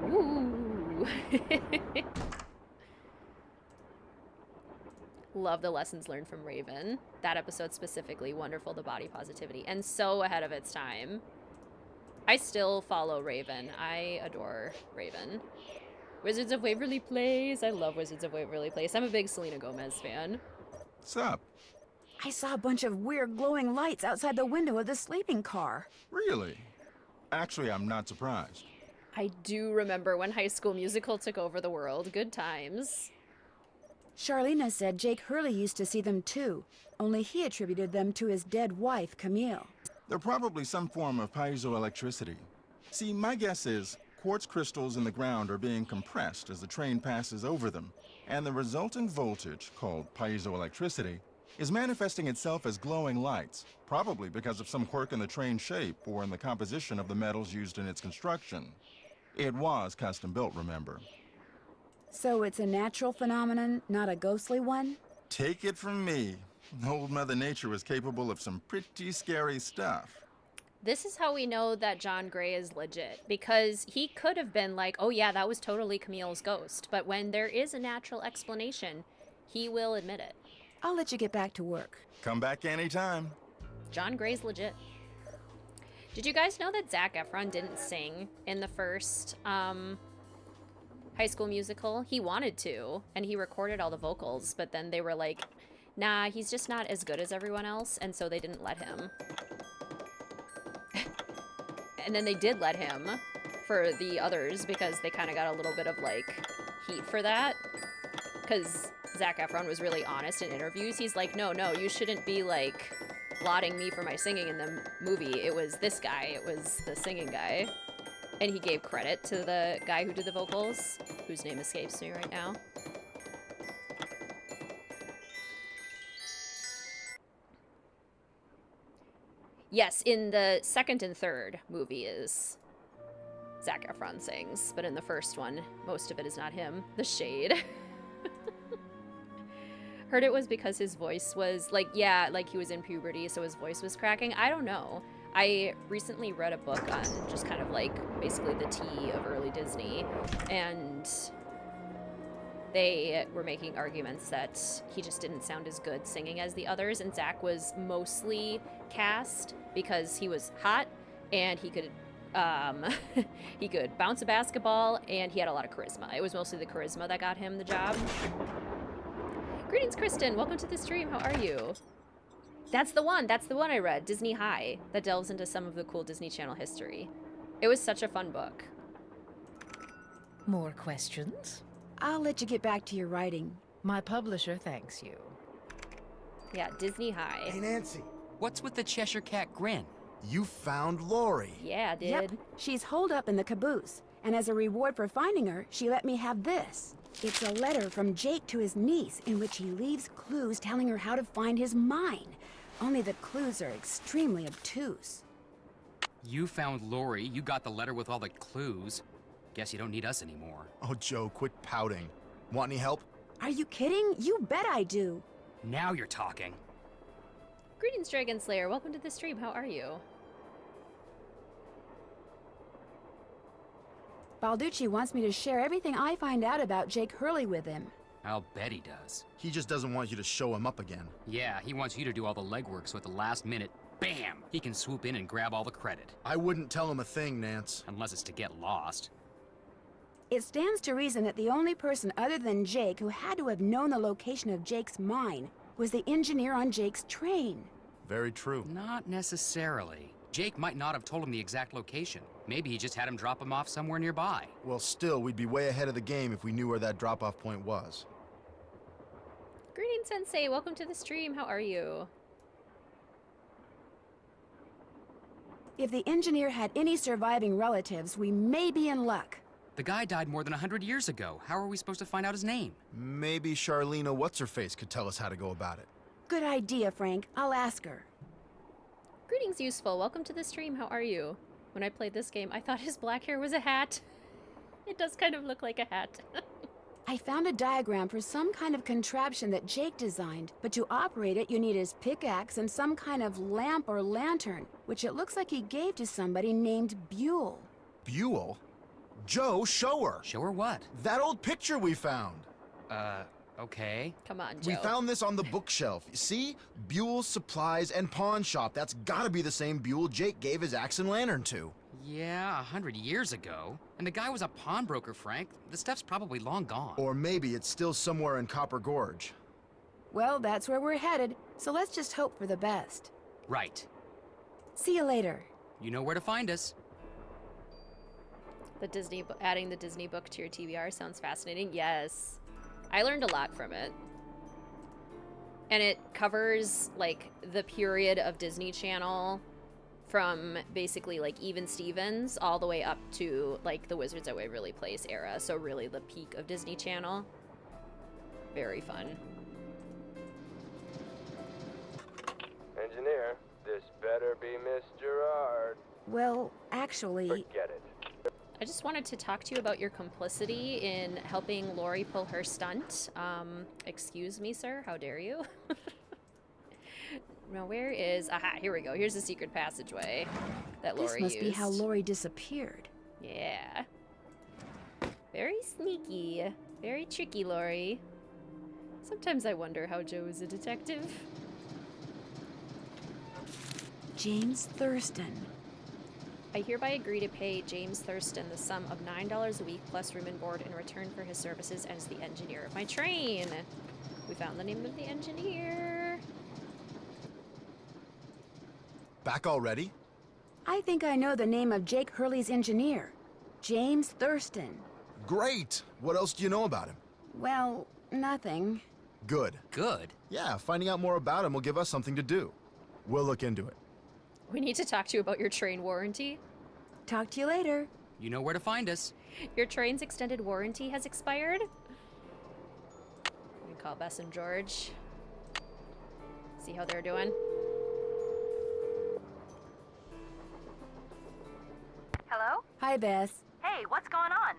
Ooh. Love the lessons learned from Raven. That episode specifically, wonderful, the body positivity, and so ahead of its time. I still follow Raven. I adore Raven. Wizards of Waverly Place. I love Wizards of Waverly Place. I'm a big Selena Gomez fan. What's up? I saw a bunch of weird glowing lights outside the window of the sleeping car. Really? Actually, I'm not surprised. I do remember when High School Musical took over the world. Good times. Charlena said Jake Hurley used to see them too, only he attributed them to his dead wife, Camille. They're probably some form of piezoelectricity. See, my guess is quartz crystals in the ground are being compressed as the train passes over them, and the resulting voltage, called piezoelectricity, is manifesting itself as glowing lights, probably because of some quirk in the train's shape or in the composition of the metals used in its construction. It was custom built, remember. So it's a natural phenomenon, not a ghostly one? Take it from me. Old Mother Nature was capable of some pretty scary stuff. This is how we know that John Gray is legit, because he could have been like, oh yeah, that was totally Camille's ghost. But when there is a natural explanation, he will admit it. I'll let you get back to work. Come back anytime. John Gray's legit. Did you guys know that Zac Efron didn't sing in the first High School Musical? He wanted to, and he recorded all the vocals, but then they were like, nah, he's just not as good as everyone else, and so they didn't let him. And then they did let him for the others because they kind of got a little bit of like heat for that. Because Zac Efron was really honest in interviews. He's like, no, you shouldn't be like lauding me for my singing in the movie. It was this guy. It was the singing guy. And he gave credit to the guy who did the vocals, whose name escapes me right now. Yes, in the second and third movie is Zac Efron sings, but in the first one, most of it is not him. The shade. Heard it was because his voice was like, yeah, like he was in puberty, so his voice was cracking. I don't know. I recently read a book on just kind of like basically the tea of early Disney, and they were making arguments that he just didn't sound as good singing as the others, and Zac was mostly cast because he was hot and he could he could bounce a basketball and he had a lot of charisma. It was mostly the charisma that got him the job. Greetings, Kristen. Welcome to the stream. How are you? That's the one I read, Disney High, that delves into some of the cool Disney Channel history. It was such a fun book. More questions? I'll let you get back to your writing. My publisher thanks you. Yeah, Disney High. Hey, Nancy. What's with the Cheshire Cat grin? You found Lori. Yeah, I did. Yep, she's holed up in the caboose. And as a reward for finding her, she let me have this. It's a letter from Jake to his niece in which he leaves clues telling her how to find his mine. Only the clues are extremely obtuse. You found Lori, you got the letter with all the clues. Guess you don't need us anymore. Oh, Joe, quit pouting. Want any help? Are you kidding? You bet I do. Now you're talking. Greetings, Dragon Slayer. Welcome to the stream. How are you? Balducci wants me to share everything I find out about Jake Hurley with him. I'll bet he does. He just doesn't want you to show him up again. Yeah, he wants you to do all the legwork so at the last minute, bam, he can swoop in and grab all the credit. I wouldn't tell him a thing, Nance. Unless it's to get lost. It stands to reason that the only person other than Jake who had to have known the location of Jake's mine was the engineer on Jake's train. Very true. Not necessarily. Jake might not have told him the exact location. Maybe he just had him drop him off somewhere nearby. Well, still, we'd be way ahead of the game if we knew where that drop-off point was. Greetings, Sensei. Welcome to the stream. How are you? If the engineer had any surviving relatives, we may be in luck. The guy died more than 100 years ago. How are we supposed to find out his name? Maybe Charlena What's-Her-Face could tell us how to go about it. Good idea, Frank. I'll ask her. Greetings, Useful. Welcome to the stream. How are you? When I played this game, I thought his black hair was a hat. It does kind of look like a hat. I found a diagram for some kind of contraption that Jake designed, but to operate it, you need his pickaxe and some kind of lamp or lantern, which it looks like he gave to somebody named Buell. Buell? Joe, show her! Show her what? That old picture we found! Okay. Come on, Joe. We found this on the bookshelf. See? Buell's Supplies and Pawn Shop. That's gotta be the same Buell Jake gave his axe and lantern to. Yeah, 100 years ago. And the guy was a pawnbroker, Frank. The stuff's probably long gone. Or maybe it's still somewhere in Copper Gorge. Well, that's where we're headed, so let's just hope for the best. Right. See you later. You know where to find us. Adding the Disney book to your TBR sounds fascinating. Yes. I learned a lot from it. And it covers, like, the period of Disney Channel from basically, like, Even Stevens all the way up to, like, the Wizards of Waverly Place era. So really the peak of Disney Channel. Very fun. Engineer, this better be Miss Gerard. Well, actually... Forget it. I just wanted to talk to you about your complicity in helping Lori pull her stunt. Excuse me, sir. How dare you? Now, where is... Aha, here we go. Here's the secret passageway that Lori used. This must be how Lori disappeared. Yeah. Very sneaky. Very tricky, Lori. Sometimes I wonder how Joe is a detective. James Thurston. I hereby agree to pay James Thurston the sum of $9 a week plus room and board in return for his services as the engineer of my train. We found the name of the engineer. Back already? I think I know the name of Jake Hurley's engineer. James Thurston. Great! What else do you know about him? Well, nothing. Good. Good? Yeah, finding out more about him will give us something to do. We'll look into it. We need to talk to you about your train warranty. Talk to you later. You know where to find us. Your train's extended warranty has expired. We call Bess and George. See how they're doing. Hello? Hi, Bess. Hey, what's going on?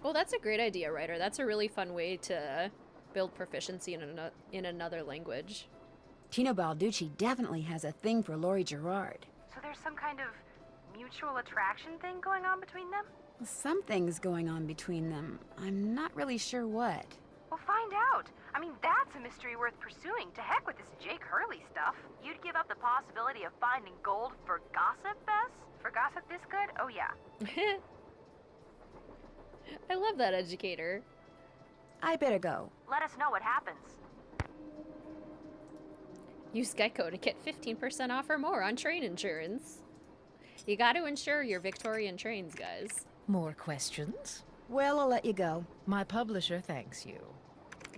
Well, that's a great idea, Ryder. That's a really fun way to build proficiency in another language. Tino Balducci definitely has a thing for Lori Gerard. So there's some kind of mutual attraction thing going on between them? Something's going on between them. I'm not really sure what. Well, find out. I mean, that's a mystery worth pursuing. To heck with this Jake Hurley stuff. You'd give up the possibility of finding gold for gossip, Bess? For gossip this good? Oh, yeah. I love that educator. I better go. Let us know what happens. Use Geico to get 15% off or more on train insurance. You got to insure your Victorian trains, guys. More questions? Well, I'll let you go. My publisher thanks you.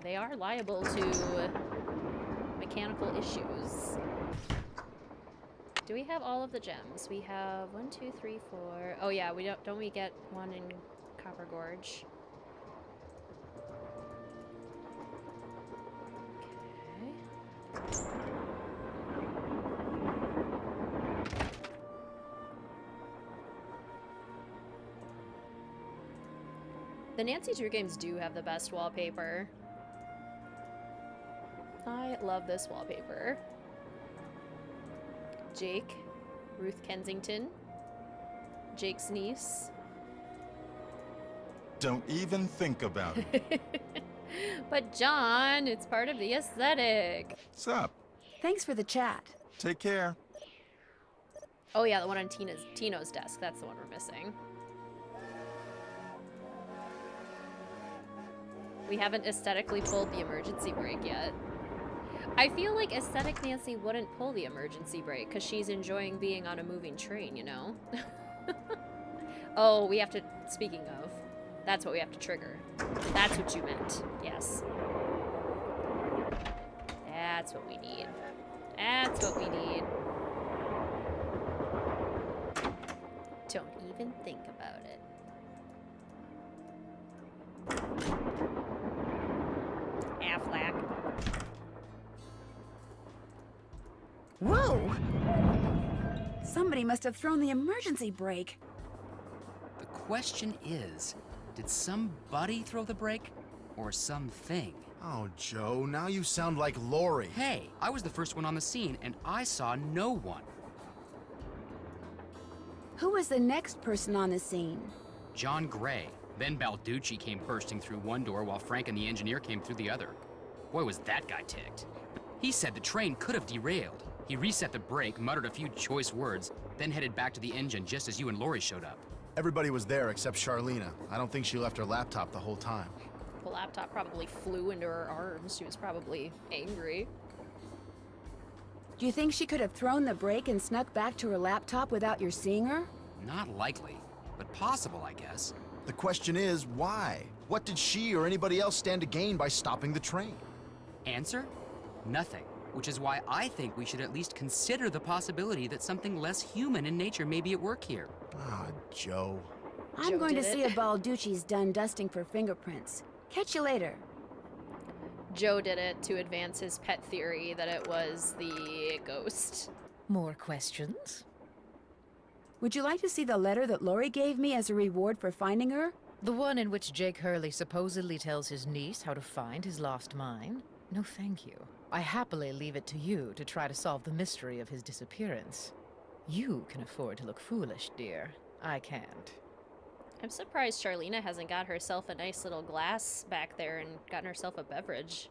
They are liable to mechanical issues. Do we have all of the gems? We have 1, 2, 3, 4. Oh yeah, we don't we get one in Copper Gorge? Okay. The Nancy Drew games do have the best wallpaper. I love this wallpaper. Jake, Ruth Kensington, Jake's niece. Don't even think about it. But John, it's part of the aesthetic. What's up? Thanks for the chat. Take care. Oh yeah, the one on Tino's desk. That's the one we're missing. We haven't aesthetically pulled the emergency brake yet. I feel like aesthetic Nancy wouldn't pull the emergency brake because she's enjoying being on a moving train, you know? Oh, we have to, speaking of, that's what we have to trigger. That's what you meant. Yes. That's what we need. That's what we need. Don't even think about it. Affleck. Whoa! Somebody must have thrown the emergency brake. The question is, did somebody throw the brake? Or something? Oh, Joe, now you sound like Lori. Hey, I was the first one on the scene, and I saw no one. Who was the next person on the scene? John Gray. Then Balducci came bursting through one door while Frank and the engineer came through the other. Boy, was that guy ticked. He said the train could have derailed. He reset the brake, muttered a few choice words, then headed back to the engine just as you and Lori showed up. Everybody was there except Charlena. I don't think she left her laptop the whole time. The laptop probably flew into her arms. She was probably angry. Do you think she could have thrown the brake and snuck back to her laptop without your seeing her? Not likely, but possible, I guess. The question is, why? What did she or anybody else stand to gain by stopping the train? Answer? Nothing. Which is why I think we should at least consider the possibility that something less human in nature may be at work here. Ah, Joe. I'm Joe going to did see it. if Balducci's done dusting for fingerprints. Catch you later. Joe did it to advance his pet theory that it was the ghost. More questions? Would you like to see the letter that Lori gave me as a reward for finding her? The one in which Jake Hurley supposedly tells his niece how to find his lost mine? No, thank you. I happily leave it to you to try to solve the mystery of his disappearance. You can afford to look foolish, dear. I can't. I'm surprised Charlena hasn't got herself a nice little glass back there and gotten herself a beverage.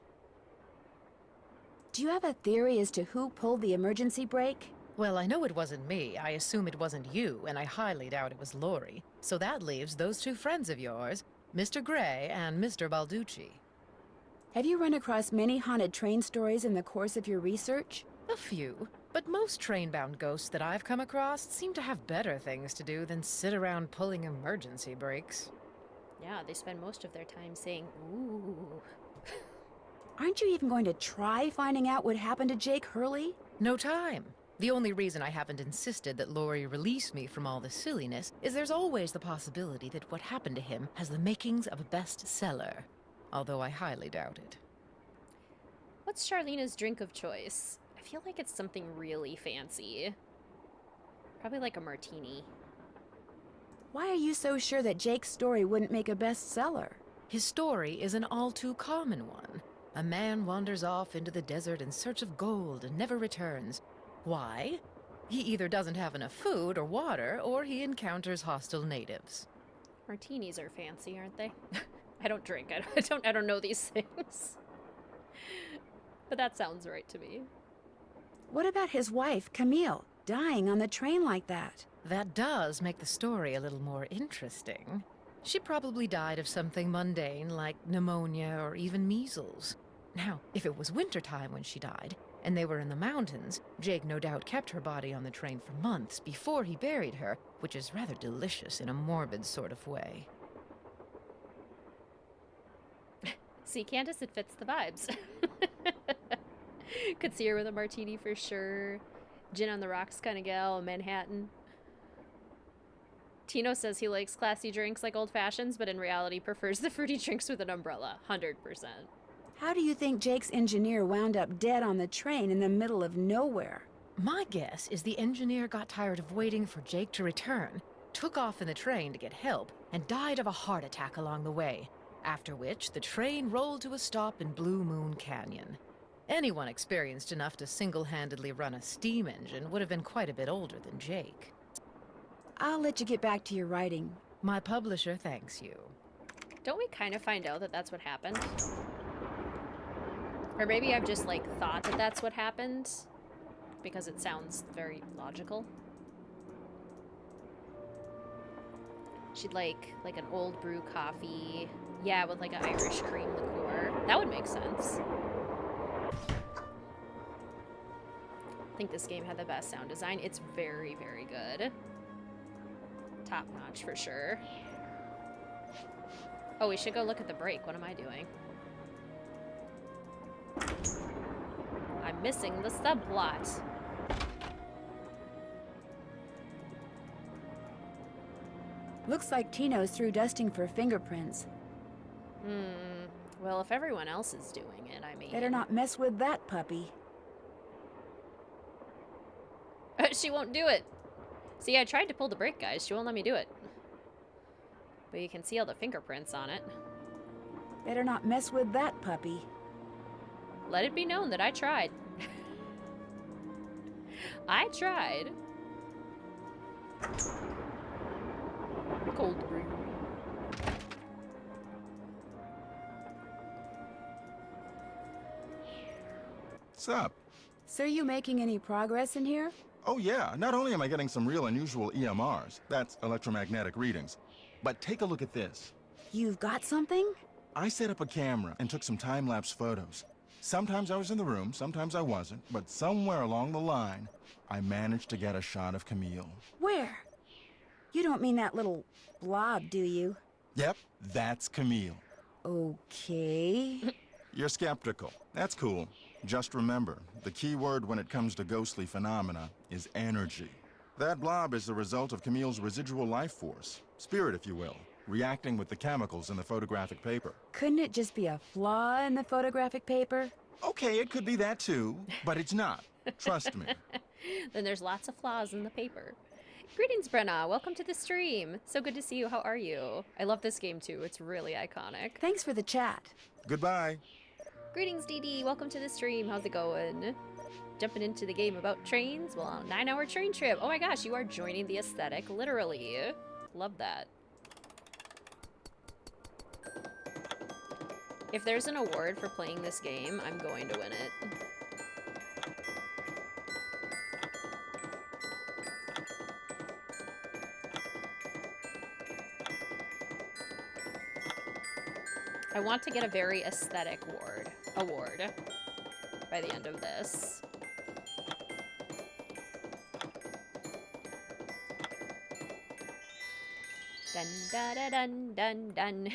Do you have a theory as to who pulled the emergency brake? Well, I know it wasn't me. I assume it wasn't you, and I highly doubt it was Lori. So that leaves those two friends of yours, Mr. Gray and Mr. Balducci. Have you run across many haunted train stories in the course of your research? A few, but most train-bound ghosts that I've come across seem to have better things to do than sit around pulling emergency brakes. Yeah, they spend most of their time saying, ooh. Aren't you even going to try finding out what happened to Jake Hurley? No time. The only reason I haven't insisted that Lori release me from all this silliness is there's always the possibility that what happened to him has the makings of a bestseller, although I highly doubt it. What's Charlena's drink of choice? I feel like it's something really fancy. Probably like a martini. Why are you so sure that Jake's story wouldn't make a bestseller? His story is an all too common one. A man wanders off into the desert in search of gold and never returns. Why? He either doesn't have enough food or water, or he encounters hostile natives. Martinis are fancy, aren't they? I don't drink. I don't know these things. But that sounds right to me. What about his wife, Camille, dying on the train like that? That does make the story a little more interesting. She probably died of something mundane like pneumonia or even measles. Now, if it was wintertime when she died, and they were in the mountains, Jake no doubt kept her body on the train for months before he buried her, which is rather delicious in a morbid sort of way. See, Candace, it fits the vibes. Could see her with a martini for sure. Gin on the rocks kind of gal, a Manhattan. Tino says he likes classy drinks like old fashions, but in reality prefers the fruity drinks with an umbrella. 100%. How do you think Jake's engineer wound up dead on the train in the middle of nowhere? My guess is the engineer got tired of waiting for Jake to return, took off in the train to get help, and died of a heart attack along the way, after which the train rolled to a stop in Blue Moon Canyon. Anyone experienced enough to single-handedly run a steam engine would have been quite a bit older than Jake. I'll let you get back to your writing. My publisher thanks you. Don't we kind of find out that that's what happened? Or maybe I've just, like, thought that that's what happened, because it sounds very logical. She'd like an old brew coffee, Yeah, with like an Irish cream liqueur. That would make sense. I think this game had the best sound design. It's very, very good. Top notch for sure. Oh, we should go look at the break. What am I doing? I'm missing the subplot. Looks like Tino's through dusting for fingerprints. Well, if everyone else is doing it, I mean... Better not mess with that puppy. She won't do it. See, I tried to pull the brake, guys. She won't let me do it. But you can see all the fingerprints on it. Better not mess with that puppy. Let it be known that I tried. I tried. Cold brew. What's up? So you making any progress in here? Oh yeah, not only am I getting some real unusual EMRs, that's electromagnetic readings, but take a look at this. You've got something? I set up a camera and took some time-lapse photos. Sometimes I was in the room, sometimes I wasn't, but somewhere along the line, I managed to get a shot of Camille. Where? You don't mean that little blob, do you? Yep, that's Camille. Okay. You're skeptical. That's cool. Just remember, the key word when it comes to ghostly phenomena is energy. That blob is the result of Camille's residual life force, spirit if you will, reacting with the chemicals in the photographic paper. Couldn't it just be a flaw in the photographic paper? Okay, it could be that too, but it's not. Trust me. Then there's lots of flaws in the paper. Greetings, Brenna. Welcome to the stream. So good to see you. How are you? I love this game too. It's really iconic. Thanks for the chat. Goodbye. Greetings, DD. Welcome to the stream. How's it going? Jumping into the game about trains? Well, on a 9-hour train trip. Oh my gosh, you are joining the aesthetic, literally. Love that. If there's an award for playing this game, I'm going to win it. I want to get a very aesthetic award by the end of this. Dun da da dun dun dun.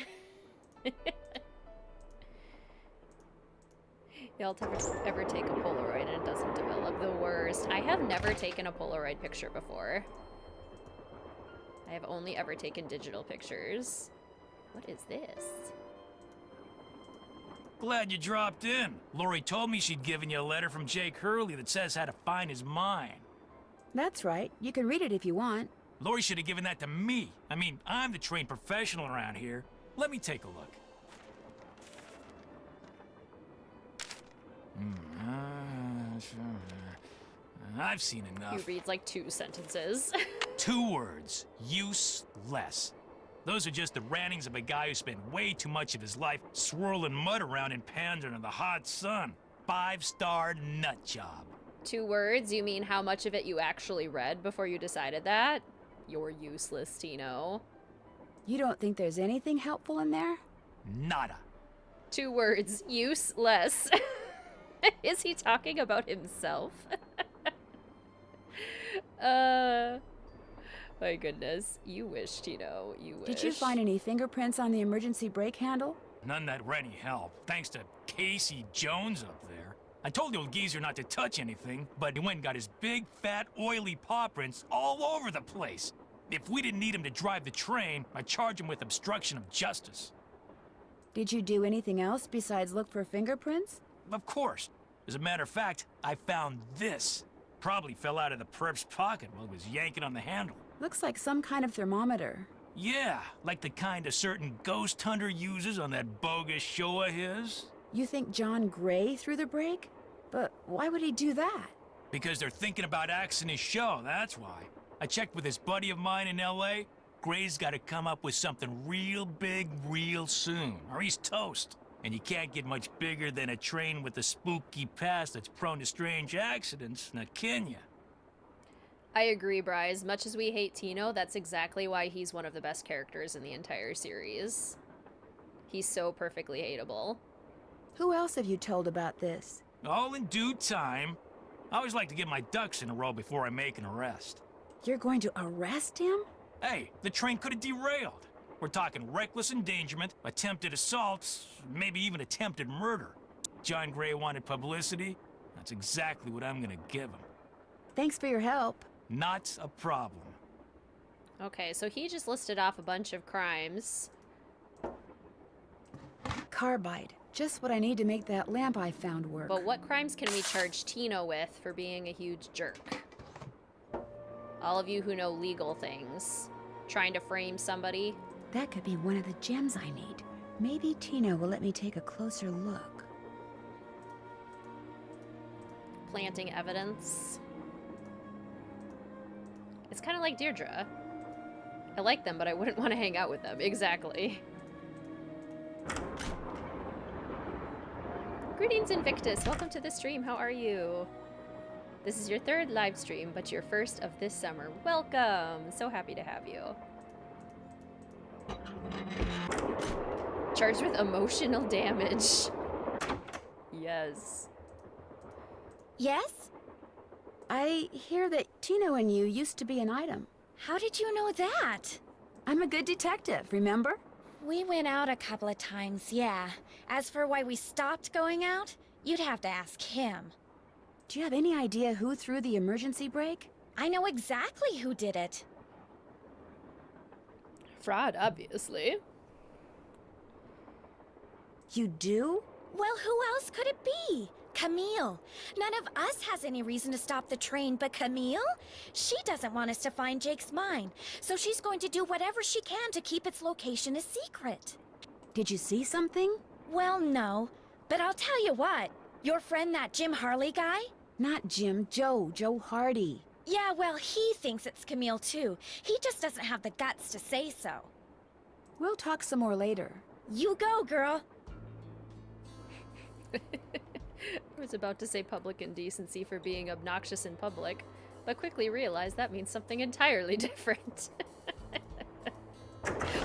Y'all ever take a Polaroid and it doesn't develop? The worst. I have never taken a Polaroid picture before. I have only ever taken digital pictures. What is this? Glad you dropped in. Lori told me she'd given you a letter from Jake Hurley that says how to find his mine. That's right. You can read it if you want. Lori should have given that to me. I mean, I'm the trained professional around here. Let me take a look. I've seen enough. He reads like 2 sentences. 2 words. Useless. Those are just the rantings of a guy who spent way too much of his life swirling mud around in pans under the hot sun. 5-star nut job. 2 words? You mean how much of it you actually read before you decided that? You're useless, Tino. You don't think there's anything helpful in there? Nada. 2 words. Useless. Is he talking about himself? My goodness. You wish, Tino. You wish. Did you find any fingerprints on the emergency brake handle? None that were any help, thanks to Casey Jones up there. I told the old geezer not to touch anything, but he went and got his big, fat, oily paw prints all over the place. If we didn't need him to drive the train, I'd charge him with obstruction of justice. Did you do anything else besides look for fingerprints? Of course. As a matter of fact, I found this. Probably fell out of the perp's pocket while he was yanking on the handle. Looks like some kind of thermometer. Yeah, like the kind a certain ghost hunter uses on that bogus show of his. You think John Gray threw the brake? But why would he do that? Because they're thinking about axing his show, that's why. I checked with this buddy of mine in L.A. Gray's got to come up with something real big real soon, or he's toast. And you can't get much bigger than a train with a spooky past that's prone to strange accidents, now can ya? I agree, Bri. As much as we hate Tino, that's exactly why he's one of the best characters in the entire series. He's so perfectly hateable. Who else have you told about this? All in due time. I always like to get my ducks in a row before I make an arrest. You're going to arrest him? Hey, the train could have derailed. We're talking reckless endangerment, attempted assaults, maybe even attempted murder. John Gray wanted publicity. That's exactly what I'm gonna give him. Thanks for your help. Not a problem. Okay, so he just listed off a bunch of crimes. Carbide. Just what I need to make that lamp I found work. But what crimes can we charge Tino with for being a huge jerk? All of you who know legal things. Trying to frame somebody. That could be one of the gems I need. Maybe Tino will let me take a closer look. Planting evidence. It's kind of like Deirdre. I like them, but I wouldn't want to hang out with them. Exactly. Greetings, Invictus. Welcome to the stream. How are you? This is your 3rd live stream, but your 1st of this summer. Welcome. So happy to have you. Charged with emotional damage. Yes. Yes? I hear that Tino and you used to be an item. How did you know that? I'm a good detective, remember? We went out a couple of times, yeah. As for why we stopped going out, you'd have to ask him. Do you have any idea who threw the emergency brake? I know exactly who did it. Fraud, obviously. You do? Well, who else could it be? Camille. None of us has any reason to stop the train, but Camille? She doesn't want us to find Jake's mine, so she's going to do whatever she can to keep its location a secret. Did you see something? Well, no. But I'll tell you what. Your friend, that Jim Hurley guy? Not Jim, Joe Hardy. Yeah, well, he thinks it's Camille, too. He just doesn't have the guts to say so. We'll talk some more later. You go, girl. I was about to say public indecency for being obnoxious in public, but quickly realized that means something entirely different.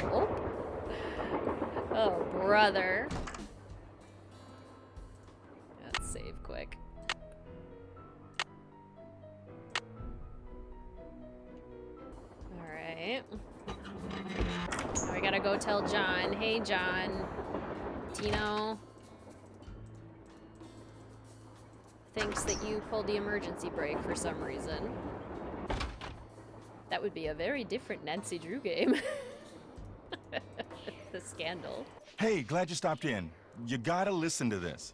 Oh. Oh, brother. Let's save quick. Alright. Now we gotta go tell John. Hey, John. Tino thinks that you pulled the emergency brake for some reason. That would be a very different Nancy Drew game. The scandal. Hey, glad you stopped in. You gotta listen to this.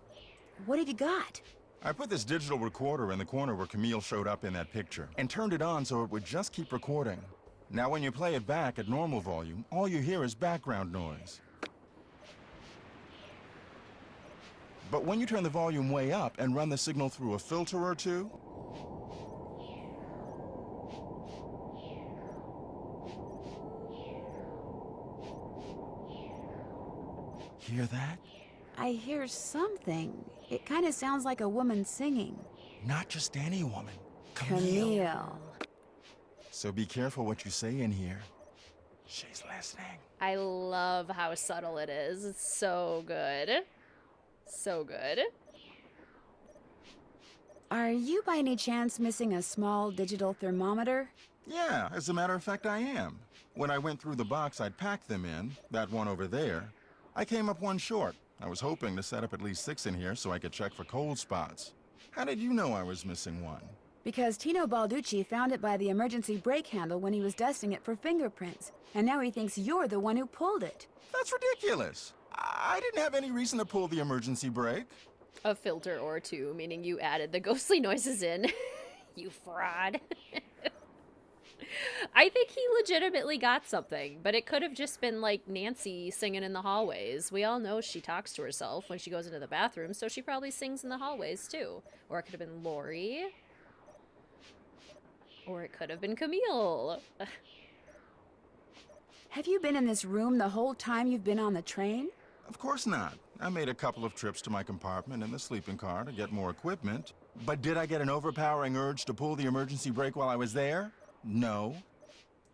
What have you got? I put this digital recorder in the corner where Camille showed up in that picture, and turned it on so it would just keep recording. Now when you play it back at normal volume, all you hear is background noise. But when you turn the volume way up and run the signal through a filter or two, hear that? I hear something. It kind of sounds like a woman singing. Not just any woman. Camille. So be careful what you say in here. She's listening. I love how subtle it is. It's so good. So good. Are you by any chance missing a small digital thermometer? Yeah, as a matter of fact, I am. When I went through the box I'd packed them in, that one over there, I came up one short. I was hoping to set up at least 6 in here so I could check for cold spots. How did you know I was missing one? Because Tino Balducci found it by the emergency brake handle when he was dusting it for fingerprints, and now he thinks you're the one who pulled it. That's ridiculous. I didn't have any reason to pull the emergency brake. A filter or two, meaning you added the ghostly noises in. You fraud. I think he legitimately got something, but it could have just been like Nancy singing in the hallways. We all know she talks to herself when she goes into the bathroom, so she probably sings in the hallways too. Or it could have been Lori. Or it could have been Camille. Have you been in this room the whole time you've been on the train? Of course not. I made a couple of trips to my compartment in the sleeping car to get more equipment. But did I get an overpowering urge to pull the emergency brake while I was there? No.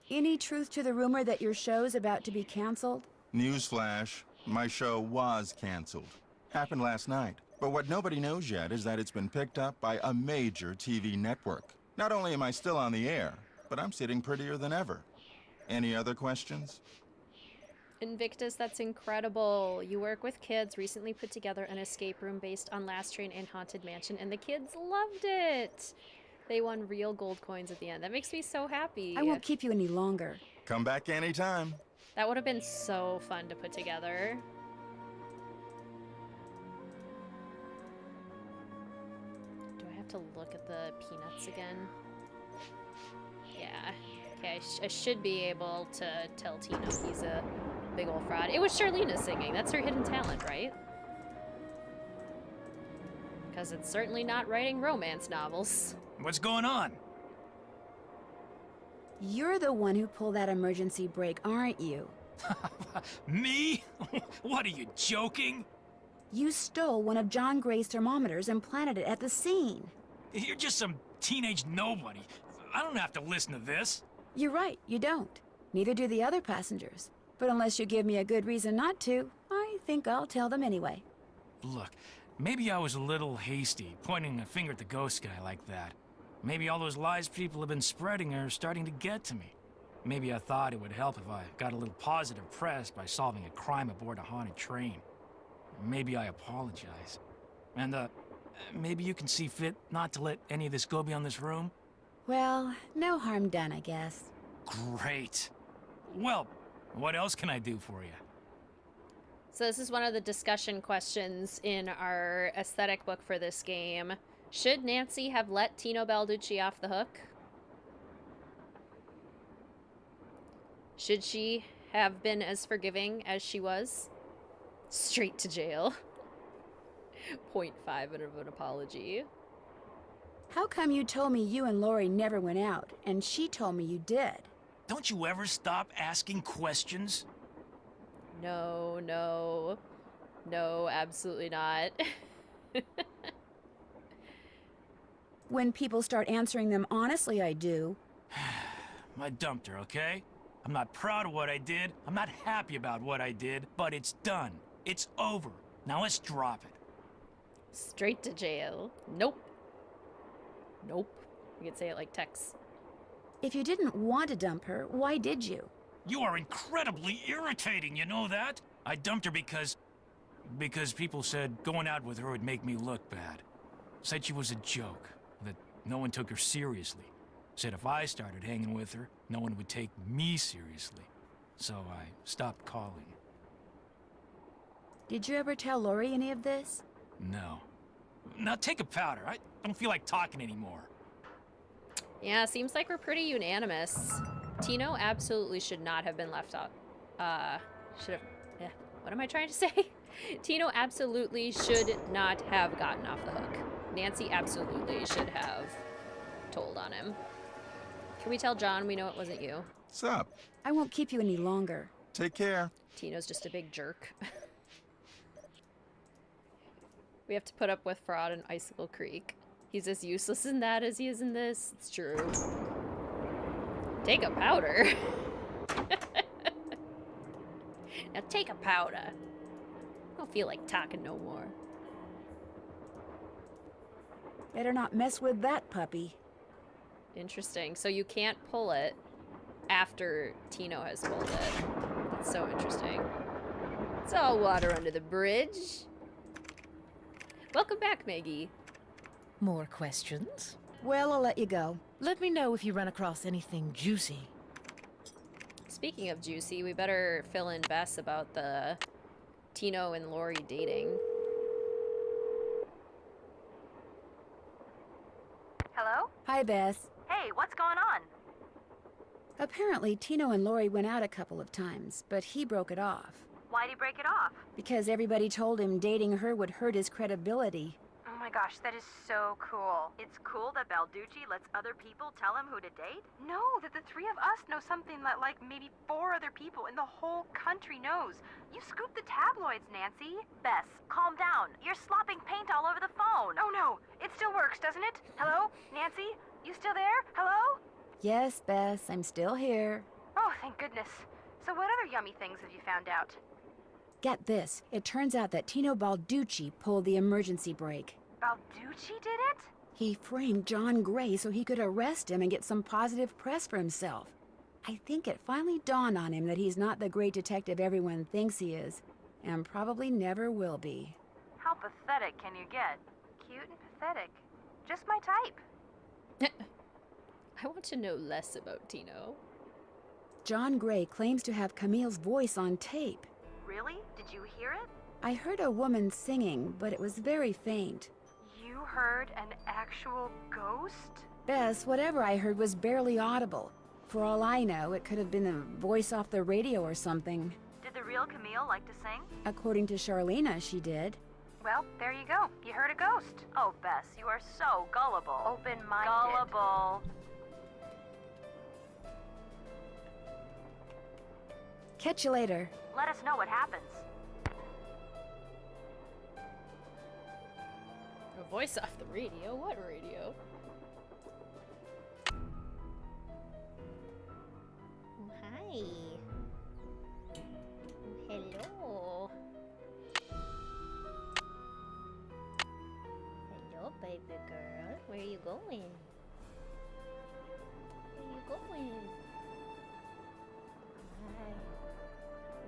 Any truth to the rumor that your show's about to be canceled? Newsflash. My show was canceled. Happened last night. But what nobody knows yet is that it's been picked up by a major TV network. Not only am I still on the air, but I'm sitting prettier than ever. Any other questions? Invictus, that's incredible. You work with kids, recently put together an escape room based on Last Train and Haunted Mansion, and the kids loved it. They won real gold coins at the end. That makes me so happy. I won't keep you any longer. Come back anytime. That would have been so fun to put together. Do I have to look at the peanuts again? Yeah. Okay, I should be able to tell Tino he's a big old fraud. It was Charlena singing. That's her hidden talent, right? Because it's certainly not writing romance novels. What's going on? You're the one who pulled that emergency brake, aren't you? Me? What, are you joking? You stole one of John Gray's thermometers and planted it at the scene. You're just some teenage nobody. I don't have to listen to this. You're right, you don't. Neither do the other passengers. But unless you give me a good reason not to, I think I'll tell them anyway. Look, maybe I was a little hasty, pointing a finger at the ghost guy like that. Maybe all those lies people have been spreading are starting to get to me. Maybe I thought it would help if I got a little positive press by solving a crime aboard a haunted train. Maybe I apologize. And, maybe you can see fit not to let any of this go beyond this room? Well, no harm done, I guess. Great. Well, what else can I do for you? So this is one of the discussion questions in our aesthetic book for this game. Should Nancy have let Tino Balducci off the hook? Should she have been as forgiving as she was? Straight to jail. 0.5 of an apology. How come you told me you and Lori never went out, and she told me you did? Don't you ever stop asking questions? No, no. No, absolutely not. When people start answering them honestly, I do. I dumped her, okay? I'm not proud of what I did. I'm not happy about what I did, but it's done. It's over. Now let's drop it. Straight to jail. Nope. Nope. You could say it like Tex. If you didn't want to dump her, why did you? You are incredibly irritating, you know that? I dumped her because people said going out with her would make me look bad. Said she was a joke, that no one took her seriously. Said if I started hanging with her, no one would take me seriously. So I stopped calling. Did you ever tell Lori any of this? No. Now take a powder. I don't feel like talking anymore. Yeah, seems like we're pretty unanimous. Tino absolutely should not have been left out. What am I trying to say? Tino absolutely should not have gotten off the hook. Nancy absolutely should have told on him. Can we tell John we know it wasn't you? Sup? I won't keep you any longer. Take care. Tino's just a big jerk. We have to put up with fraud in Icicle Creek. He's as useless in that as he is in this. It's true. Take a powder. Now take a powder. I don't feel like talking no more. Better not mess with that puppy. Interesting. So you can't pull it after Tino has pulled it. That's so interesting. It's all water under the bridge. Welcome back, Maggie. More questions? Well, I'll let you go. Let me know if you run across anything juicy. Speaking of juicy, we better fill in Bess about the Tino and Lori dating. Hello? Hi, Beth. Hey, what's going on? Apparently, Tino and Lori went out a couple of times, but he broke it off. Why'd he break it off? Because everybody told him dating her would hurt his credibility. Oh my gosh, that is so cool. It's cool that Balducci lets other people tell him who to date? No, that the three of us know something that like maybe 4 other people in the whole country knows. You scooped the tabloids, Nancy. Bess, calm down. You're slopping paint all over the phone. Oh no, it still works, doesn't it? Hello? Nancy? You still there? Hello? Yes, Bess, I'm still here. Oh, thank goodness. So what other yummy things have you found out? Get this, it turns out that Tino Balducci pulled the emergency brake. Balducci did it? He framed John Gray so he could arrest him and get some positive press for himself. I think it finally dawned on him that he's not the great detective everyone thinks he is, and probably never will be. How pathetic can you get? Cute and pathetic. Just my type. I want to know less about Tino. John Gray claims to have Camille's voice on tape. Really? Did you hear it? I heard a woman singing, but it was very faint. You heard an actual ghost? Bess, whatever I heard was barely audible. For all I know, it could have been a voice off the radio or something. Did the real Camille like to sing? According to Charlena, she did. Well, there you go. You heard a ghost. Oh, Bess, you are so gullible. Open-minded. Gullible. Catch you later. Let us know what happens. A voice off the radio? What radio? Oh, hi. Oh, hello. Hello, baby girl. Where are you going? Where are you going? Hi.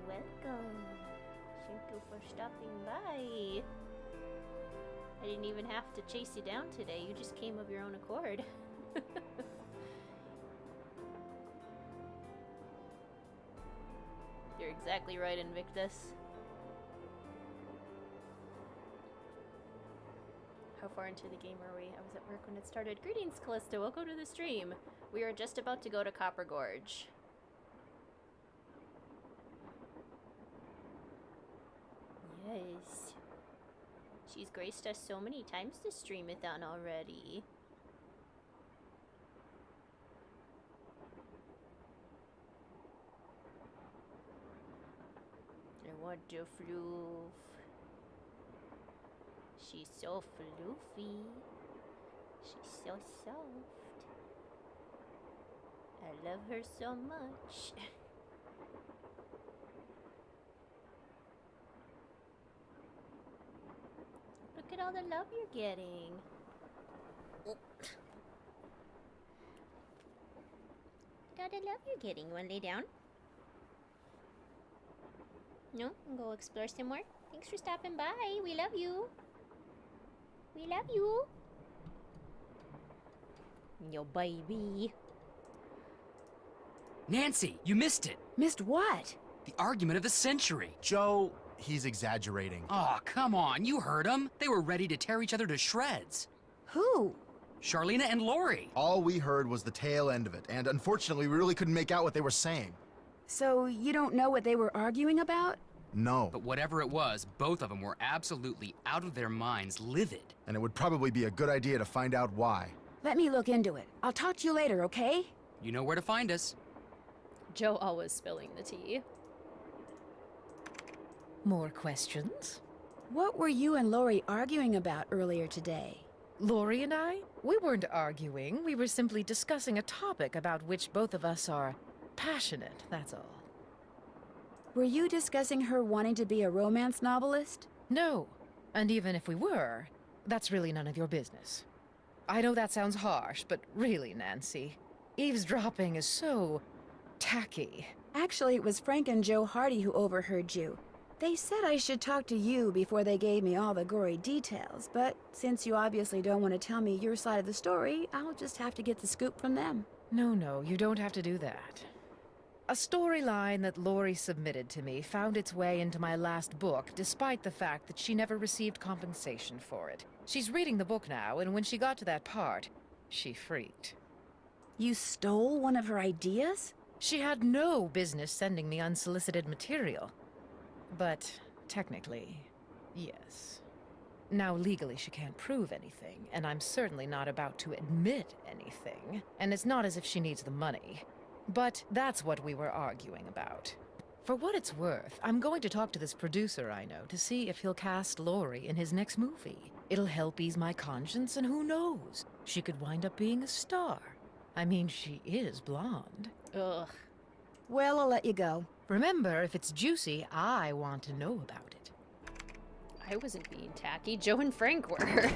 Welcome. Thank you for stopping by. I didn't even have to chase you down today. You just came of your own accord. You're exactly right, Invictus. How far into the game are we? I was at work when it started. Greetings, Callisto. Welcome to the stream. We are just about to go to Copper Gorge. Yes. She's graced us so many times this Streamathon already. I want to floof. She's so floofy. She's so soft. I love her so much. Look at all the love you're getting. Got the love you're getting. Wanna lay down? No? Go explore some more? Thanks for stopping by. We love you. We love you. Yo, baby. Nancy, you missed it. Missed what? The argument of the century. Joe, he's exaggerating. Aw, come on. You heard them. They were ready to tear each other to shreds. Who? Charlena and Lori. All we heard was the tail end of it, and unfortunately, we really couldn't make out what they were saying. So you don't know what they were arguing about? No. But whatever it was, both of them were absolutely out of their minds, livid. And it would probably be a good idea to find out why. Let me look into it. I'll talk to you later, okay? You know where to find us. Joe always spilling the tea. More questions? What were you and Lori arguing about earlier today? Lori and I? We weren't arguing. We were simply discussing a topic about which both of us are passionate, that's all. Were you discussing her wanting to be a romance novelist? No. And even if we were, that's really none of your business. I know that sounds harsh, but really, Nancy, eavesdropping is so tacky. Actually, it was Frank and Joe Hardy who overheard you. They said I should talk to you before they gave me all the gory details, but since you obviously don't want to tell me your side of the story, I'll just have to get the scoop from them. No, you don't have to do that. A storyline that Lori submitted to me found its way into my last book, despite the fact that she never received compensation for it. She's reading the book now, and when she got to that part, she freaked. You stole one of her ideas? She had no business sending me unsolicited material. But technically, yes. Now, legally, she can't prove anything, and I'm certainly not about to admit anything. And it's not as if she needs the money. But that's what we were arguing about. For what it's worth, I'm going to talk to this producer I know to see if he'll cast Lori in his next movie. It'll help ease my conscience, and who knows? She could wind up being a star. I mean, she is blonde. Ugh. Well, I'll let you go. Remember, if it's juicy, I want to know about it. I wasn't being tacky. Joe and Frank were.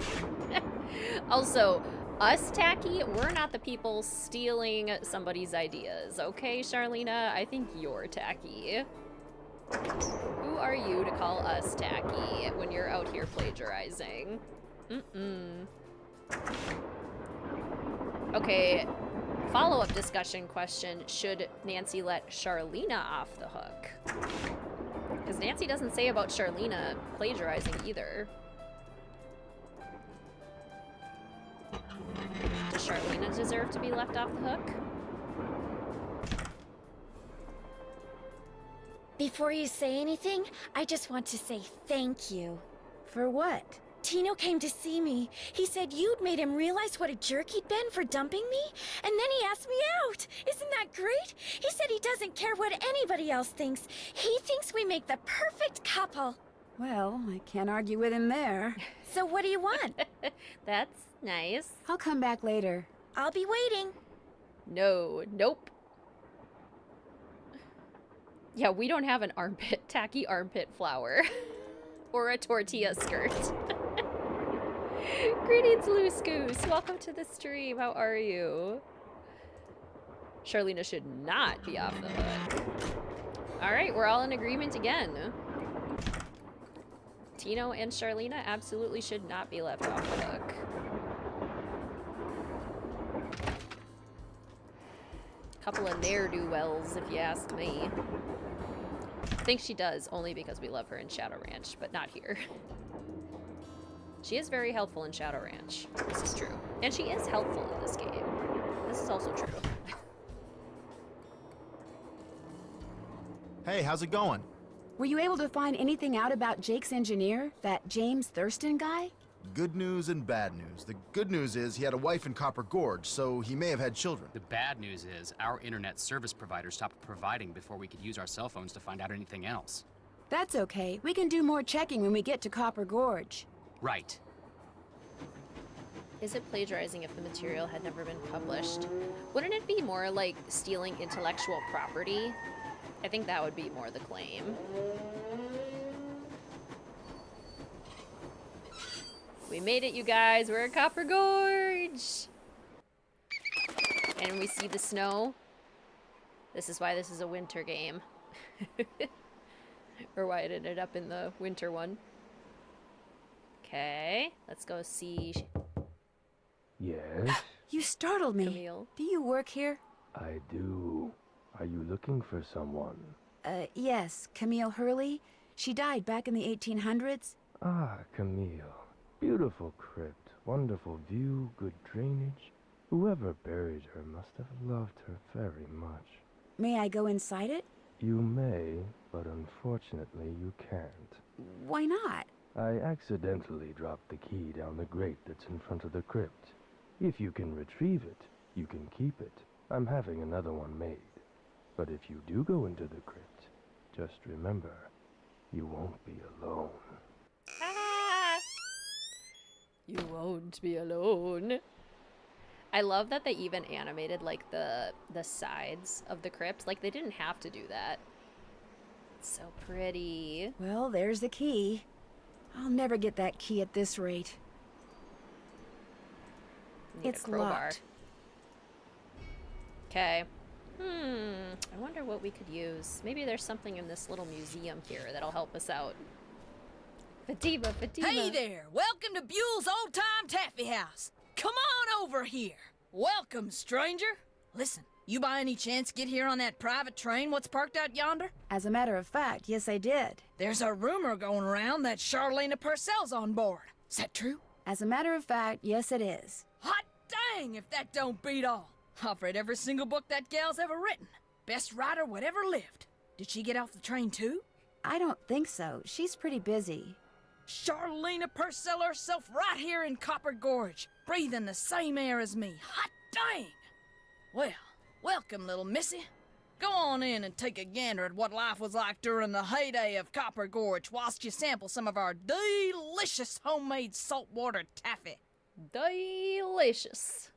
Also, us tacky, we're not the people stealing somebody's ideas. Okay, Charlena? I think you're tacky. Who are you to call us tacky when you're out here plagiarizing? Okay, follow-up discussion question. Should Nancy let Charlena off the hook? Because Nancy doesn't say about Charlena plagiarizing either. Does Charlena deserve to be left off the hook? Before you say anything, I just want to say thank you. For what? Tino came to see me. He said you'd made him realize what a jerk he'd been for dumping me, and then he asked me out. Isn't that great? He said he doesn't care what anybody else thinks. He thinks we make the perfect couple. Well, I can't argue with him there. So what do you want? That's nice. I'll come back later. I'll be waiting. No, nope. Yeah, we don't have an tacky armpit flower. Or a tortilla skirt. Greetings, Loose Goose. Welcome to the stream. How are you? Charlena should not be off the hook. Alright, we're all in agreement again. Tino and Charlena absolutely should not be left off the hook. Couple of ne'er-do-wells, if you ask me. I think she does, only because we love her in Shadow Ranch, but not here. She is very helpful in Shadow Ranch. This is true. And she is helpful in this game. This is also true. Hey, how's it going? Were you able to find anything out about Jake's engineer, that James Thurston guy? Good news and bad news. The good news is he had a wife in Copper Gorge, so he may have had children. The bad news is our internet service provider stopped providing before we could use our cell phones to find out anything else. That's okay. We can do more checking when we get to Copper Gorge. Right. Is it plagiarizing if the material had never been published? Wouldn't it be more like stealing intellectual property? I think that would be more the claim. We made it, you guys. We're at Copper Gorge. And we see the snow. This is why this is a winter game. Or why it ended up in the winter one. Okay, let's go see Yes, You startled me. Camille. Do you work here? I do. Are you looking for someone? Yes, Camille Hurley. She died back in the 1800s. Ah, Camille. Beautiful crypt, wonderful view, good drainage. Whoever buried her must have loved her very much. May I go inside it? You may, but unfortunately you can't. Why not? I accidentally dropped the key down the grate that's in front of the crypt. If you can retrieve it, you can keep it. I'm having another one made. But if you do go into the crypt, just remember, you won't be alone. You won't be alone. I love that they even animated like the sides of the crypt. Like they didn't have to do that. It's so pretty. Well, there's the key. I'll never get that key at this rate. Need It's a crowbar. locked. Okay. I wonder what we could use. Maybe there's something in this little museum here that'll help us out. Fatima. Hey there! Welcome to Buell's Old Time Taffy House. Come on over here. Welcome, stranger. Listen, you by any chance get here on that private train what's parked out yonder? As a matter of fact, yes, I did. There's a rumor going around that Charlena Purcell's on board. Is that true? As a matter of fact, yes, it is. Hot dang if that don't beat all. I've read every single book that gal's ever written. Best writer whatever lived. Did she get off the train too? I don't think so. She's pretty busy. Charlena Purcell herself right here in Copper Gorge, breathing the same air as me. Hot dang! Well, welcome, little missy. Go on in and take a gander at what life was like during the heyday of Copper Gorge whilst you sample some of our delicious homemade saltwater taffy. Delicious.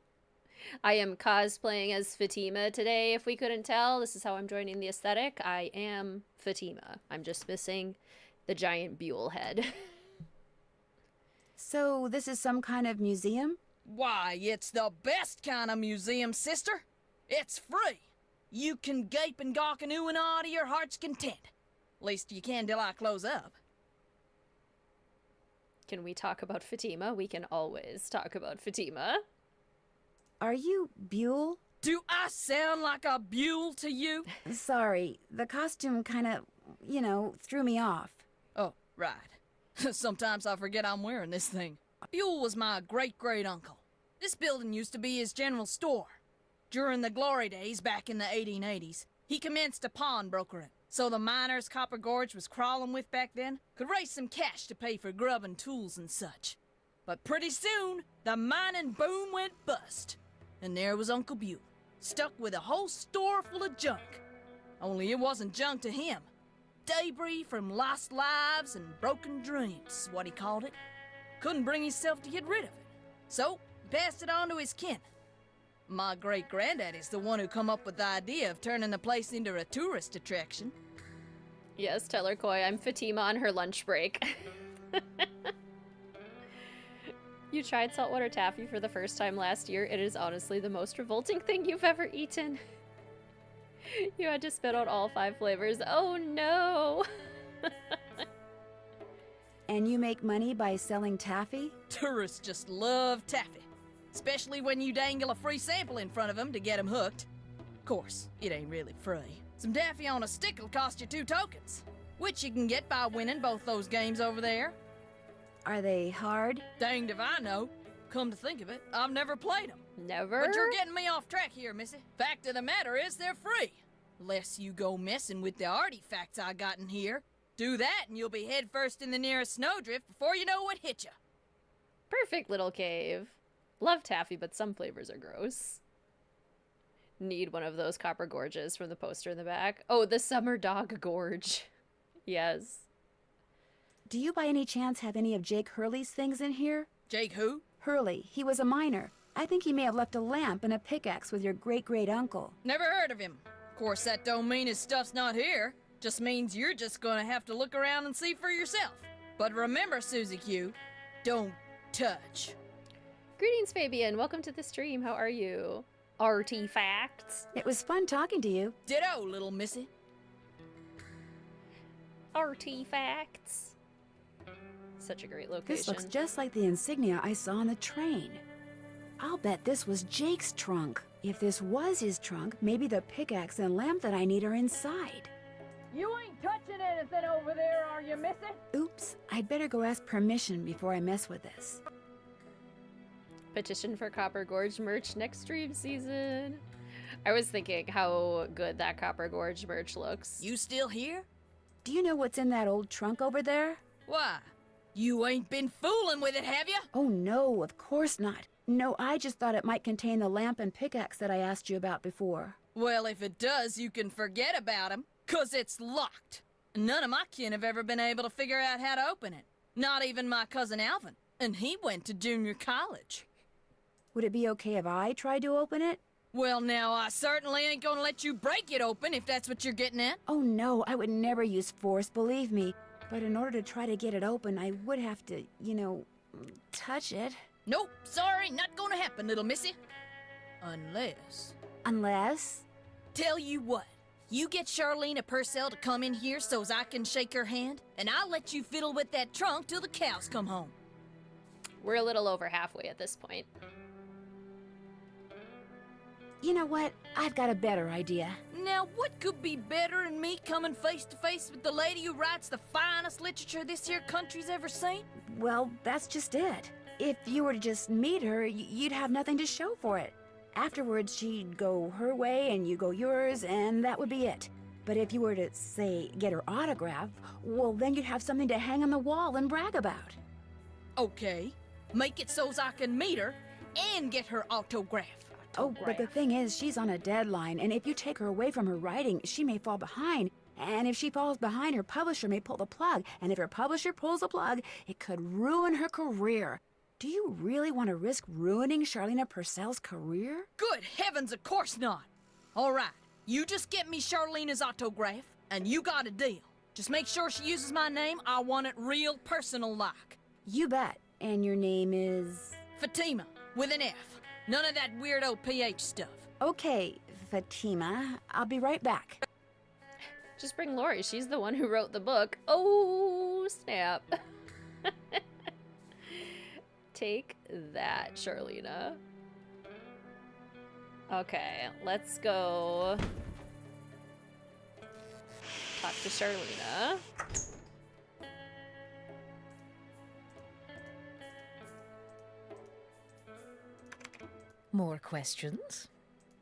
I am cosplaying as Fatima today, if we couldn't tell. This is how I'm joining the aesthetic. I am Fatima. I'm just missing the giant Buell head. So this is some kind of museum? Why, it's the best kind of museum, sister. It's free. You can gape and gawk and ooh and ah to your heart's content. Least you can till I close up. Can we talk about Fatima? We can always talk about Fatima. Are you Buell? Do I sound like a Buell to you? Sorry, the costume kind of, threw me off. Oh, right. Sometimes I forget I'm wearing this thing. Buell was my great-great-uncle. This building used to be his general store. During the glory days back in the 1880s, he commenced a pawnbrokering, so the miners Copper Gorge was crawling with back then could raise some cash to pay for grub and tools and such. But pretty soon, the mining boom went bust, and there was Uncle Buell, stuck with a whole store full of junk. Only it wasn't junk to him. Debris from lost lives and broken dreams is what he called it. Couldn't bring himself to get rid of it, so he passed it on to his kin. My great-granddaddy's the one who come up with the idea of turning the place into a tourist attraction. Yes, Tyler Coy, I'm Fatima on her lunch break. You tried saltwater taffy for the first time last year. It is honestly the most revolting thing you've ever eaten. You had to spit out all 5 flavors. Oh no! And you make money by selling taffy? Tourists just love taffy. Especially when you dangle a free sample in front of them to get them hooked. Of course, it ain't really free. Some taffy on a stick will cost you 2 tokens, which you can get by winning both those games over there. Are they hard? Danged if I know. Come to think of it, I've never played them. Never? But you're getting me off track here, missy. Fact of the matter is, they're free. Unless you go messing with the artifacts I got in here. Do that and you'll be headfirst in the nearest snowdrift before you know what hit you. Perfect little cave. Love taffy, but some flavors are gross. Need one of those copper gorges from the poster in the back. Oh, the Summer Dog Gorge. Yes. Do you by any chance have any of Jake Hurley's things in here? Jake who? Hurley. He was a miner. I think he may have left a lamp and a pickaxe with your great-great-uncle. Never heard of him. Of course, that don't mean his stuff's not here. Just means you're just gonna have to look around and see for yourself. But remember, Susie Q, don't touch. Greetings, Fabian. Welcome to the stream. How are you? Artifacts. It was fun talking to you. Ditto, little missy. Artifacts. Such a great location. This looks just like the insignia I saw on the train. I'll bet this was Jake's trunk. If this was his trunk, maybe the pickaxe and lamp that I need are inside. You ain't touching anything over there, are you, missy? Oops, I'd better go ask permission before I mess with this. Petition for Copper Gorge merch next stream season. I was thinking how good that Copper Gorge merch looks. You still here? Do you know what's in that old trunk over there? Why? You ain't been fooling with it, have you? Oh no, of course not. No, I just thought it might contain the lamp and pickaxe that I asked you about before. Well, if it does, you can forget about him, 'cause it's locked. None of my kin have ever been able to figure out how to open it. Not even my cousin Alvin, and he went to junior college. Would it be okay if I tried to open it? Well, now, I certainly ain't gonna let you break it open if that's what you're getting at. Oh no, I would never use force, believe me. But in order to try to get it open, I would have to, touch it. Nope, sorry, not gonna happen, little missy. Unless... Unless? Tell you what, you get Charlene Purcell to come in here so's I can shake her hand, and I'll let you fiddle with that trunk till the cows come home. We're a little over halfway at this point. You know what? I've got a better idea. Now, what could be better than me coming face to face with the lady who writes the finest literature this here country's ever seen? Well, that's just it. If you were to just meet her, you'd have nothing to show for it. Afterwards, she'd go her way and you go yours, and that would be it. But if you were to, say, get her autograph, well, then you'd have something to hang on the wall and brag about. Okay. Make it so's I can meet her and get her autograph. Oh, but the thing is, she's on a deadline, and if you take her away from her writing, she may fall behind. And if she falls behind, her publisher may pull the plug. And if her publisher pulls the plug, it could ruin her career. Do you really want to risk ruining Charlena Purcell's career? Good heavens, of course not. All right, you just get me Charlena's autograph, and you got a deal. Just make sure she uses my name. I want it real personal-like. You bet. And your name is... Fatima, with an F. None of that weirdo PH stuff. Okay, Fatima. I'll be right back. Just bring Lori. She's the one who wrote the book. Oh, snap. Take that, Charlena. Okay, let's go talk to Charlena. More questions?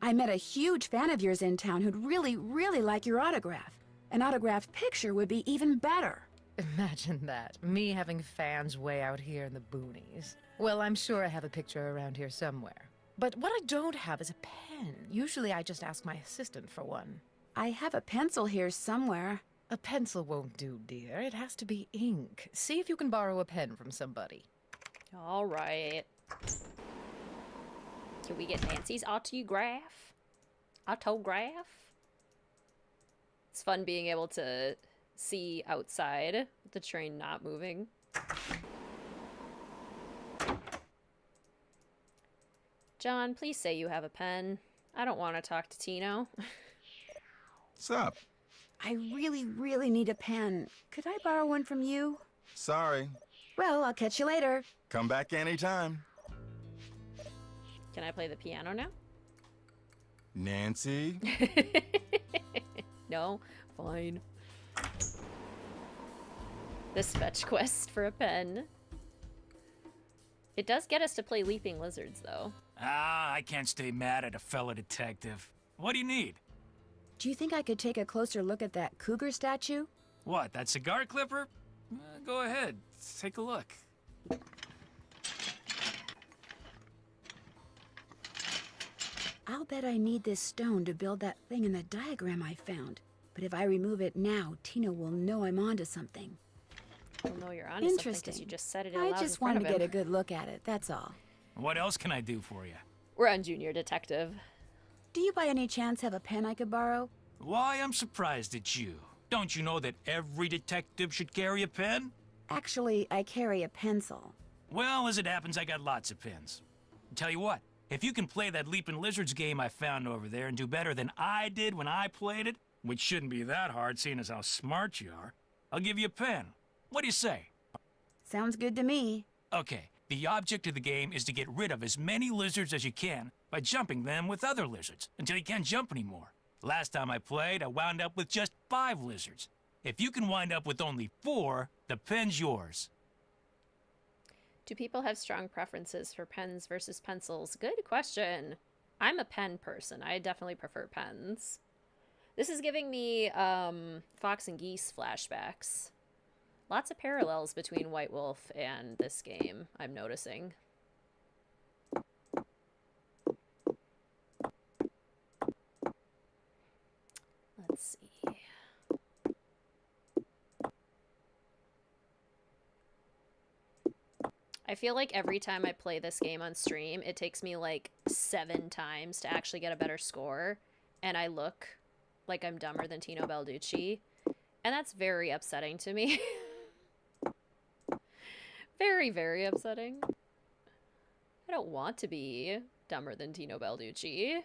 I met a huge fan of yours in town who'd really, really like your autograph. An autographed picture would be even better. Imagine that. Me having fans way out here in the boonies. Well, I'm sure I have a picture around here somewhere. But what I don't have is a pen. Usually I just ask my assistant for one. I have a pencil here somewhere. A pencil won't do, dear. It has to be ink. See if you can borrow a pen from somebody. All right. Can we get Nancy's autograph? Autograph? It's fun being able to see outside with the train not moving. John, please say you have a pen. I don't want to talk to Tino. What's up? I really, really need a pen. Could I borrow one from you? Sorry. Well, I'll catch you later. Come back anytime. Can I play the piano now? Nancy? No? Fine. This fetch quest for a pen. It does get us to play Leaping Lizards, though. Ah, I can't stay mad at a fella detective. What do you need? Do you think I could take a closer look at that cougar statue? What, that cigar clipper? Go ahead, take a look. I'll bet I need this stone to build that thing in the diagram I found. But if I remove it now, Tina will know I'm onto something. You'll know you're onto something because you just said it out loud. I just wanted to get a good look at it, that's all. What else can I do for you? We're on Junior Detective. Do you by any chance have a pen I could borrow? Why, I'm surprised at you. Don't you know that every detective should carry a pen? Actually, I carry a pencil. Well, as it happens, I got lots of pens. Tell you what, if you can play that Leaping Lizards game I found over there and do better than I did when I played it, which shouldn't be that hard seeing as how smart you are, I'll give you a pen. What do you say? Sounds good to me. Okay, the object of the game is to get rid of as many lizards as you can by jumping them with other lizards until you can't jump anymore. Last time I played, I wound up with just 5 lizards. If you can wind up with only 4, the pen's yours. Do people have strong preferences for pens versus pencils? Good question. I'm a pen person. I definitely prefer pens. This is giving me Fox and Geese flashbacks. Lots of parallels between White Wolf and this game, I'm noticing. Let's see. I feel like every time I play this game on stream, it takes me like 7 times to actually get a better score, and I look like I'm dumber than Tino Balducci, and that's very upsetting to me. Very, very upsetting. I don't want to be dumber than Tino Balducci.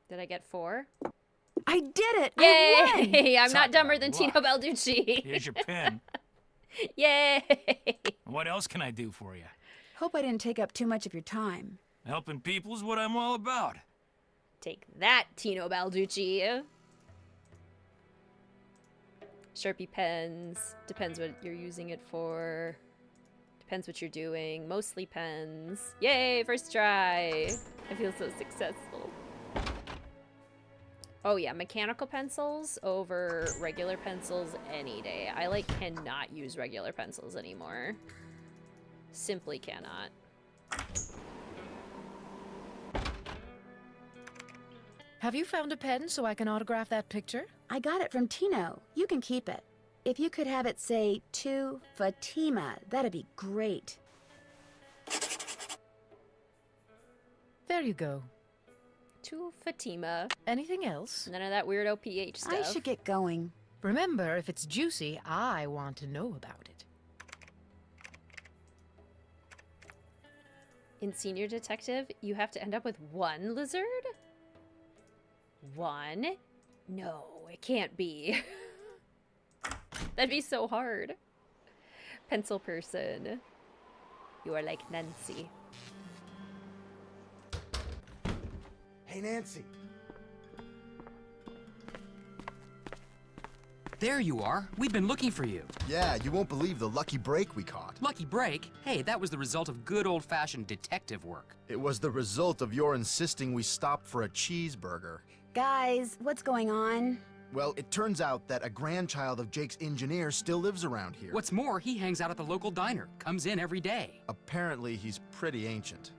Did I get 4? I did it! Yay! I'm not Talk dumber about than luck. Tino Balducci. Here's your pen. Yay! What else can I do for you? Hope I didn't take up too much of your time. Helping people is what I'm all about. Take that, Tino Balducci. Sharpie pens. Depends what you're using it for. Depends what you're doing. Mostly pens. Yay, first try. I feel so successful. Oh yeah, mechanical pencils over regular pencils any day. I like cannot use regular pencils anymore. Simply cannot. Have you found a pen so I can autograph that picture? I got it from Tino. You can keep it. If you could have it say, to Fatima, that'd be great. There you go. To Fatima. Anything else? None of that weirdo PH stuff. I should get going. Remember, if it's juicy, I want to know about it. In Senior Detective, you have to end up with one lizard? One? No, it can't be. That'd be so hard. Pencil person. You are like Nancy. Hey, Nancy. There you are. We've been looking for you. Yeah, you won't believe the lucky break we caught. Lucky break? Hey, that was the result of good old-fashioned detective work. It was the result of your insisting we stop for a cheeseburger. Guys, what's going on? Well, it turns out that a grandchild of Jake's engineer still lives around here. What's more, he hangs out at the local diner. Comes in every day. Apparently, he's pretty ancient.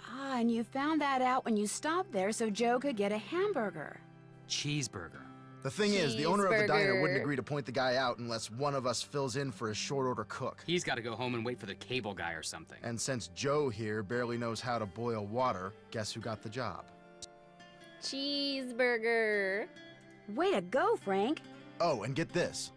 Ah, and you found that out when you stopped there so Joe could get a hamburger. Cheeseburger. The thing is, the owner of the diner wouldn't Cheeseburger. agree to point the guy out unless one of us fills in for his short-order cook. He's got to go home and wait for the cable guy or something. And since Joe here barely knows how to boil water, guess who got the job? Cheeseburger. Way to go, Frank. Oh, and get this.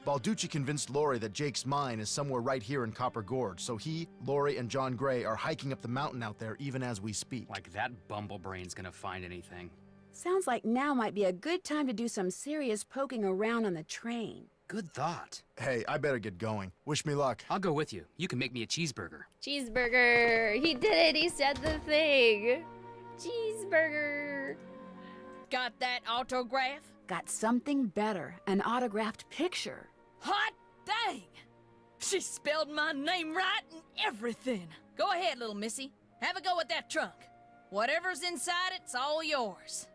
Balducci convinced Lori that Jake's mine is somewhere right here in Copper Gorge, so he, Lori, and John Gray are hiking up the mountain out there even as we speak. Like that bumblebrain's gonna find anything. Sounds like now might be a good time to do some serious poking around on the train. Good thought. Hey, I better get going. Wish me luck. I'll go with you. You can make me a cheeseburger. Cheeseburger. He did it. He said the thing. Cheeseburger. Got that autograph? Got something better, an autographed picture. Hot dang! She spelled my name right and everything. Go ahead, little missy. Have a go at that trunk. Whatever's inside, it's all yours.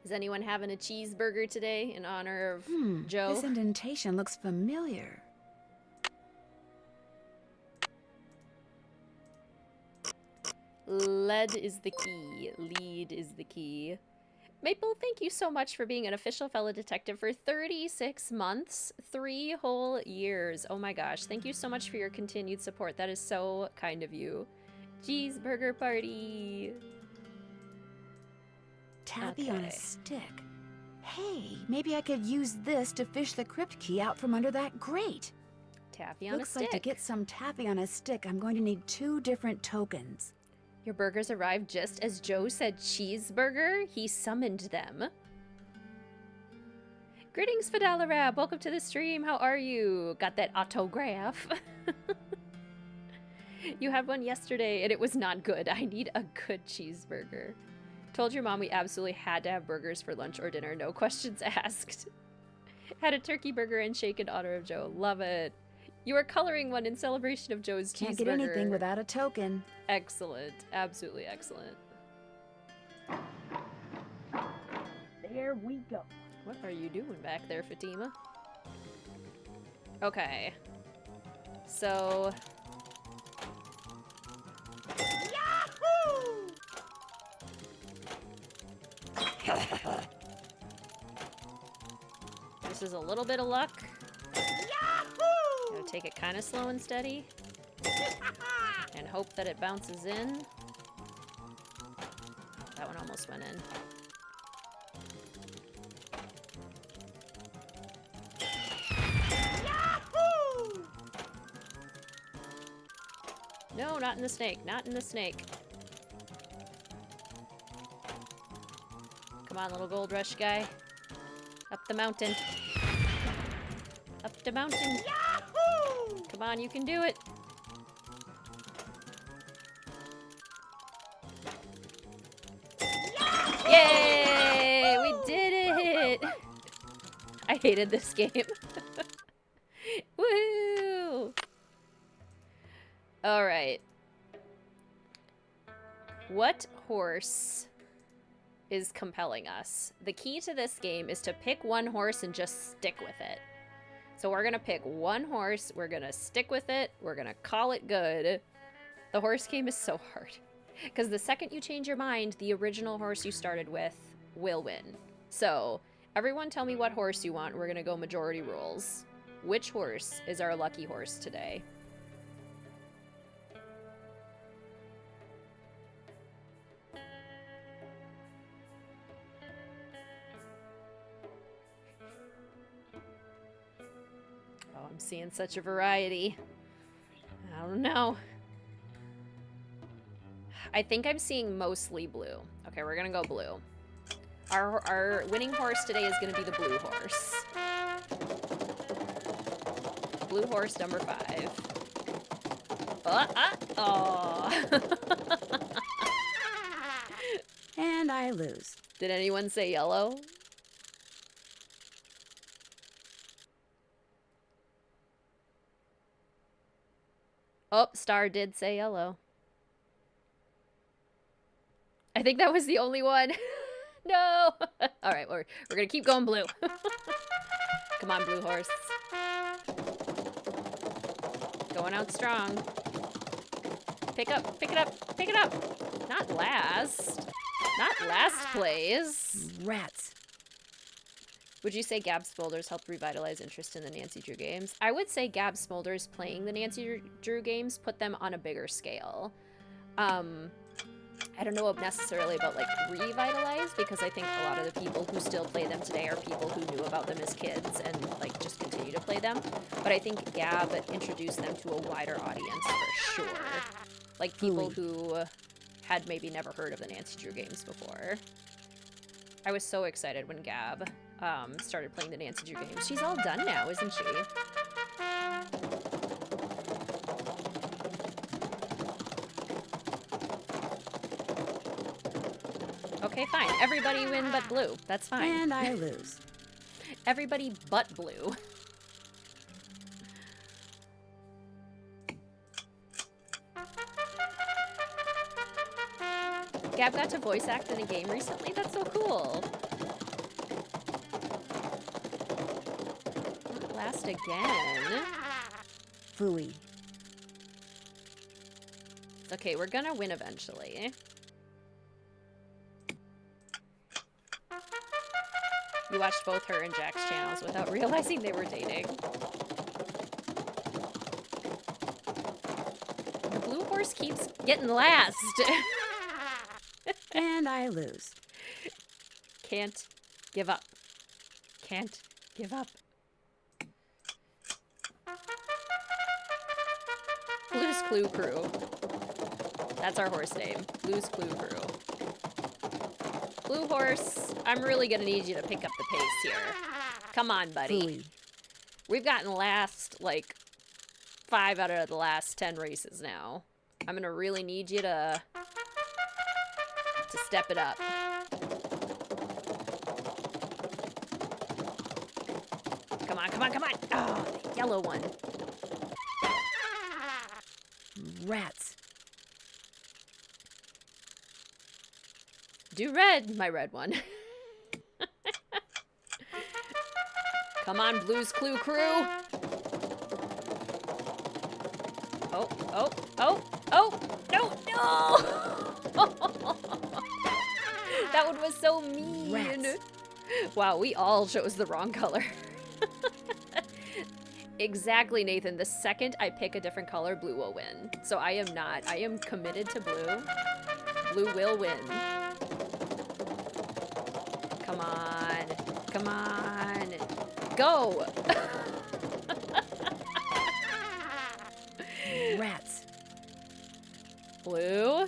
Is anyone having a cheeseburger today in honor of Joe? This indentation looks familiar. Lead is the key. Lead is the key. Maple, thank you so much for being an official fellow detective for 36 months, 3 whole years. Oh my gosh, thank you so much for your continued support. That is so kind of you. Cheeseburger party. Taffy on Okay. a stick. Hey, maybe I could use this to fish the crypt key out from under that grate. Taffy on Looks a stick. like to get some taffy on a stick, I'm going to need 2 different tokens. Your burgers arrived just as Joe said cheeseburger. He summoned them. Greetings, Fidalarab. Welcome to the stream. How are you? Got that autograph. You had one yesterday and it was not good. I need a good cheeseburger. Told your mom we absolutely had to have burgers for lunch or dinner. No questions asked. Had a turkey burger and shake in honor of Joe. Love it. You are coloring one in celebration of Joe's cheeseburger. Can't get anything without a token. Excellent. Absolutely excellent. There we go. What are you doing back there, Fatima? Okay. So... This is a little bit of luck. Gotta take it kind of slow and steady. And hope that it bounces in. That one almost went in. No, not in the snake. Not in the snake. Come on, little gold rush guy. Up the mountain. Up the mountain. Yahoo! Come on, you can do it. Yay! We did it! I hated this game. Woo! Alright. What horse is compelling us? The key to this game is to pick one horse and just stick with it. So we're gonna pick one horse, we're gonna stick with it, we're gonna call it good. The horse game is so hard. Because the second you change your mind, the original horse you started with will win. So, everyone tell me what horse you want. We're gonna go majority rules. Which horse is our lucky horse today? Oh, I'm seeing such a variety. I don't know. I think I'm seeing mostly blue. Okay, we're gonna go blue. Our winning horse today is gonna be the blue horse. Blue horse number 5. Oh. And I lose. Did anyone say yellow? Oh, Star did say yellow. I think that was the only one. No! All right, we're gonna keep going blue. Come on, blue horse. Going out strong. Pick up, pick it up, pick it up. Not last. Not last place. Rats. Would you say Gab Smolders helped revitalize interest in the Nancy Drew games? I would say Gab Smolders playing the Nancy Drew games put them on a bigger scale. I don't know necessarily about like revitalize, because I think a lot of the people who still play them today are people who knew about them as kids and like just continue to play them. But I think Gab introduced them to a wider audience for sure. Like people who had maybe never heard of the Nancy Drew games before. I was so excited when Gab started playing the Nancy Drew games. She's all done now, isn't she? Okay, fine. Everybody win but blue. That's fine. And I lose. Everybody but blue. Gab got to voice act in a game recently? That's so cool. Not last again. Phooey. Okay, we're gonna win eventually. You watched both her and Jack's channels without realizing they were dating. The blue horse keeps getting last. And I lose. Can't give up. Can't give up. Blue's Clue Crew. That's our horse name. Blue's Clue Crew. Blue horse, I'm really gonna need you to pick up the pace here. Come on, buddy. Phooey. We've gotten last, like, 5 out of the last 10 races now. I'm gonna really need you to step it up. Come on, come on, come on! Oh, the yellow one. Rats. Do red, my red one. Come on, Blue's Clue Crew. Oh, oh, oh, oh, no, no! That one was so mean. Rats. Wow, we all chose the wrong color. Exactly, Nathan. The second I pick a different color, blue will win. So I am committed to blue. Blue will win. Come on. Come on. Go! Rats. Blue.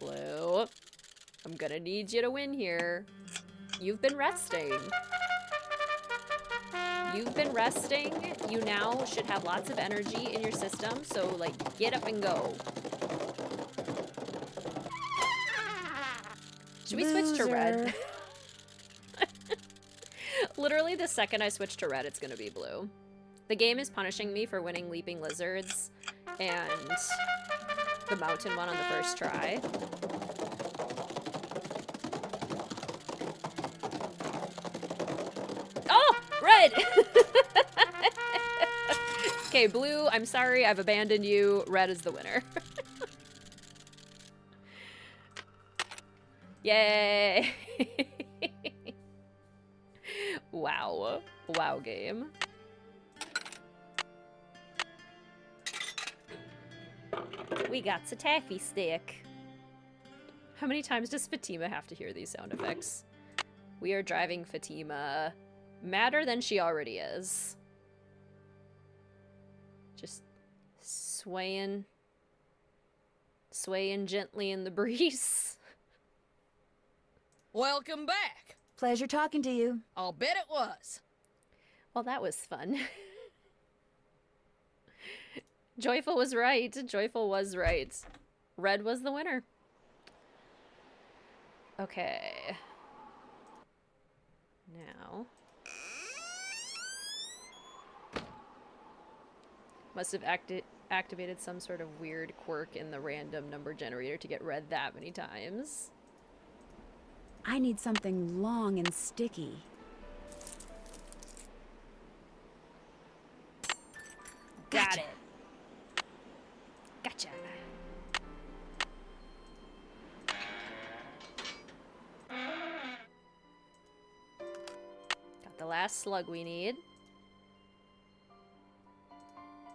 Blue. I'm gonna need you to win here. You've been resting. You've been resting. You now should have lots of energy in your system, so, like, get up and go. Should we switch to red? Literally, the second I switch to red, it's gonna be blue. The game is punishing me for winning Leaping Lizards and the mountain one on the first try. What? Okay, blue, I'm sorry, I've abandoned you. Red is the winner. Yay! Wow. Wow, game. We got a taffy stick. How many times does Fatima have to hear these sound effects? We are driving Fatima madder than she already is. Just swaying gently in the breeze. Welcome back. Pleasure talking to you. I'll bet it was. Well, that was fun. Joyful was right. Joyful was right. Red was the winner. Okay. Now. Must have activated some sort of weird quirk in the random number generator to get red that many times. I need something long and sticky. Got it. Gotcha. Got the last slug we need.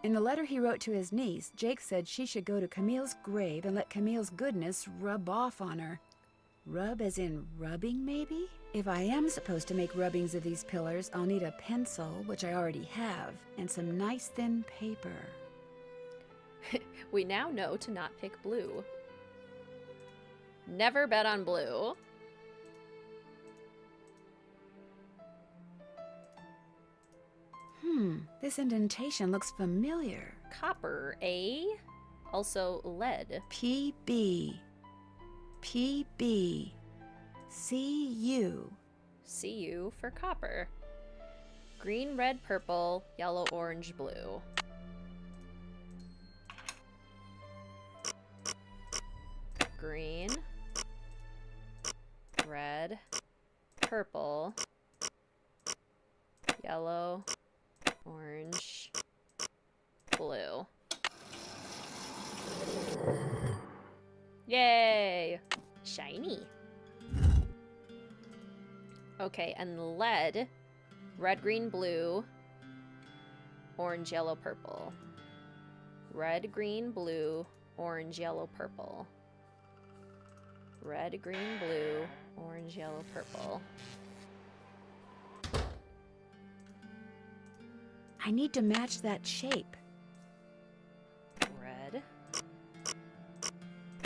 In the letter he wrote to his niece, Jake said she should go to Camille's grave and let Camille's goodness rub off on her. Rub as in rubbing, maybe? If I am supposed to make rubbings of these pillars, I'll need a pencil, which I already have, and some nice thin paper. We now know to not pick blue. Never bet on blue. This indentation looks familiar. Copper, A. Also lead. PB. PB. CU. CU for copper. Green, red, purple, yellow, orange, blue. Green, red, purple, yellow, orange, blue. Yay! Shiny. Okay, and lead. Red, green, blue. Orange, yellow, purple. Red, green, blue. Orange, yellow, purple. Red, green, blue. Orange, yellow, purple. I need to match that shape. Red,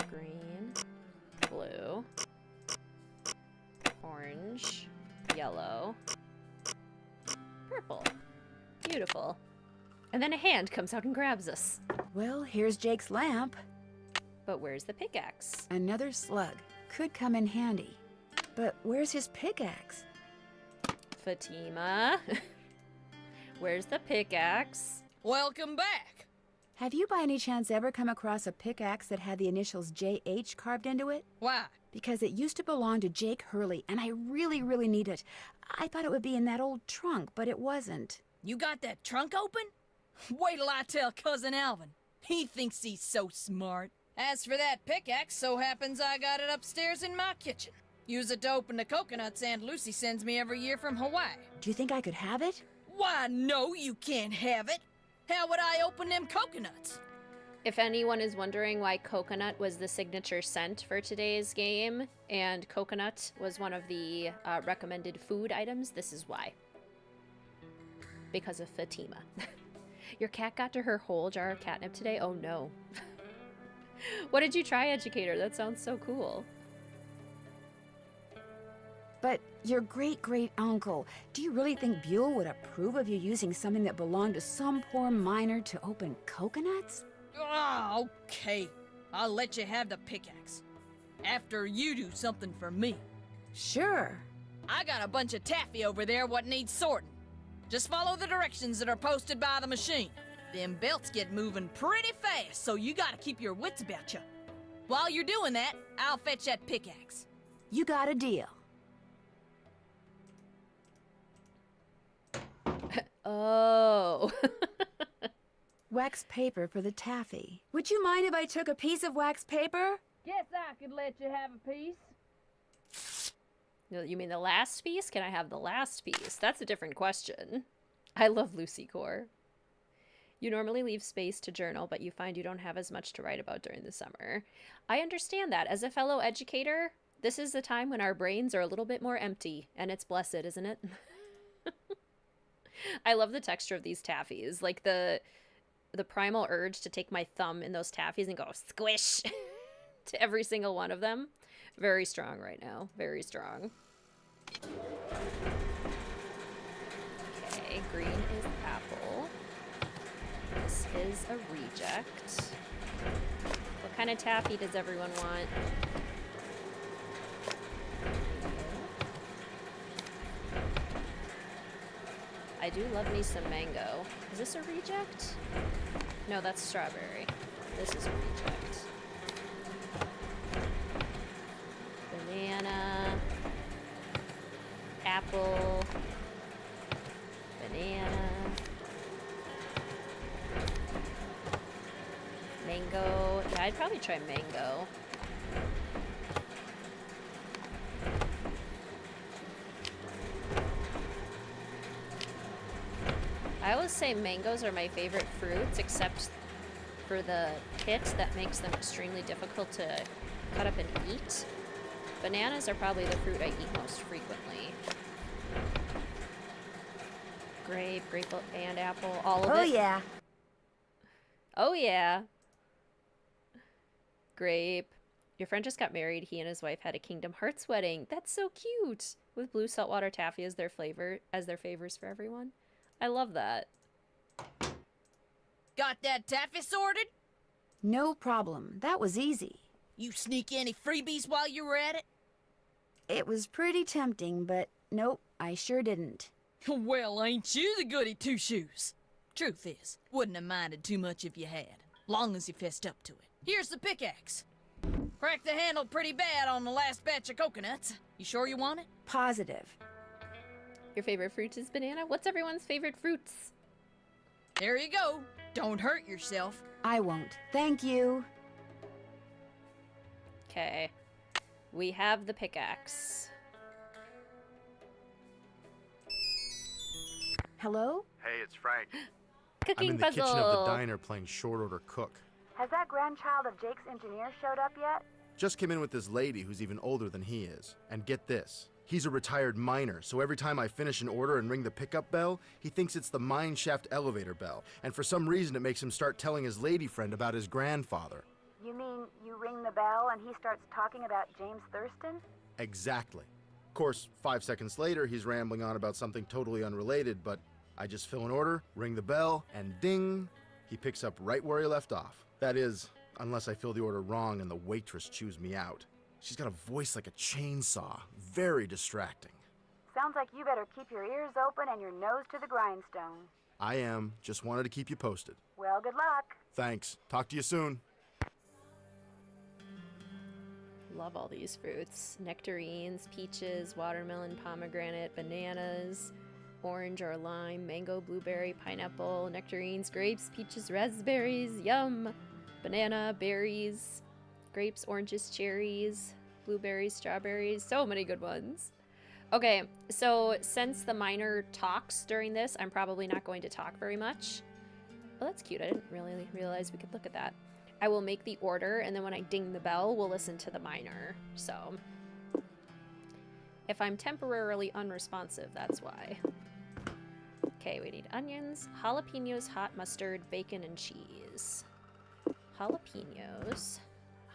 green, blue, orange, yellow, purple. Beautiful. And then a hand comes out and grabs us. Well, here's Jake's lamp. But where's the pickaxe? Another slug. Could come in handy. But where's his pickaxe? Fatima. Where's the pickaxe? Welcome back. Have you by any chance ever come across a pickaxe that had the initials JH carved into it? Why? Because it used to belong to Jake Hurley, and I really, really need it. I thought it would be in that old trunk, but it wasn't. You got that trunk open? Wait till I tell Cousin Alvin. He thinks he's so smart. As for that pickaxe, so happens I got it upstairs in my kitchen. Use it to open the coconuts Aunt Lucy sends me every year from Hawaii. Do you think I could have it? Why, no, you can't have it. How would I open them coconuts? If anyone is wondering why coconut was the signature scent for today's game, and coconut was one of the recommended food items, this is why. Because of Fatima. Your cat got to her whole jar of catnip today? Oh no. What did you try, Educator? That sounds so cool. But your great-great-uncle, do you really think Buell would approve of you using something that belonged to some poor miner to open coconuts? Oh, okay. I'll let you have the pickaxe. After you do something for me. Sure. I got a bunch of taffy over there what needs sorting. Just follow the directions that are posted by the machine. Them belts get moving pretty fast, so you gotta keep your wits about you. While you're doing that, I'll fetch that pickaxe. You got a deal. Oh. Wax paper for the taffy. Would you mind if I took a piece of wax paper? Guess I could let you have a piece. No, you mean the last piece? Can I have the last piece? That's a different question. I love Lucy Core. You normally leave space to journal, but you find you don't have as much to write about during the summer. I understand that. As a fellow educator, this is the time when our brains are a little bit more empty, and it's blessed, isn't it? I love the texture of these taffies. Like the primal urge to take my thumb in those taffies and go squish to every single one of them. Very strong right now. Very strong. Okay, green is apple. This is a reject. What kind of taffy does everyone want? I do love me some mango. Is this a reject? No, that's strawberry. This is a reject. Banana. Apple. Banana. Mango. Yeah, I'd probably try mango. I always say mangoes are my favorite fruits, except for the pit that makes them extremely difficult to cut up and eat. Bananas are probably the fruit I eat most frequently. Grape, and apple, all of it. Oh, yeah. Oh, yeah. Grape. Your friend just got married. He and his wife had a Kingdom Hearts wedding. That's so cute. With blue saltwater taffy as their favors for everyone. I love that. Got that taffy sorted? No problem. That was easy. You sneak any freebies while you were at it? It was pretty tempting, but nope, I sure didn't. Well, ain't you the goody two-shoes? Truth is, wouldn't have minded too much if you had, long as you fessed up to it. Here's the pickaxe. Cracked the handle pretty bad on the last batch of coconuts. You sure you want it? Positive. Your favorite fruit is banana? What's everyone's favorite fruits? There you go. Don't hurt yourself. I won't. Thank you. Okay. We have the pickaxe. Hello? Hey, it's Frank. Cooking I'm in the puzzle. kitchen of the diner playing short order cook. Has that grandchild of Jake's engineer showed up yet? Just came in with this lady who's even older than he is. And get this. He's a retired miner, so every time I finish an order and ring the pickup bell, he thinks it's the mine shaft elevator bell. And for some reason it makes him start telling his lady friend about his grandfather. You mean you ring the bell and he starts talking about James Thurston? Exactly. Of course, 5 seconds later, he's rambling on about something totally unrelated, but I just fill an order, ring the bell, and ding, he picks up right where he left off. That is, unless I fill the order wrong and the waitress chews me out. She's got a voice like a chainsaw. Very distracting. Sounds like you better keep your ears open and your nose to the grindstone. I am. Just wanted to keep you posted. Well, good luck. Thanks. Talk to you soon. Love all these fruits. Nectarines, peaches, watermelon, pomegranate, bananas, orange or lime, mango, blueberry, pineapple, nectarines, grapes, peaches, raspberries, yum! Banana, berries, grapes, oranges, cherries, blueberries, strawberries, so many good ones. Okay, so since the miner talks during this, I'm probably not going to talk very much. Oh, that's cute. I didn't really realize we could look at that. I will make the order, and then when I ding the bell, we'll listen to the miner. So, if I'm temporarily unresponsive, that's why. Okay, we need onions, jalapenos, hot mustard, bacon, and cheese. Jalapenos,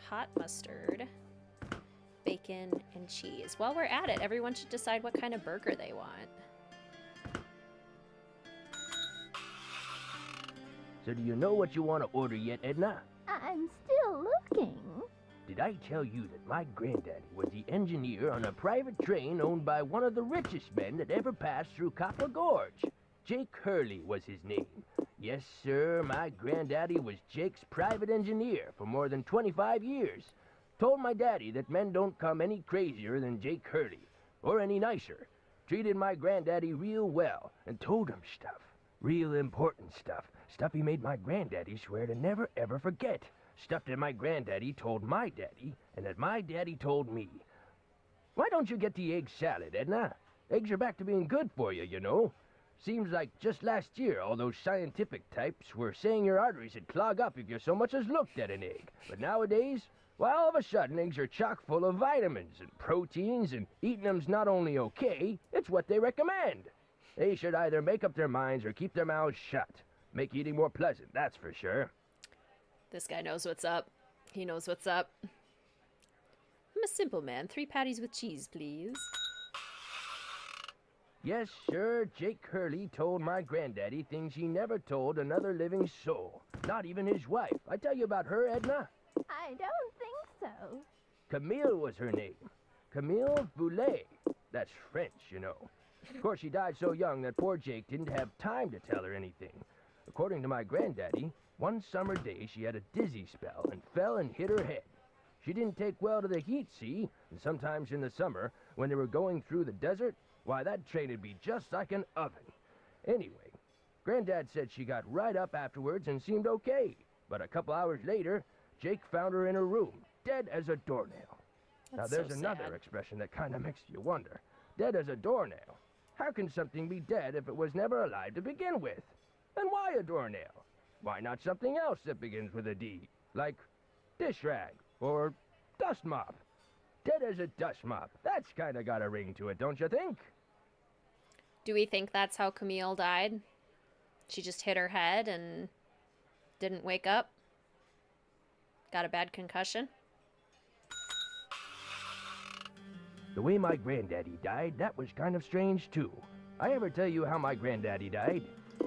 hot mustard, bacon, and cheese. While we're at it, everyone should decide what kind of burger they want. So do you know what you want to order yet, Edna? I'm still looking. Did I tell you that my granddaddy was the engineer on a private train owned by one of the richest men that ever passed through Copper Gorge? Jake Hurley was his name. Yes, sir, my granddaddy was Jake's private engineer for more than 25 years. Told my daddy that men don't come any crazier than Jake Hurley, or any nicer. Treated my granddaddy real well, and told him stuff. Real important stuff. Stuff he made my granddaddy swear to never ever forget. Stuff that my granddaddy told my daddy, and that my daddy told me. Why don't you get the egg salad, Edna? Eggs are back to being good for you, you know. Seems like just last year all those scientific types were saying your arteries would clog up if you so much as looked at an egg. But nowadays, well, all of a sudden eggs are chock full of vitamins and proteins, and eating them's not only okay, it's what they recommend. They should either make up their minds or keep their mouths shut. Make eating more pleasant, that's for sure. This guy knows what's up. He knows what's up. I'm a simple man. 3 patties with cheese, please. Yes, sir, Jake Hurley told my granddaddy things he never told another living soul. Not even his wife. I tell you about her, Edna? I don't think so. Camille was her name. Camille Boulet. That's French, you know. Of course, she died so young that poor Jake didn't have time to tell her anything. According to my granddaddy, one summer day she had a dizzy spell and fell and hit her head. She didn't take well to the heat, see? And sometimes in the summer, when they were going through the desert, why, that train'd be just like an oven. Anyway, Granddad said she got right up afterwards and seemed okay. But a couple hours later, Jake found her in her room, dead as a doornail. That's now, there's so another sad. expression that kind of makes you wonder. Dead as a doornail. How can something be dead if it was never alive to begin with? And why a doornail? Why not something else that begins with a D? Like dish rag or dust mop. Dead as a dust mop. That's kind of got a ring to it, don't you think? Do we think that's how Camille died? She just hit her head and didn't wake up? Got a bad concussion? The way my granddaddy died, that was kind of strange, too. I ever tell you how my granddaddy died?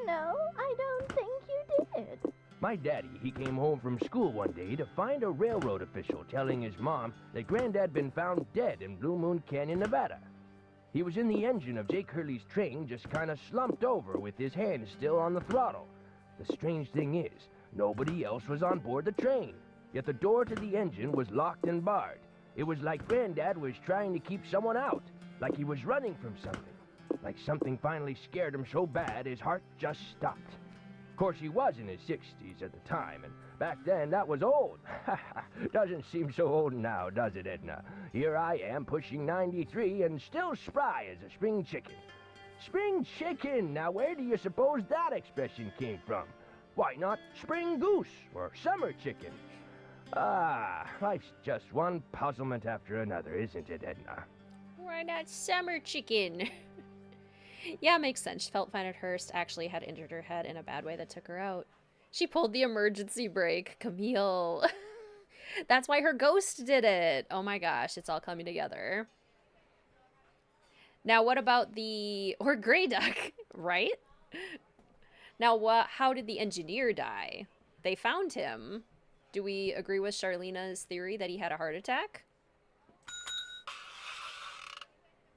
No, I don't think you did. My daddy, he came home from school one day to find a railroad official telling his mom that Granddad been found dead in Blue Moon Canyon, Nevada. He was in the engine of Jake Hurley's train, just kind of slumped over with his hands still on the throttle. The strange thing is, nobody else was on board the train, yet the door to the engine was locked and barred. It was like Granddad was trying to keep someone out, like he was running from something. Like something finally scared him so bad his heart just stopped. Of course, he was in his 60s at the time, and back then that was old. Doesn't seem so old now, does it, Edna? Here I am pushing 93 and still spry as a spring chicken. Spring chicken! Now where do you suppose that expression came from? Why not spring goose or summer chicken? Ah, life's just one puzzlement after another, isn't it, Edna? Why not summer chicken? Yeah, makes sense. She felt fine at Hearst, actually had injured her head in a bad way that took her out. She pulled the emergency brake. Camille. That's why her ghost did it. Oh my gosh, it's all coming together. Now, what about or Grey Duck, right? Now, how did the engineer die? They found him. Do we agree with Charlena's theory that he had a heart attack?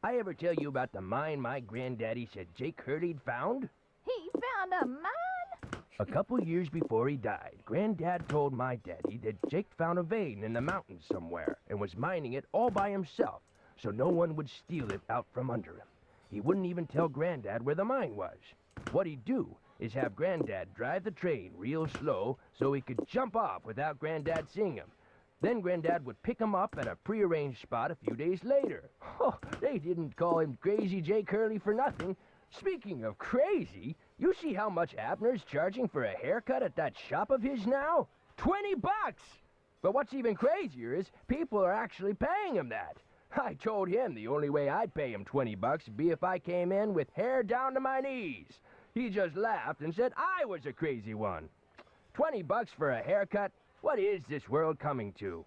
I ever tell you about the mine my granddaddy said Jake Hurley'd found? He found a mine? A couple years before he died, Granddad told my daddy that Jake found a vein in the mountains somewhere and was mining it all by himself, so no one would steal it out from under him. He wouldn't even tell Granddad where the mine was. What he'd do is have Granddad drive the train real slow so he could jump off without Granddad seeing him. Then Granddad would pick him up at a prearranged spot a few days later. Oh, they didn't call him Crazy Jake Hurley for nothing. Speaking of crazy, you see how much Abner's charging for a haircut at that shop of his now? $20! But what's even crazier is people are actually paying him that. I told him the only way I'd pay him $20 would be if I came in with hair down to my knees. He just laughed and said I was a crazy one. $20 for a haircut? What is this world coming to?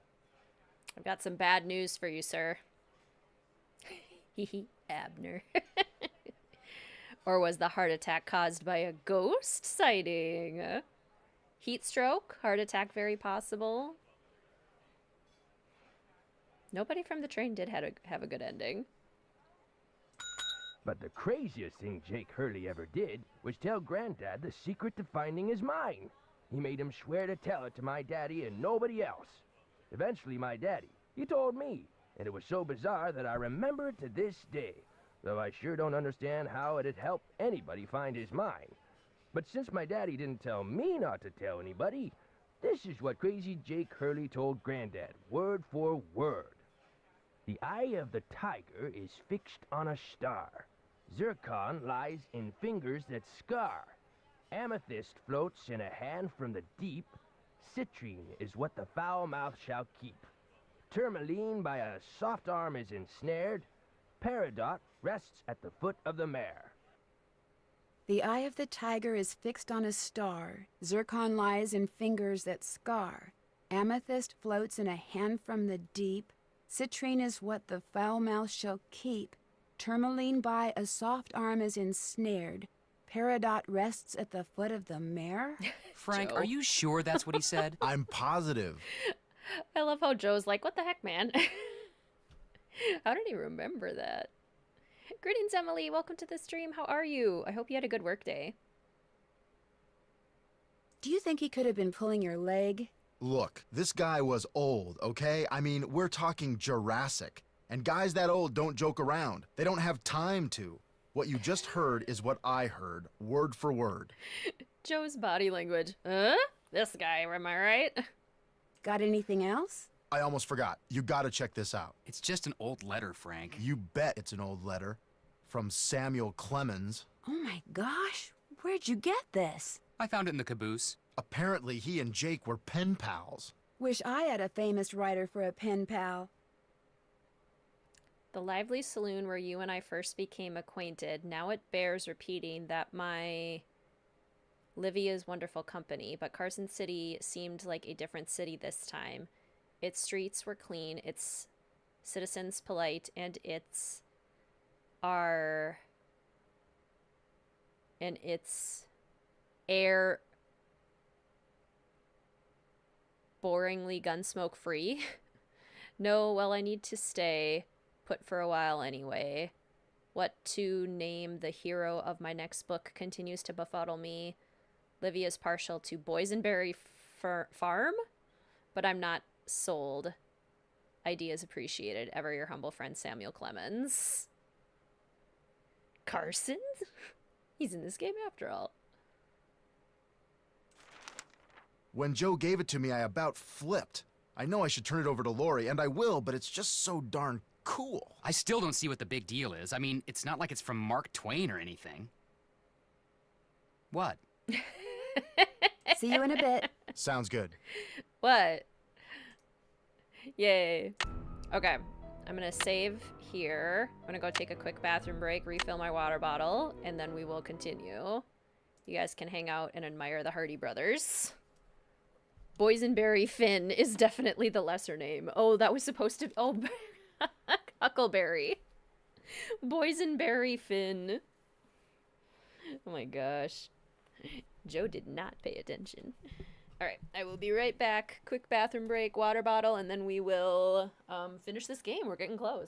I've got some bad news for you, sir. Hehe, Abner. Or was the heart attack caused by a ghost sighting? Heat stroke, heart attack very possible. Nobody from the train did have a good ending. But the craziest thing Jake Hurley ever did was tell Granddad the secret to finding his mine. He made him swear to tell it to my daddy and nobody else. Eventually, my daddy, he told me, and it was so bizarre that I remember it to this day, though I sure don't understand how it'd help anybody find his mine. But since my daddy didn't tell me not to tell anybody, this is what crazy Jake Hurley told Granddad, word for word. The eye of the tiger is fixed on a star. Zircon lies in fingers that scar. Amethyst floats in a hand from the deep. Citrine is what the foul mouth shall keep. Tourmaline by a soft arm is ensnared. Peridot rests at the foot of the mare. The eye of the tiger is fixed on a star. Zircon lies in fingers that scar. Amethyst floats in a hand from the deep. Citrine is what the foul mouth shall keep. Tourmaline by a soft arm is ensnared. Peridot rests at the foot of the mare? Frank, Joe. are you sure that's what he said? I'm positive. I love how Joe's like, what the heck, man? How did he remember that? Greetings, Emily. Welcome to the stream. How are you? I hope you had a good work day. Do you think he could have been pulling your leg? Look, this guy was old, okay? I mean, we're talking Jurassic. And guys that old don't joke around. They don't have time to. What you just heard is what I heard, word for word. Joe's body language. Huh? This guy, am I right? Got anything else? I almost forgot. You gotta check this out. It's just an old letter, Frank. You bet it's an old letter. From Samuel Clemens. Oh my gosh, where'd you get this? I found it in the caboose. Apparently he and Jake were pen pals. Wish I had a famous writer for a pen pal. The lively saloon where you and I first became acquainted. Now it bears repeating that my Livia's wonderful company, but Carson City seemed like a different city this time. Its streets were clean, its citizens polite, and its air boringly gunsmoke free. No, well, I need to stay put for a while anyway. What to name the hero of my next book continues to befuddle me. Livia's partial to Boysenberry Farm, but I'm not sold. Ideas appreciated. Ever your humble friend, Samuel Clemens. Carson? He's in this game after all. When Joe gave it to me, I about flipped. I know I should turn it over to Lori, and I will, but it's just so darn cool. I still don't see what the big deal is. I mean, it's not like it's from Mark Twain or anything. What? See you in a bit. Sounds good. What? Yay. Okay. I'm going to save here. I'm going to go take a quick bathroom break, refill my water bottle, and then we will continue. You guys can hang out and admire the Hardy brothers. Boysenberry Finn is definitely the lesser name. Oh, that was supposed to... Oh, Huckleberry. Boysenberry Finn. Oh my gosh. Joe did not pay attention. Alright, I will be right back. Quick bathroom break, water bottle, and then we will finish this game. We're getting close.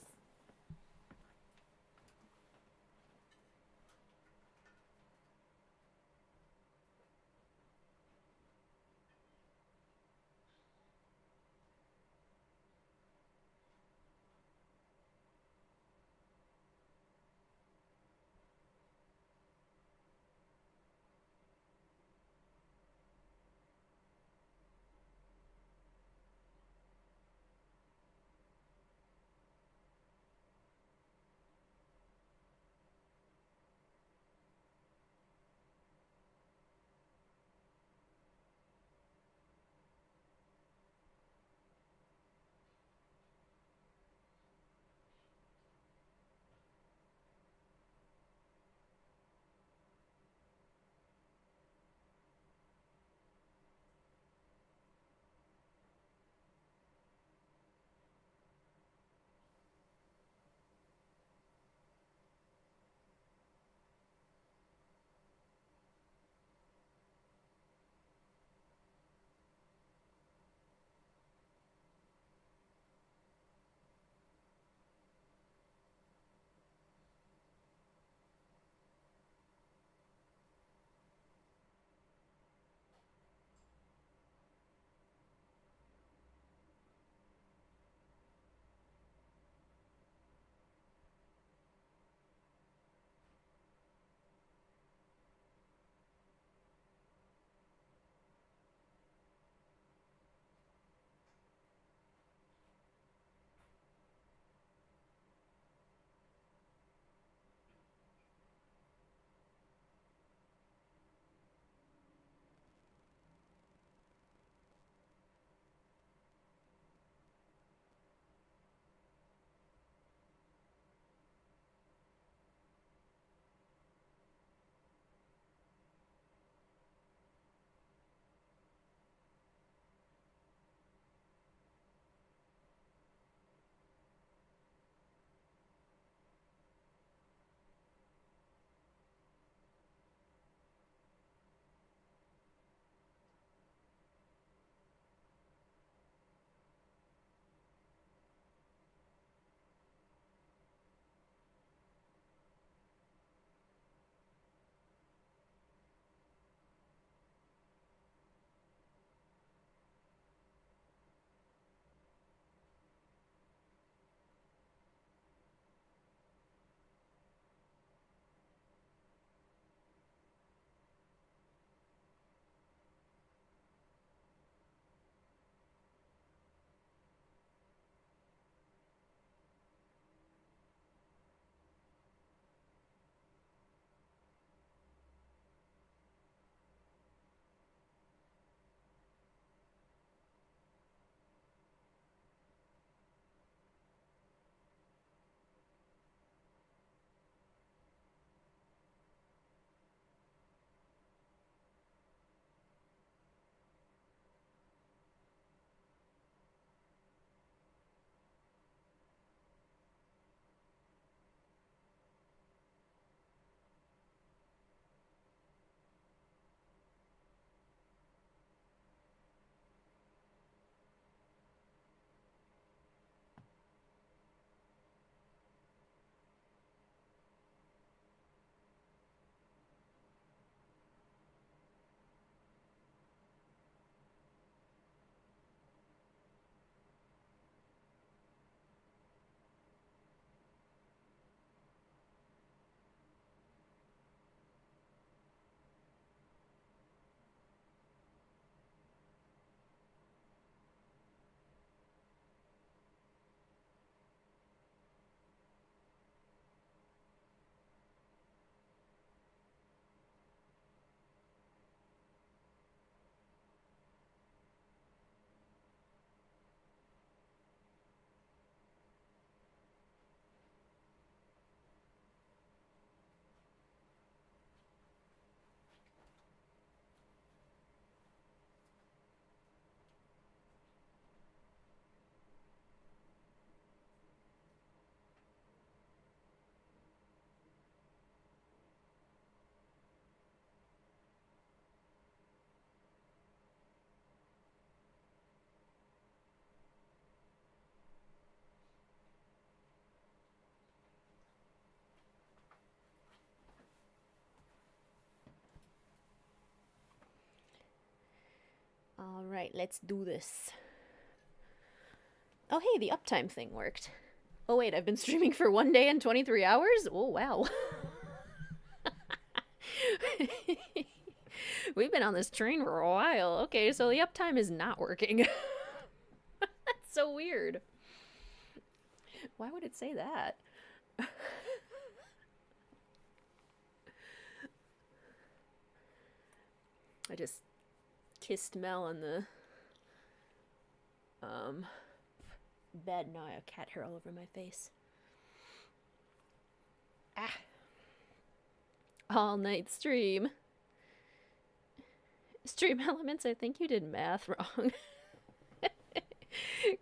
Alright, let's do this. Oh hey, the uptime thing worked. Oh wait, I've been streaming for 1 day and 23 hours? Oh wow. We've been on this train for a while. Okay, so the uptime is not working. That's so weird. Why would it say that? I just kissed Mel on the bed. Now I have cat hair all over my face. Ah. All night stream. Stream elements, I think you did math wrong.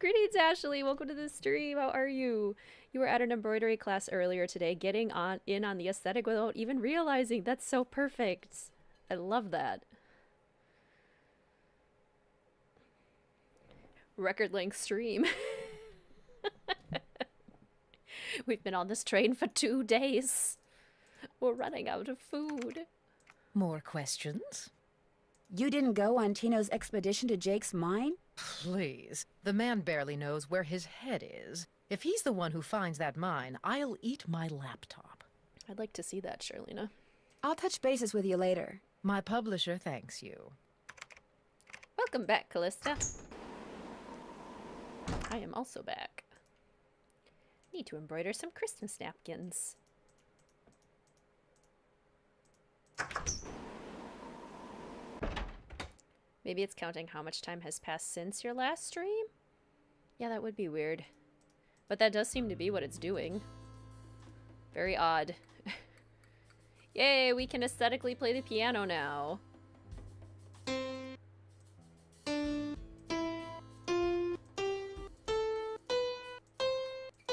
Greetings, Ashley. Welcome to the stream. How are you? You were at an embroidery class earlier today, getting in on the aesthetic without even realizing. That's so perfect. I love that. Record length stream. We've been on this train for 2 days. We're running out of food. More questions? You didn't go on Tino's expedition to Jake's mine? Please. The man barely knows where his head is. If he's the one who finds that mine, I'll eat my laptop. I'd like to see that, Charlena. I'll touch bases with you later. My publisher thanks you. Welcome back, Callista. I am also back. Need to embroider some Christmas napkins. Maybe it's counting how much time has passed since your last stream? Yeah, that would be weird. But that does seem to be what it's doing. Very odd. Yay, we can aesthetically play the piano now.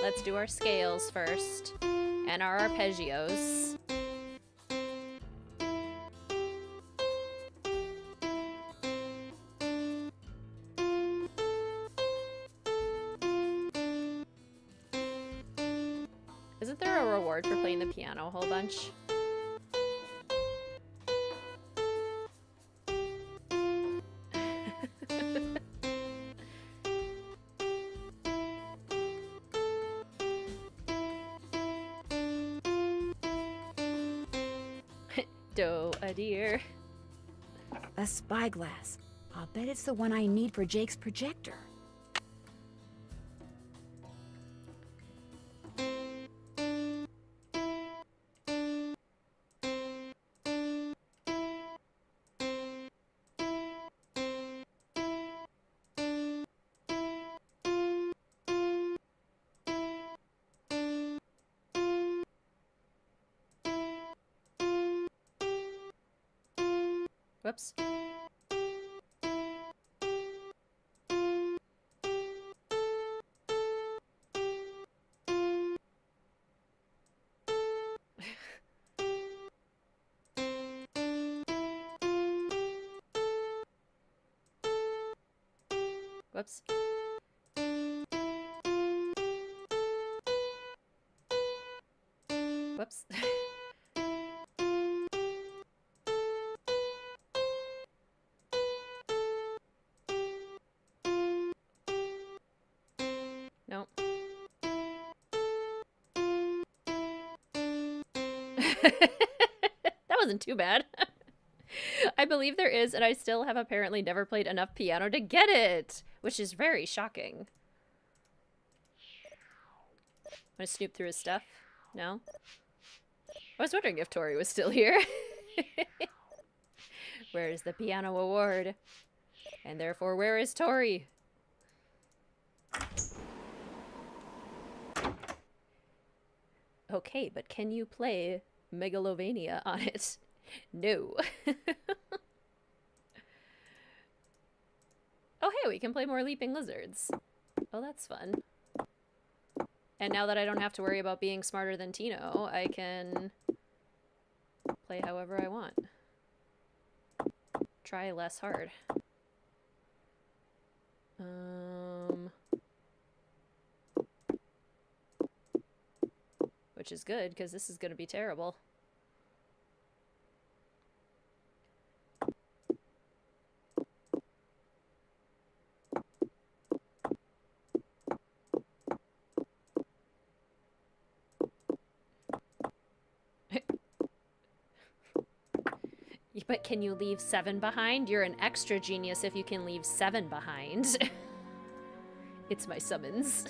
Let's do our scales first. And our arpeggios. Isn't there a reward for playing the piano a whole bunch? A deer. A spyglass. I'll bet it's the one I need for Jake's projector. Whoops. Whoops. Whoops. Nope. That wasn't too bad. I believe there is, and I still have apparently never played enough piano to get it, which is very shocking. Want to snoop through his stuff? No? I was wondering if Tori was still here. Where is the piano award? And therefore, where is Tori? Okay, but can you play Megalovania on it? No. Oh, hey, we can play more Leaping Lizards. Oh, that's fun. And now that I don't have to worry about being smarter than Tino, I can play however I want. Try less hard. Which is good, because this is going to be terrible. But can you leave 7 behind? You're an extra genius if you can leave 7 behind. It's my summons.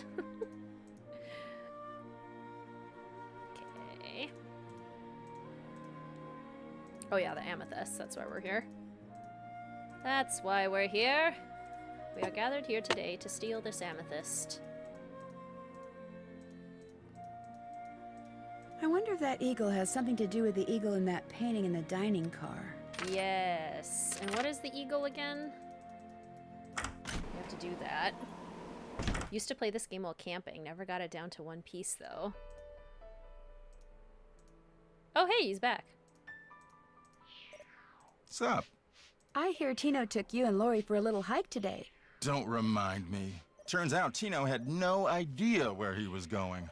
Okay. Oh yeah, the amethyst. That's why we're here. That's why we're here. We are gathered here today to steal this amethyst. I wonder if that eagle has something to do with the eagle in that painting in the dining car. Yes. And what is the eagle again? We have to do that. Used to play this game while camping. Never got it down to one piece, though. Oh, hey, he's back. What's up? I hear Tino took you and Lori for a little hike today. Don't remind me. Turns out Tino had no idea where he was going.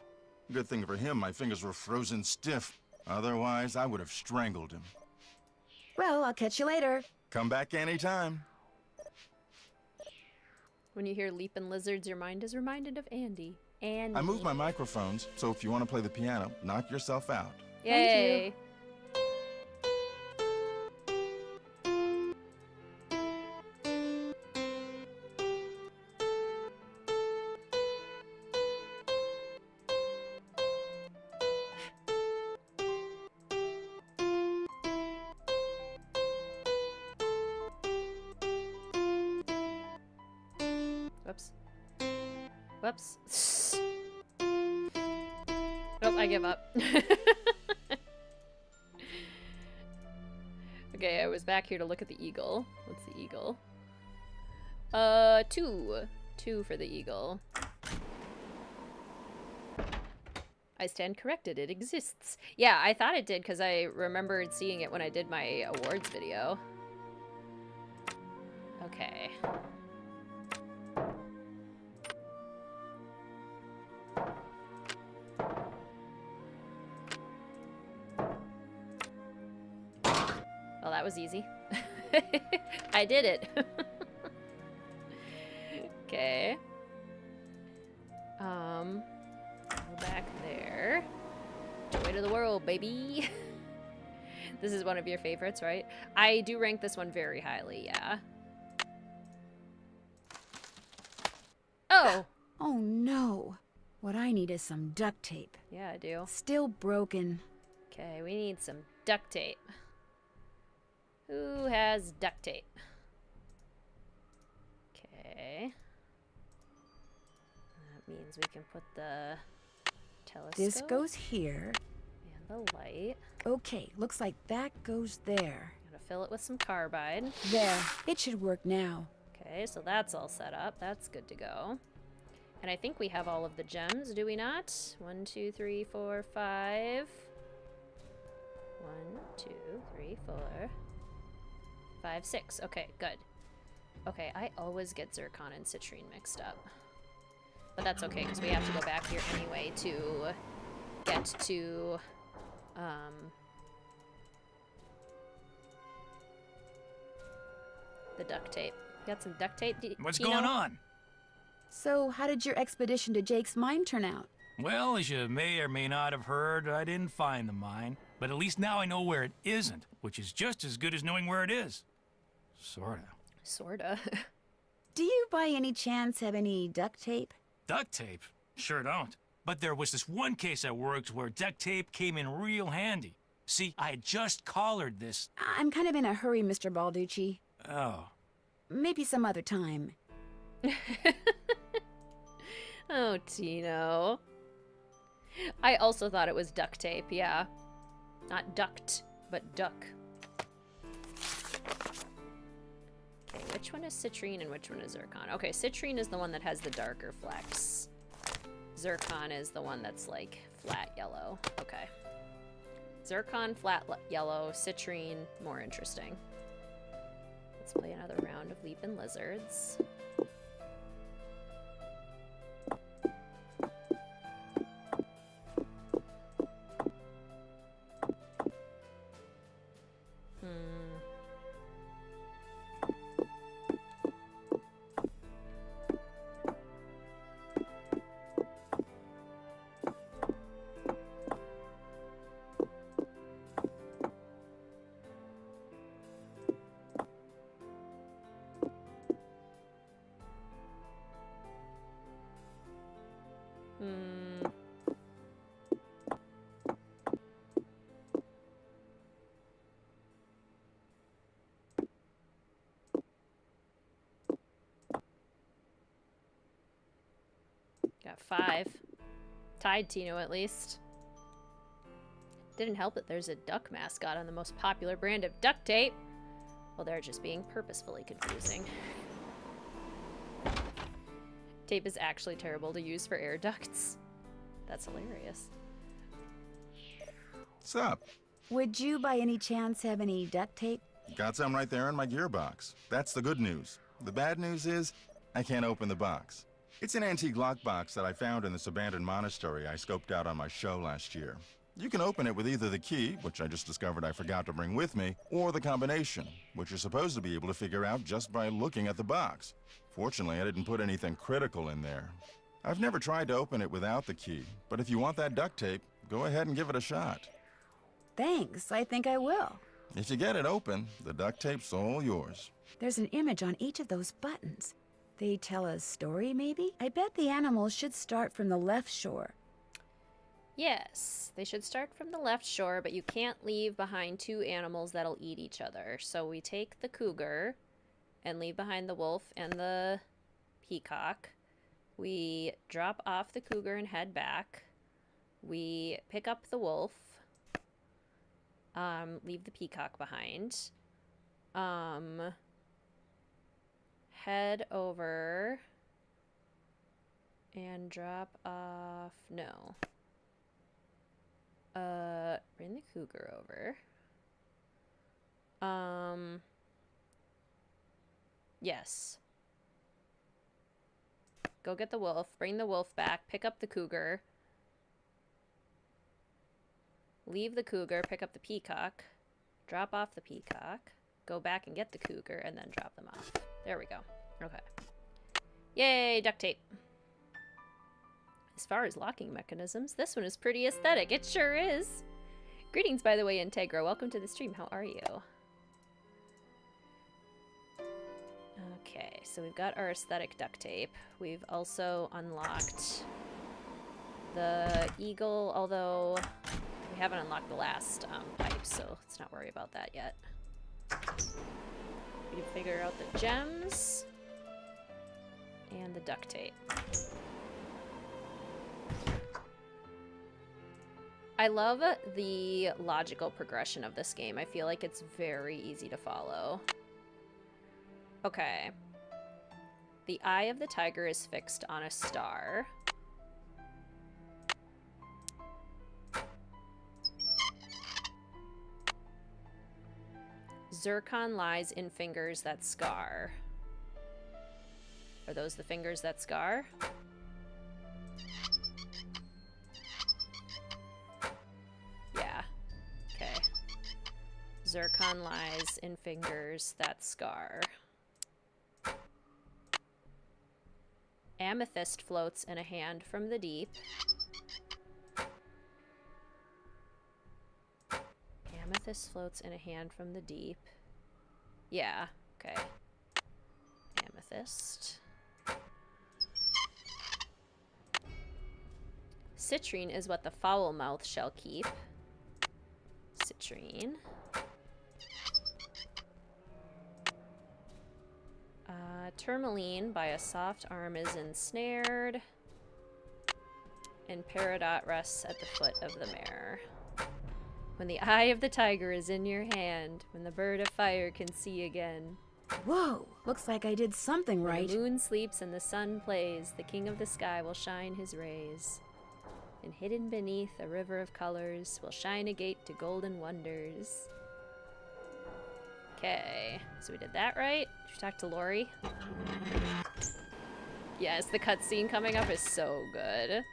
Good thing for him, my fingers were frozen stiff. Otherwise, I would have strangled him. Well, I'll catch you later. Come back anytime. When you hear leaping lizards, your mind is reminded of Andy. Andy. I moved my microphones, so if you want to play the piano, knock yourself out. Yay. Thank you. Whoops. Whoops. Nope, I give up. Okay, I was back here to look at the eagle. What's the eagle? 2. 2 for the eagle. I stand corrected, it exists. Yeah, I thought it did because I remembered seeing it when I did my awards video. Okay. Well, that was easy. I did it. Okay. Go back there. Joy to the world, baby. This is one of your favorites, right? I do rank this one very highly, yeah. Oh! Oh no. What I need is some duct tape. Yeah, I do. Still broken. Okay, we need some duct tape. Who has duct tape? Okay. That means we can put the telescope. This goes here. And the light. Okay, looks like that goes there. Gotta fill it with some carbide. There. It should work now. Okay, so that's all set up. That's good to go. And I think we have all of the gems, do we not? 1, 2, 3, 4, 5. 1, 2, 3, 4, 5, 6. Okay, good. Okay, I always get zircon and citrine mixed up. But that's okay, because we have to go back here anyway to get to, the duct tape. Got some duct tape, What's Tino? going on? So, how did your expedition to Jake's mine turn out? Well, as you may or may not have heard, I didn't find the mine. But at least now I know where it isn't, which is just as good as knowing where it is. Sorta. Sorta. Do you by any chance have any duct tape? Duct tape? Sure don't. But there was this one case I worked where duct tape came in real handy. See, I had just collared this... I'm kind of in a hurry, Mr. Balducci. Oh. Maybe some other time. Oh, Tino. I also thought it was duct tape, yeah. Not duct, but duck. Okay, which one is citrine and which one is zircon? Okay, citrine is the one that has the darker flecks. Zircon is the one that's like flat yellow. Okay. Zircon, flat yellow, citrine, more interesting. Let's play another round of leaping lizards. 5. Tied Tino, at least. Didn't help that there's a duck mascot on the most popular brand of duct tape. Well, they're just being purposefully confusing. Tape is actually terrible to use for air ducts. That's hilarious. What's up? Would you by any chance have any duct tape? Got some right there in my gearbox. That's the good news. The bad news is, I can't open the box. It's an antique lockbox that I found in this abandoned monastery I scoped out on my show last year. You can open it with either the key, which I just discovered I forgot to bring with me, or the combination, which you're supposed to be able to figure out just by looking at the box. Fortunately, I didn't put anything critical in there. I've never tried to open it without the key, but if you want that duct tape, go ahead and give it a shot. Thanks, I think I will. If you get it open, the duct tape's all yours. There's an image on each of those buttons. They tell a story, maybe? I bet the animals should start from the left shore. Yes, they should start from the left shore, but you can't leave behind 2 animals that'll eat each other. So we take the cougar and leave behind the wolf and the peacock. We drop off the cougar and head back. We pick up the wolf. Leave the peacock behind. Head over and drop off. No. Bring the cougar over. Yes. Go get the wolf, bring the wolf back, pick up the cougar. Leave the cougar, pick up the peacock, drop off the peacock, go back and get the cougar, and then drop them off. There we go. Okay. Yay, duct tape. As far as locking mechanisms, this one is pretty aesthetic. It sure is. Greetings, by the way, Integra. Welcome to the stream. How are you? Okay, so we've got our aesthetic duct tape. We've also unlocked the eagle, although we haven't unlocked the last pipe, so let's not worry about that yet. We can figure out the gems and the duct tape. I love the logical progression of this game. I feel like it's very easy to follow. Okay. The eye of the tiger is fixed on a star. Zircon lies in fingers that scar. Are those the fingers that scar? Yeah. Okay. Zircon lies in fingers that scar. Amethyst floats in a hand from the deep. Amethyst floats in a hand from the deep. Yeah, okay. Amethyst. Citrine is what the foul mouth shall keep. Citrine. Tourmaline by a soft arm is ensnared. And Peridot rests at the foot of the mare. When the eye of the tiger is in your hand, when the bird of fire can see again. Whoa, looks like I did something right. When the moon sleeps and the sun plays, the king of the sky will shine his rays. And hidden beneath a river of colors will shine a gate to golden wonders. Okay, so we did that right. Should we talk to Lori? Yes, the cutscene coming up is so good.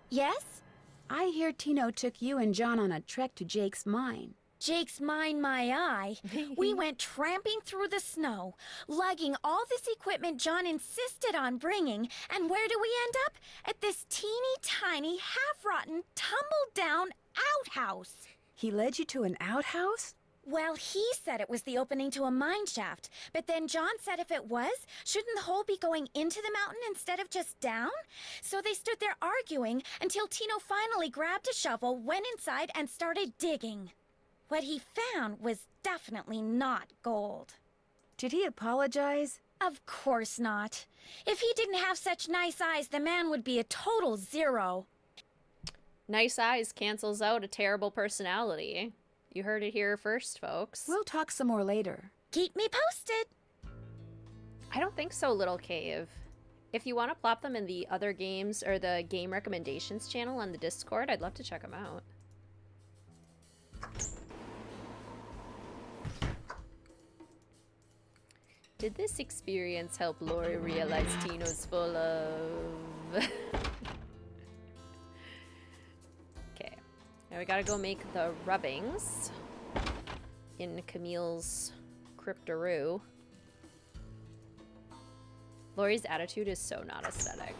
Yes? I hear Tino took you and John on a trek to Jake's mine. Jake's mine, my eye. We went tramping through the snow, lugging all this equipment John insisted on bringing, and where do we end up? At this teeny tiny, half-rotten, tumble-down outhouse. He led you to an outhouse? Well, he said it was the opening to a mine shaft, but then John said if it was, shouldn't the hole be going into the mountain instead of just down? So they stood there arguing until Tino finally grabbed a shovel, went inside, and started digging. What he found was definitely not gold. Did he apologize? Of course not. If he didn't have such nice eyes, the man would be a total zero. Nice eyes cancels out a terrible personality. You heard it here first, folks. We'll talk some more later. Keep me posted. I don't think so, Little Cave. If you want to plop them in the other games or the game recommendations channel on the Discord, I'd love to check them out. Did this experience help Lori realize Tino's full of... Okay. Now we gotta go make the rubbings in Camille's cryptaroo. Lori's attitude is so not aesthetic.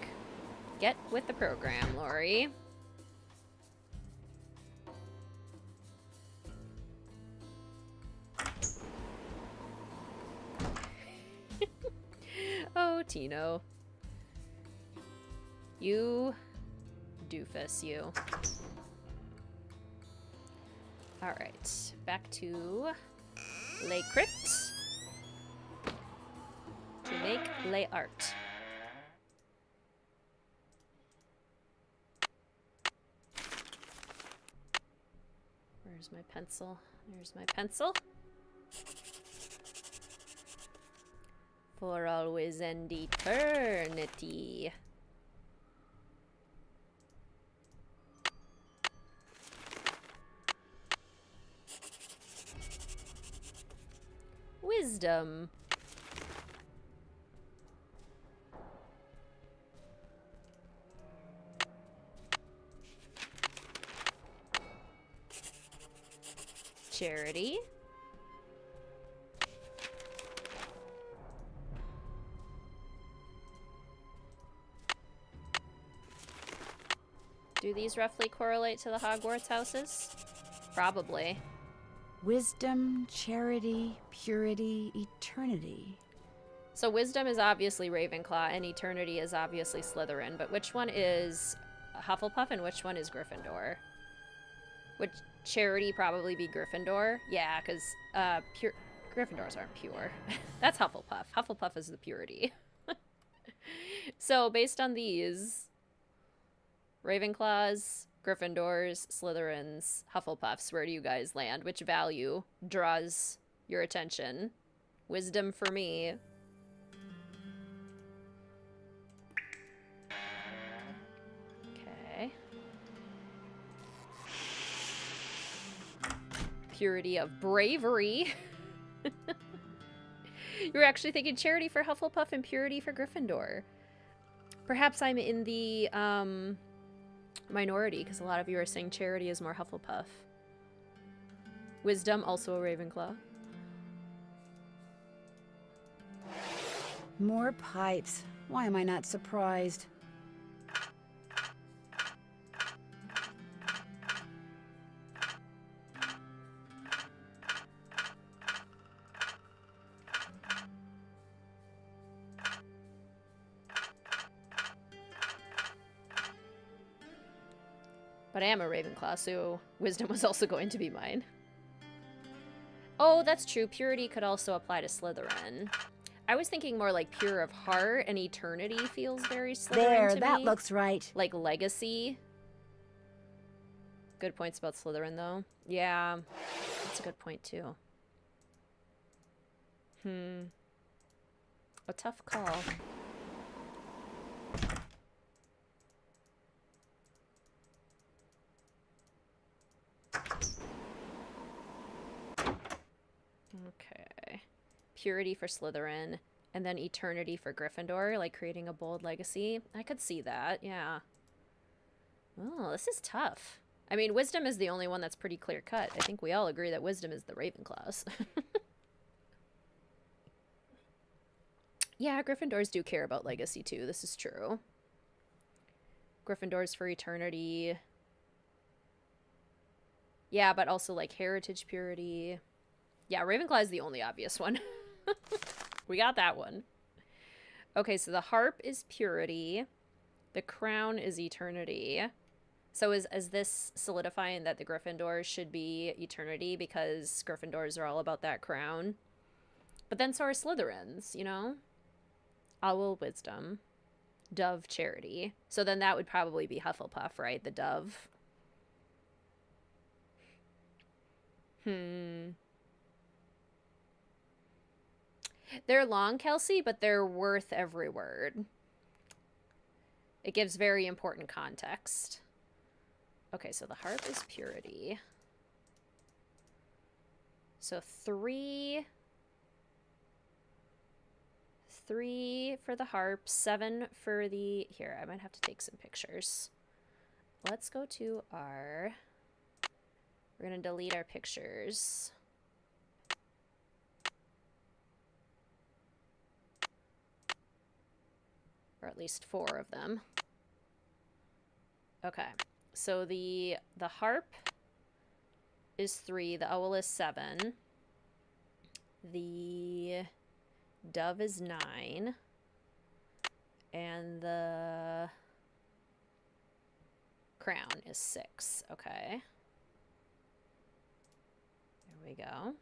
Get with the program, Lori. Oh, Tino. You doofus, you. Alright, back to Les Crypts to make Les Art. Where's my pencil? There's my pencil. For always and eternity. Wisdom. Charity. Do these roughly correlate to the Hogwarts houses? Probably. Wisdom, charity, purity, eternity. So wisdom is obviously Ravenclaw and eternity is obviously Slytherin, but which one is Hufflepuff and which one is Gryffindor? Would charity probably be Gryffindor? Yeah, because Gryffindors aren't pure. That's Hufflepuff. Hufflepuff is the purity. So based on these, Ravenclaws, Gryffindors, Slytherins, Hufflepuffs, where do you guys land? Which value draws your attention? Wisdom for me. Okay. Purity of bravery. You're actually thinking charity for Hufflepuff and purity for Gryffindor. Perhaps I'm in the minority, because a lot of you are saying charity is more Hufflepuff. Wisdom, also a Ravenclaw. More pipes. Why am I not surprised? But I am a Ravenclaw, so wisdom was also going to be mine. Oh, that's true. Purity could also apply to Slytherin. I was thinking more like pure of heart, and eternity feels very Slytherin There, to me. that looks right. Like legacy. Good points about Slytherin, though. Yeah, that's a good point, too. A tough call. Okay. Purity for Slytherin, and then eternity for Gryffindor, like creating a bold legacy. I could see that, yeah. Oh, this is tough. I mean, wisdom is the only one that's pretty clear-cut. I think we all agree that wisdom is the Ravenclaws. Yeah, Gryffindors do care about legacy, too. This is true. Gryffindors for eternity. Yeah, but also, like, heritage purity. Yeah, Ravenclaw is the only obvious one. We got that one. Okay, so the harp is purity. The crown is eternity. So is this solidifying that the Gryffindors should be eternity because Gryffindors are all about that crown? But then so are Slytherins, you know? Owl Wisdom. Dove Charity. So then that would probably be Hufflepuff, right? The dove. They're long, Kelsey, but they're worth every word. It gives very important context. Okay, so the harp is purity. So 3 for the harp, 7 for the... Here, I might have to take some pictures. Let's go to our... We're going to delete our pictures. Or at least 4 of them. Okay, so the harp is 3, the owl is 7, the dove is 9, and the crown is 6. Okay. There we go.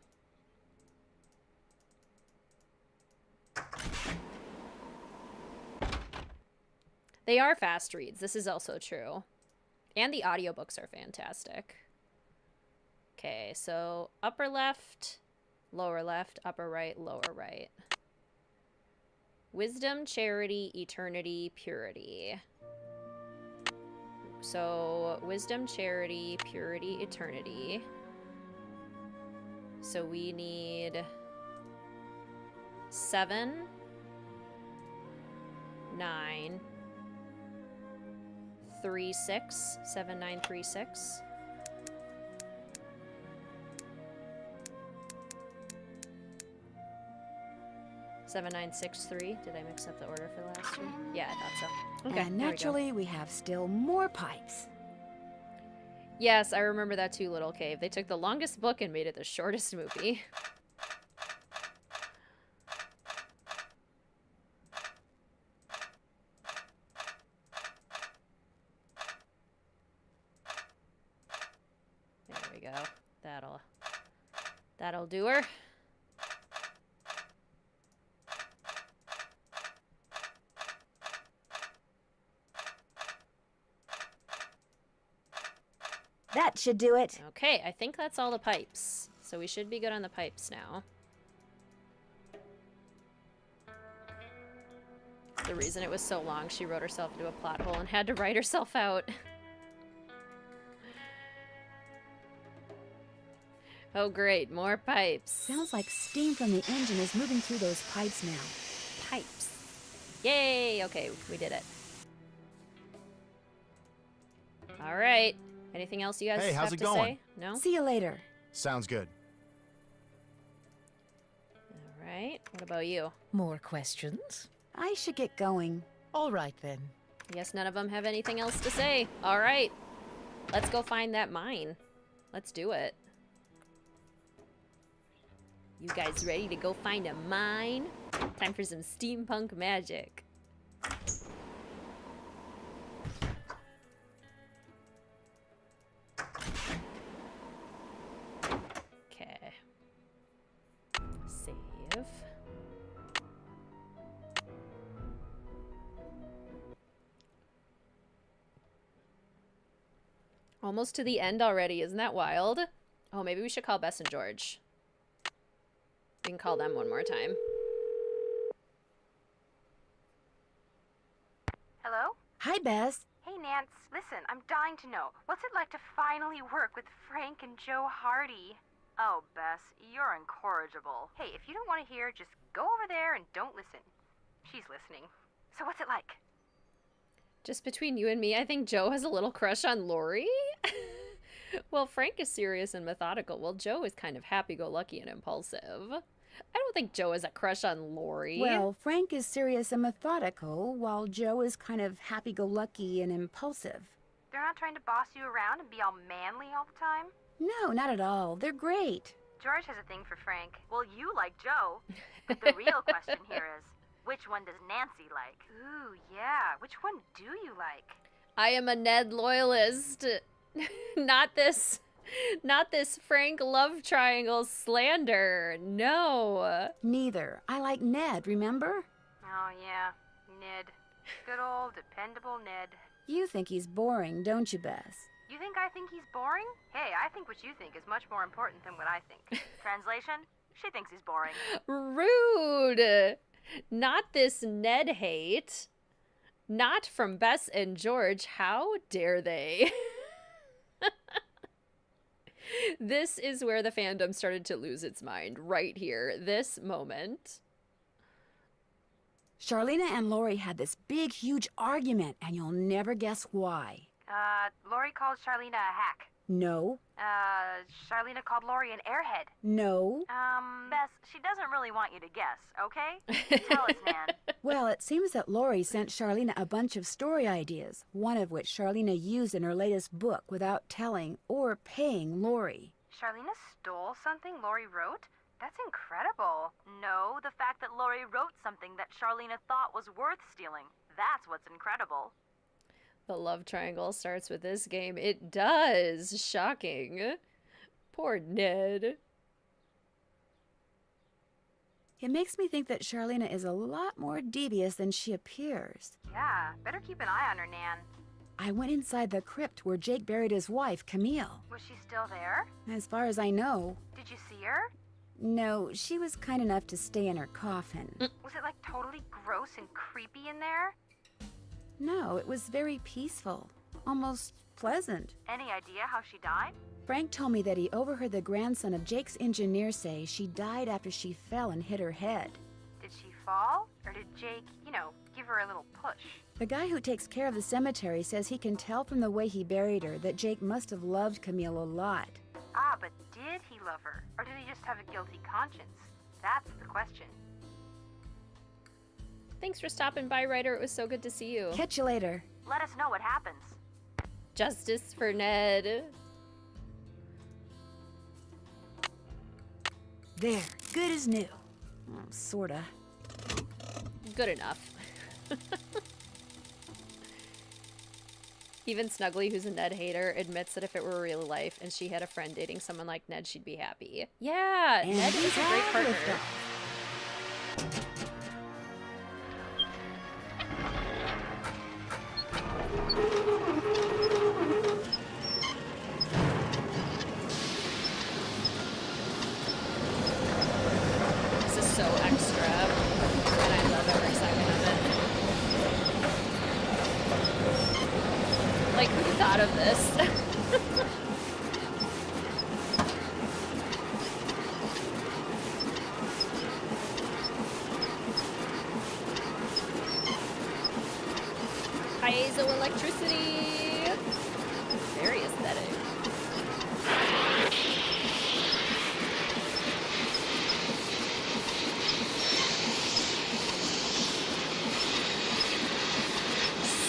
They are fast reads. This is also true. And the audiobooks are fantastic. Okay, so upper left, lower left, upper right, lower right. Wisdom, charity, eternity, purity. So wisdom, charity, purity, eternity. So we need 7, 9, 3, 6, 7, 9, 3, 6. Seven, 9, 6, 3. Did I mix up the order for the last 3? Yeah, I thought so. Okay, And naturally, we have still more pipes. Yes, I remember that too, Little Cave. They took the longest book and made it the shortest movie. There we go. That'll do her. That should do it. Okay, I think that's all the pipes. So we should be good on the pipes now. The reason it was so long, she wrote herself into a plot hole and had to write herself out. Oh great, more pipes. Sounds like steam from the engine is moving through those pipes now. Pipes. Yay! Okay, we did it. All right. Anything else you guys Hey, how's have it to going? say? No? See you later. Sounds good. All right. What about you? More questions? I should get going. All right, then. Guess none of them have anything else to say. All right. Let's go find that mine. Let's do it. You guys ready to go find a mine? Time for some steampunk magic. Okay. Save. Almost to the end already, isn't that wild? Oh, maybe we should call Bess and George. We can call them one more time. Hello? Hi, Bess. Hey, Nance. Listen, I'm dying to know. What's it like to finally work with Frank and Joe Hardy? Oh, Bess, you're incorrigible. Hey, if you don't want to hear, just go over there and don't listen. She's listening. So what's it like? Just between you and me, I think Joe has a little crush on Lori. Well, Frank is serious and methodical. Well, Joe is kind of happy-go-lucky and impulsive. I don't think Joe has a crush on Lori. Well, Frank is serious and methodical, while Joe is kind of happy-go-lucky and impulsive. They're not trying to boss you around and be all manly all the time? No, not at all. They're great. George has a thing for Frank. Well, you like Joe. But the real question here is, which one does Nancy like? Ooh, yeah. Which one do you like? I am a Ned loyalist. Not this Frank love triangle slander. No. Neither. I like Ned, remember? Oh, yeah. Ned. Good old, dependable Ned. You think he's boring, don't you, Bess? You think I think he's boring? Hey, I think what you think is much more important than what I think. Translation? She thinks he's boring. Rude! Not this Ned hate. Not from Bess and George. How dare they? This is where the fandom started to lose its mind. Right here. This moment. Charlena and Lori had this big, huge argument, and you'll never guess why. Lori called Charlena a hack. No. Charlena called Lori an airhead. No. Bess, she doesn't really want you to guess, okay? Tell us, Nan. Well, it seems that Lori sent Charlena a bunch of story ideas, one of which Charlena used in her latest book without telling or paying Lori. Charlena stole something Lori wrote? That's incredible. No, the fact that Lori wrote something that Charlena thought was worth stealing. That's what's incredible. The love triangle starts with this game. It does. Shocking. Poor Ned. It makes me think that Charlena is a lot more devious than she appears. Yeah, better keep an eye on her, Nan. I went inside the crypt where Jake buried his wife, Camille. Was she still there? As far as I know. Did you see her? No, she was kind enough to stay in her coffin. Was it like totally gross and creepy in there? No, it was very peaceful. Almost pleasant. Any idea how she died? Frank told me that he overheard the grandson of Jake's engineer say she died after she fell and hit her head. Did she fall? Or did Jake, give her a little push? The guy who takes care of the cemetery says he can tell from the way he buried her that Jake must have loved Camille a lot. Ah, but did he love her? Or did he just have a guilty conscience? That's the question. Thanks for stopping by, Ryder. It was so good to see you. Catch you later. Let us know what happens. Justice for Ned. There, good as new. Sorta. Good enough. Even Snuggly, who's a Ned hater, admits that if it were real life and she had a friend dating someone like Ned, she'd be happy. Yeah, And Ned is a great partner. This is so extra, and I love every second of it. Like, who thought of this? Piezoelectricity! Very aesthetic.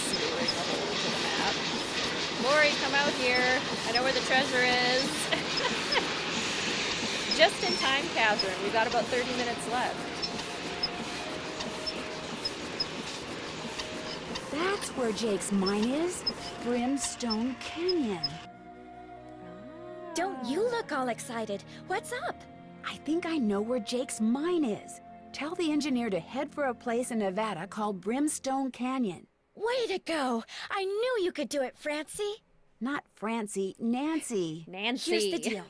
Skewering the hole into the map. Lori, come out here. I know where the treasure is. Just in time, Catherine. We've got about 30 minutes left. That's where Jake's mine is. Brimstone Canyon. Don't you look all excited. What's up? I think I know where Jake's mine is. Tell the engineer to head for a place in Nevada called Brimstone Canyon. Way to go. I knew you could do it, Francie. Not Francie, Nancy. Nancy. Here's the deal.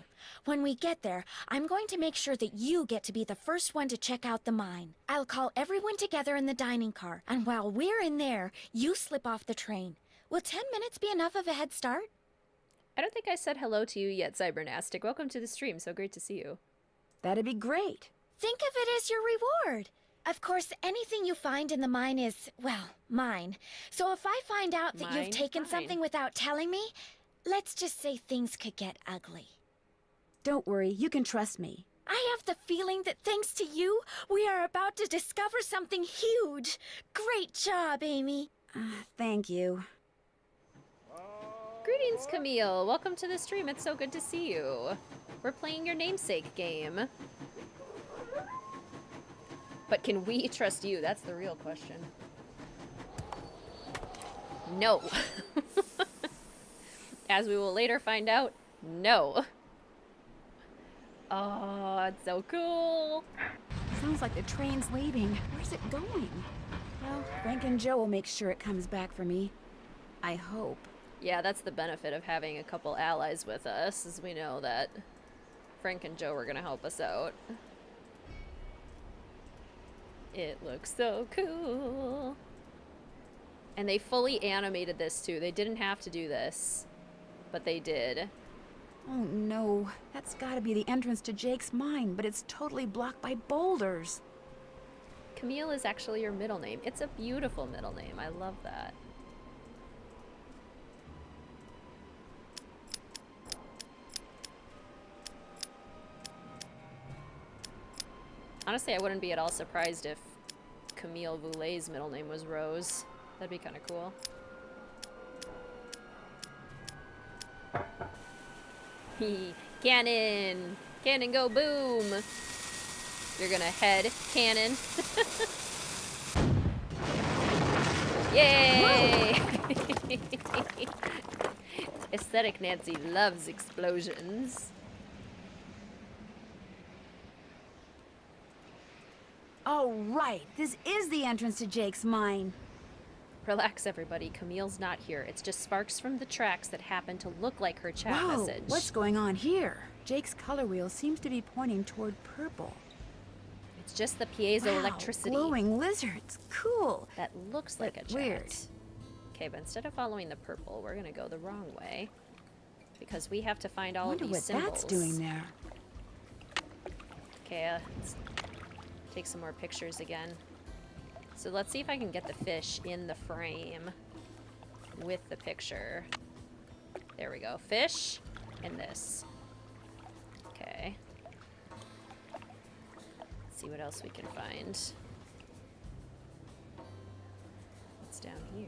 When we get there, I'm going to make sure that you get to be the first one to check out the mine. I'll call everyone together in the dining car, and while we're in there, you slip off the train. Will 10 minutes be enough of a head start? I don't think I said hello to you yet, Cybernastic. Welcome to the stream. So great to see you. That'd be great. Think of it as your reward. Of course, anything you find in the mine is, well, mine. So if I find out that you've taken something without telling me, let's just say things could get ugly. Don't worry, you can trust me. I have the feeling that thanks to you, we are about to discover something huge. Great job, Amy. Thank you. Greetings, Camille. Welcome to the stream. It's so good to see you. We're playing your namesake game. But can we trust you? That's the real question. No. As we will later find out, no. Oh, it's so cool. Sounds like the train's leaving. Where's it going? Well, Frank and Joe will make sure it comes back for me. I hope. Yeah, that's the benefit of having a couple allies with us, is we know that Frank and Joe are gonna help us out. It looks so cool. And they fully animated this too. They didn't have to do this, but they did. Oh no, that's gotta be the entrance to Jake's mine, but it's totally blocked by boulders. Camille is actually your middle name. It's a beautiful middle name. I love that. Honestly, I wouldn't be at all surprised if Camille Voulet's middle name was Rose. That'd be kind of cool. Cannon! Cannon go boom! You're gonna head cannon. Yay! Aesthetic Nancy loves explosions. Oh, right. This is the entrance to Jake's mine. Relax, everybody. Camille's not here. It's just sparks from the tracks that happen to look like her chat Whoa, message. what's going on here? Jake's color wheel seems to be pointing toward purple. It's just the piezoelectricity. Glowing lizards. Cool. That looks like a chat. Weird. Okay, but instead of following the purple, we're gonna go the wrong way. Because we have to find all of Wonder these what symbols. that's doing there. Okay, let's take some more pictures again. So let's see if I can get the fish in the frame with the picture. There we go. Fish and this. Okay. Let's see what else we can find. What's down here?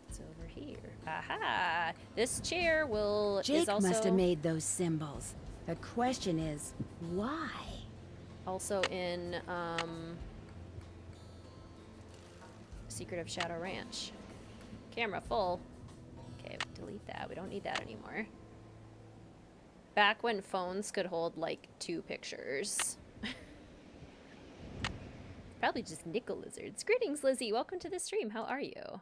It's over here. Aha! This chair will Jake is also must have made those symbols. The question is, why? also in Secret of Shadow Ranch. Camera full. Okay, delete that. We don't need that anymore. Back when phones could hold like 2 pictures. Probably just nickel lizards. Greetings, Lizzie. Welcome to the stream. How are you?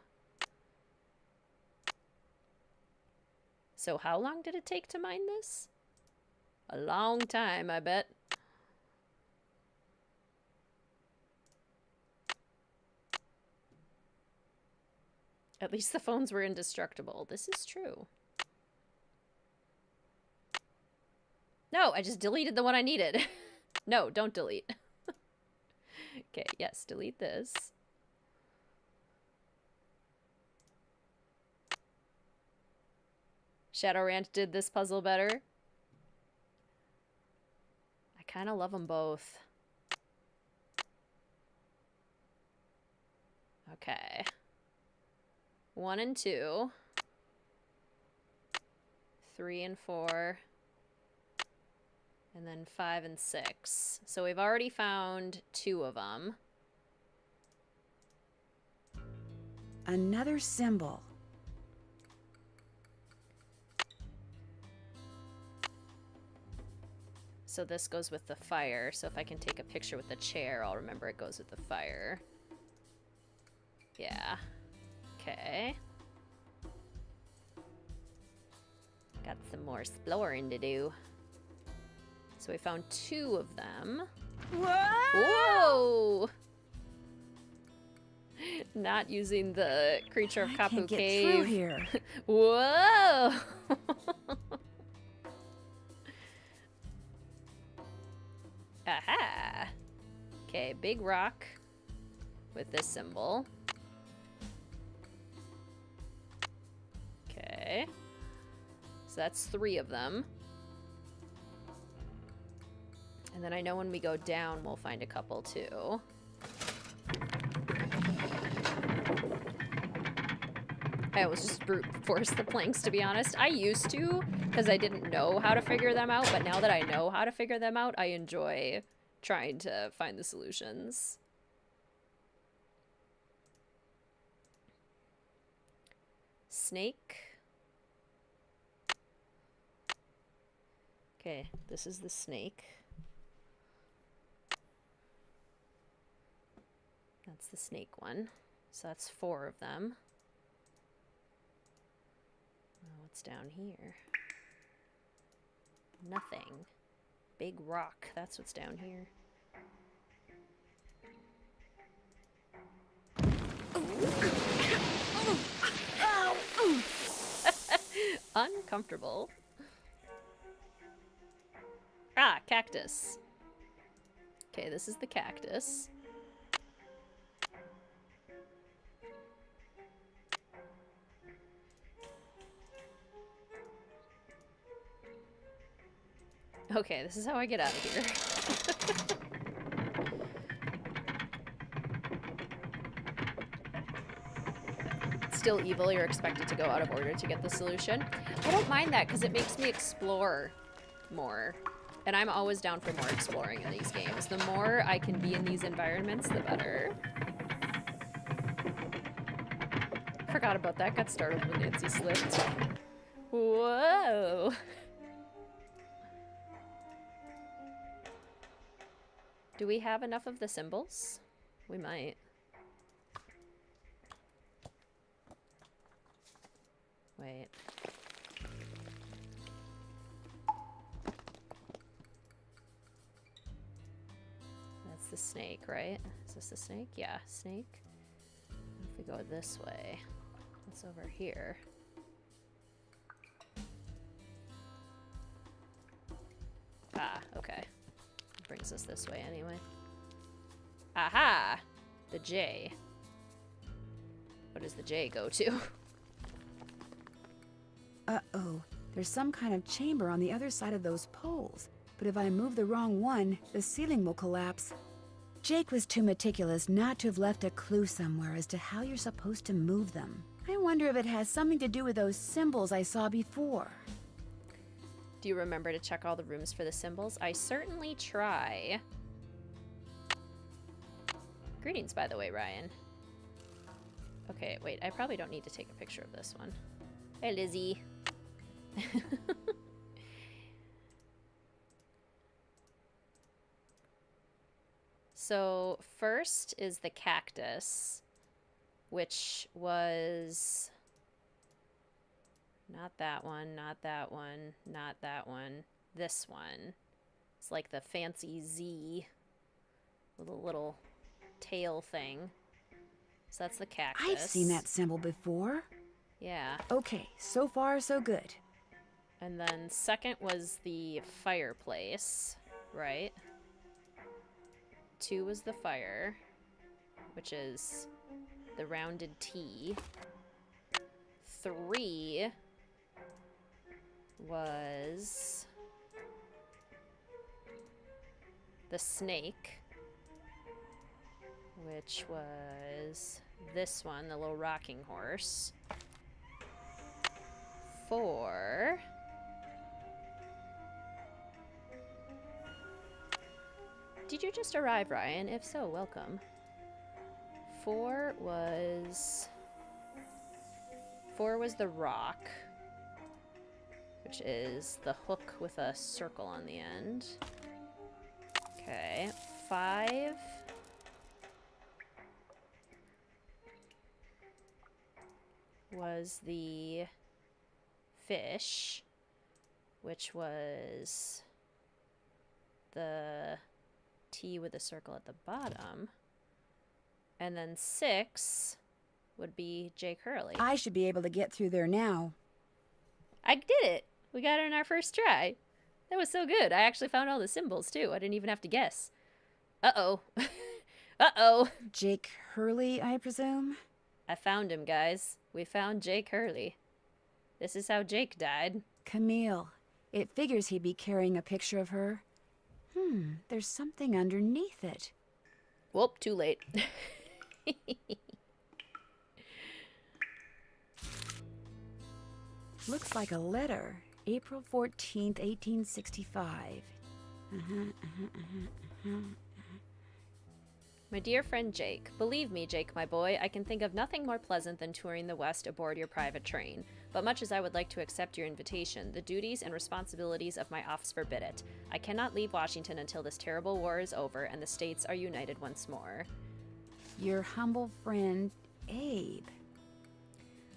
So how long did it take to mine this? A long time, I bet. At least the phones were indestructible. This is true. No, I just deleted the one I needed. No, don't delete. Okay, yes, delete this. Shadow Ranch did this puzzle better. I kind of love them both. Okay. 1 and 2. 3 and 4. And then 5 and 6. So we've already found 2 of them. Another symbol. So this goes with the fire. So if I can take a picture with the chair, I'll remember it goes with the fire. Yeah. Okay. Got some more exploring to do. So we found 2 of them. Whoa! Not using the creature of Kapu can't get Cave. through here. Whoa! Aha! Okay, big rock with this symbol. Okay. So that's 3 of them. And then I know when we go down, we'll find a couple too. I always just brute force the planks, to be honest. I used to, because I didn't know how to figure them out, but now that I know how to figure them out, I enjoy trying to find the solutions. Snake. Okay, this is the snake. That's the snake one. So that's 4 of them. What's down here? Nothing. Big rock. That's what's down here. Uncomfortable. Ah, cactus. Okay, this is the cactus. Okay, this is how I get out of here. Still evil, you're expected to go out of order to get the solution. I don't mind that because it makes me explore more. And I'm always down for more exploring in these games. The more I can be in these environments, the better. Forgot about that. Got startled when Nancy slipped. Whoa. Do we have enough of the symbols? We might. Wait. That's the snake, right? Is this the snake? Yeah, snake. If we go this way, what's over here? Ah, okay. Brings us this way anyway. Aha! The J. What does the J go to? Uh-oh. There's some kind of chamber on the other side of those poles. But if I move the wrong one, the ceiling will collapse. Jake was too meticulous not to have left a clue somewhere as to how you're supposed to move them. I wonder if it has something to do with those symbols I saw before. Do you remember to check all the rooms for the symbols? I certainly try. Greetings, by the way, Ryan. Okay, wait, I probably don't need to take a picture of this one. Hey, Lizzie. So, first is the cactus, which was... Not that one, not that one, not that one. This one. It's like the fancy Z with a little tail thing. So that's the cactus. I've seen that symbol before. Yeah. Okay, so far so good. And then second was the fireplace, right? 2 was the fire, which is the rounded T. 3 was the snake, which was this one, the little rocking horse. 4 Did you just arrive, Ryan? If so, welcome. 4 was the rock, which is the hook with a circle on the end. Okay, 5 was the fish, which was the T with a circle at the bottom. And then 6 would be Jake Hurley. I should be able to get through there now. I did it! We got it in our first try. That was so good. I actually found all the symbols, too. I didn't even have to guess. Uh-oh. Uh-oh. Jake Hurley, I presume? I found him, guys. We found Jake Hurley. This is how Jake died. Camille. It figures he'd be carrying a picture of her. There's something underneath it. Whoop, too late. Looks like a letter. April 14th, 1865. My dear friend Jake, believe me, Jake, my boy, I can think of nothing more pleasant than touring the West aboard your private train. But much as I would like to accept your invitation, the duties and responsibilities of my office forbid it. I cannot leave Washington until this terrible war is over and the states are united once more. Your humble friend, Abe.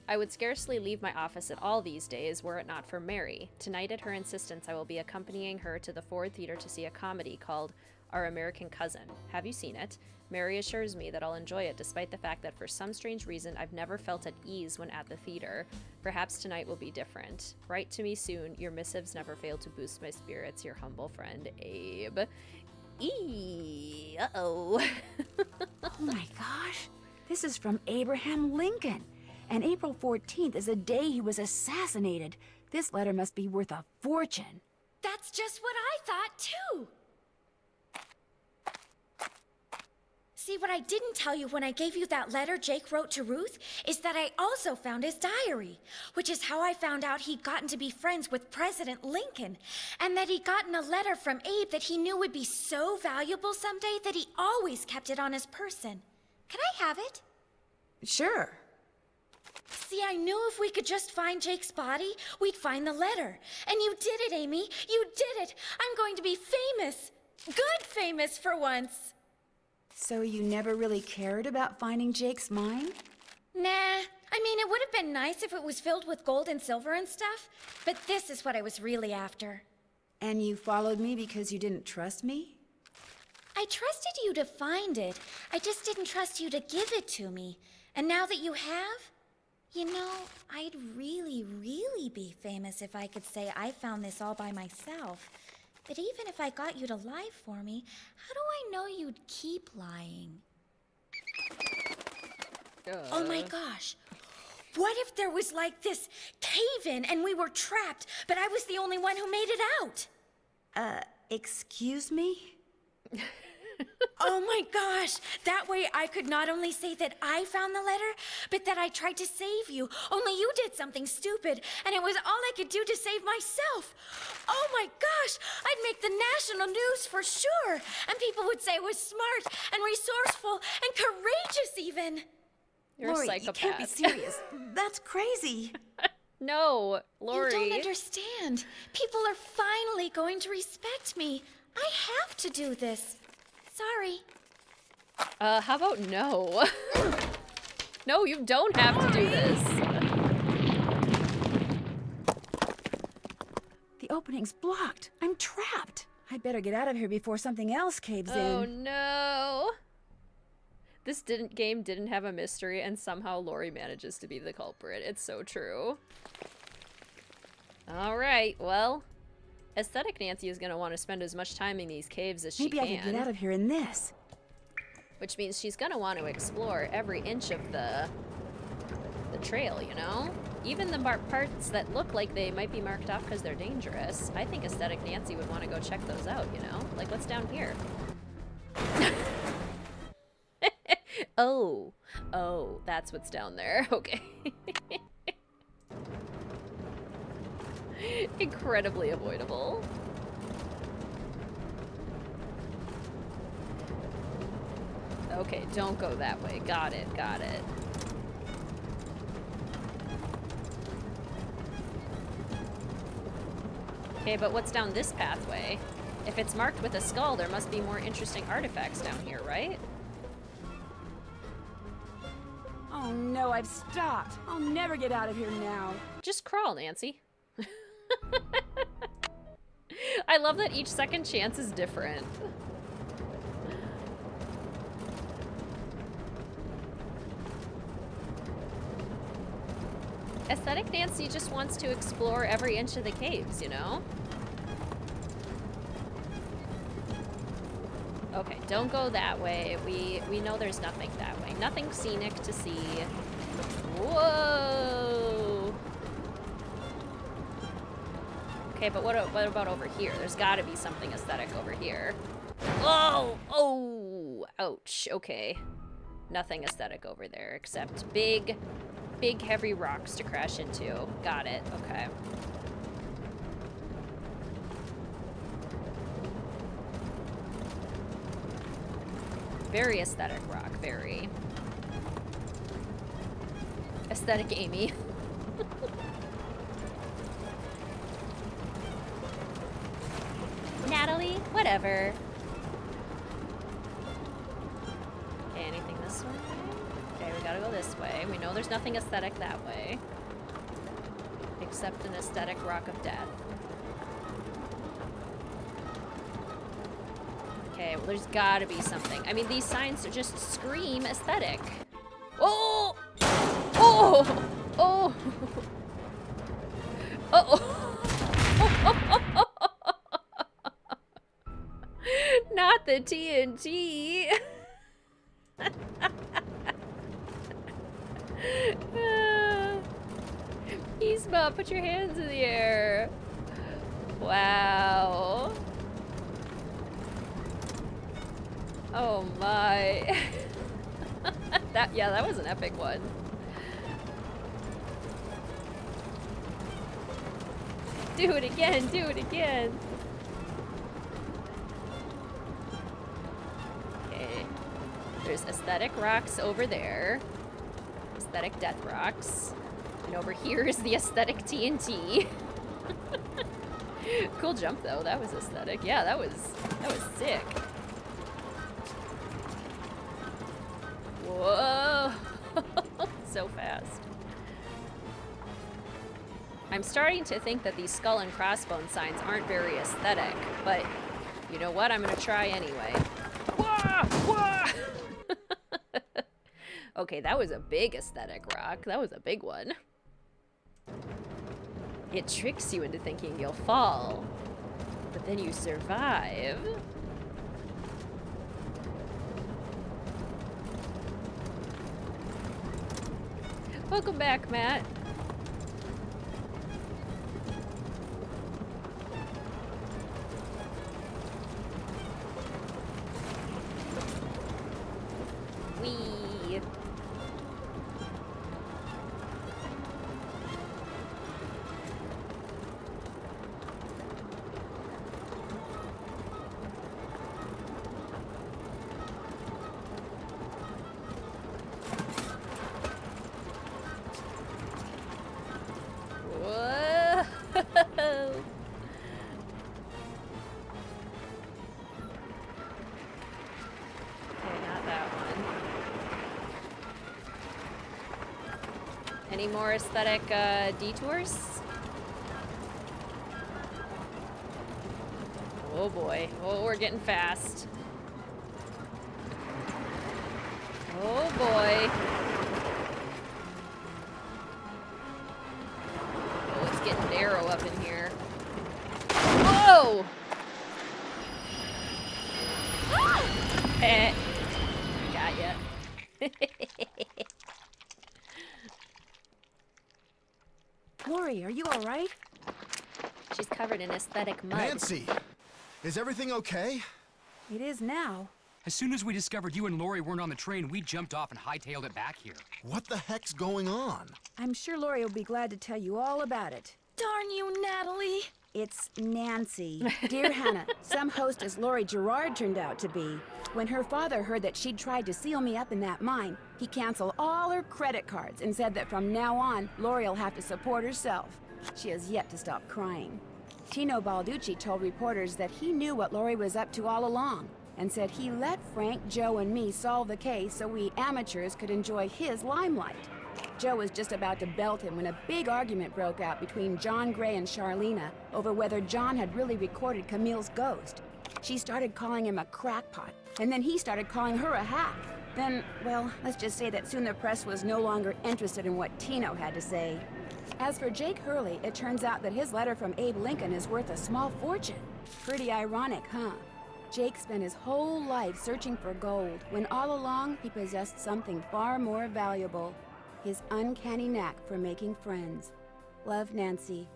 I would scarcely leave my office at all these days were it not for Mary. Tonight, at her insistence, I will be accompanying her to the Ford Theater to see a comedy called Our American Cousin. Have you seen it? Mary assures me that I'll enjoy it despite the fact that for some strange reason I've never felt at ease when at the theater. Perhaps tonight will be different. Write to me soon. Your missives never fail to boost my spirits. Your humble friend, Abe. Uh-oh. Oh my gosh. This is from Abraham Lincoln. And April 14th is the day he was assassinated. This letter must be worth a fortune. That's just what I thought, too. See, what I didn't tell you when I gave you that letter Jake wrote to Ruth is that I also found his diary, which is how I found out he'd gotten to be friends with President Lincoln, and that he'd gotten a letter from Abe that he knew would be so valuable someday that he always kept it on his person. Can I have it? Sure. See, I knew if we could just find Jake's body, we'd find the letter. And you did it, Amy. You did it. I'm going to be famous. Good famous for once. So you never really cared about finding Jake's mine? Nah. I mean, it would have been nice if it was filled with gold and silver and stuff, but this is what I was really after. And you followed me because you didn't trust me? I trusted you to find it. I just didn't trust you to give it to me. And now that you have, you know, I'd really, really be famous if I could say I found this all by myself. But even if I got you to lie for me, how do I know you'd keep lying? Oh my gosh. What if there was like this cave-in and we were trapped, but I was the only one who made it out? Excuse me? Oh my gosh! That way I could not only say that I found the letter, but that I tried to save you. Only you did something stupid, and it was all I could do to save myself. Oh my gosh! I'd make the national news for sure, and people would say I was smart and resourceful and courageous even. You're Lori, a psychopath. You can't be serious. That's crazy. No, Lori. You don't understand. People are finally going to respect me. I have to do this. Sorry. How about no? No, you don't have to do this. The opening's blocked. I'm trapped. I better get out of here before something else caves in. Oh no. This game didn't have a mystery, and somehow Lori manages to be the culprit. It's so true. Alright, well, Aesthetic Nancy is going to want to spend as much time in these caves as she can. Maybe I could get out of here in this. Which means she's going to want to explore every inch of the trail, you know? Even the parts that look like they might be marked off because they're dangerous. I think Aesthetic Nancy would want to go check those out, you know? Like, what's down here? Oh, that's what's down there. Okay. Incredibly avoidable. Okay, don't go that way. Got it, got it. Okay, but what's down this pathway? If it's marked with a skull, there must be more interesting artifacts down here, right? Oh no, I've stopped. I'll never get out of here now. Just crawl, Nancy. I love that each second chance is different. Aesthetic Nancy just wants to explore every inch of the caves, you know? Okay, don't go that way. We know there's nothing that way. Nothing scenic to see. Whoa! Okay, but what about over here? There's gotta be something aesthetic over here. Oh! Oh! Ouch. Okay. Nothing aesthetic over there except big heavy rocks to crash into. Got it. Okay. Very aesthetic rock. Very. Aesthetic Amy. Natalie, whatever. Okay, anything this this way? Okay, we gotta go this way. We know there's nothing aesthetic that way. Except an aesthetic rock of death. Okay, well there's gotta be something. I mean, these signs just scream aesthetic. Oh! Oh! Oh! Uh-oh. Not the TNT. Yzma, put your hands in the air. Wow. Oh my. that was an epic one. Do it again, do it again. Okay. There's aesthetic rocks over there. Aesthetic death rocks. And over here is the aesthetic TNT. Cool jump though, that was aesthetic. Yeah, that was sick. Whoa. So fast. I'm starting to think that these skull and crossbone signs aren't very aesthetic, but you know what? I'm gonna try anyway. Whoa! Whoa! Okay, that was a big aesthetic rock. That was a big one. It tricks you into thinking you'll fall, but then you survive. Welcome back, Matt. Wee. Whoa. Any more aesthetic detours? Oh boy. Oh, we're getting fast. Oh boy. Oh, it's getting narrow up in here. Whoa! Got ya. Lori, are you all right? She's covered in aesthetic mud. Nancy, is everything okay? It is now. As soon as we discovered you and Lori weren't on the train, we jumped off and hightailed it back here. What the heck's going on? I'm sure Lori will be glad to tell you all about it. Darn you, Natalie! It's Nancy. Dear Hannah, some hostess Lori Gerard turned out to be. When her father heard that she'd tried to seal me up in that mine, he canceled all her credit cards and said that from now on, Lori'll have to support herself. She has yet to stop crying. Tino Balducci told reporters that he knew what Lori was up to all along and said he let Frank, Joe, and me solve the case so we amateurs could enjoy his limelight. Joe was just about to belt him when a big argument broke out between John Gray and Charlena over whether John had really recorded Camille's ghost. She started calling him a crackpot, and then he started calling her a hack. Then, well, let's just say that soon the press was no longer interested in what Tino had to say. As for Jake Hurley, it turns out that his letter from Abe Lincoln is worth a small fortune. Pretty ironic, huh? Jake spent his whole life searching for gold, when all along he possessed something far more valuable. His uncanny knack for making friends. Love, Nancy.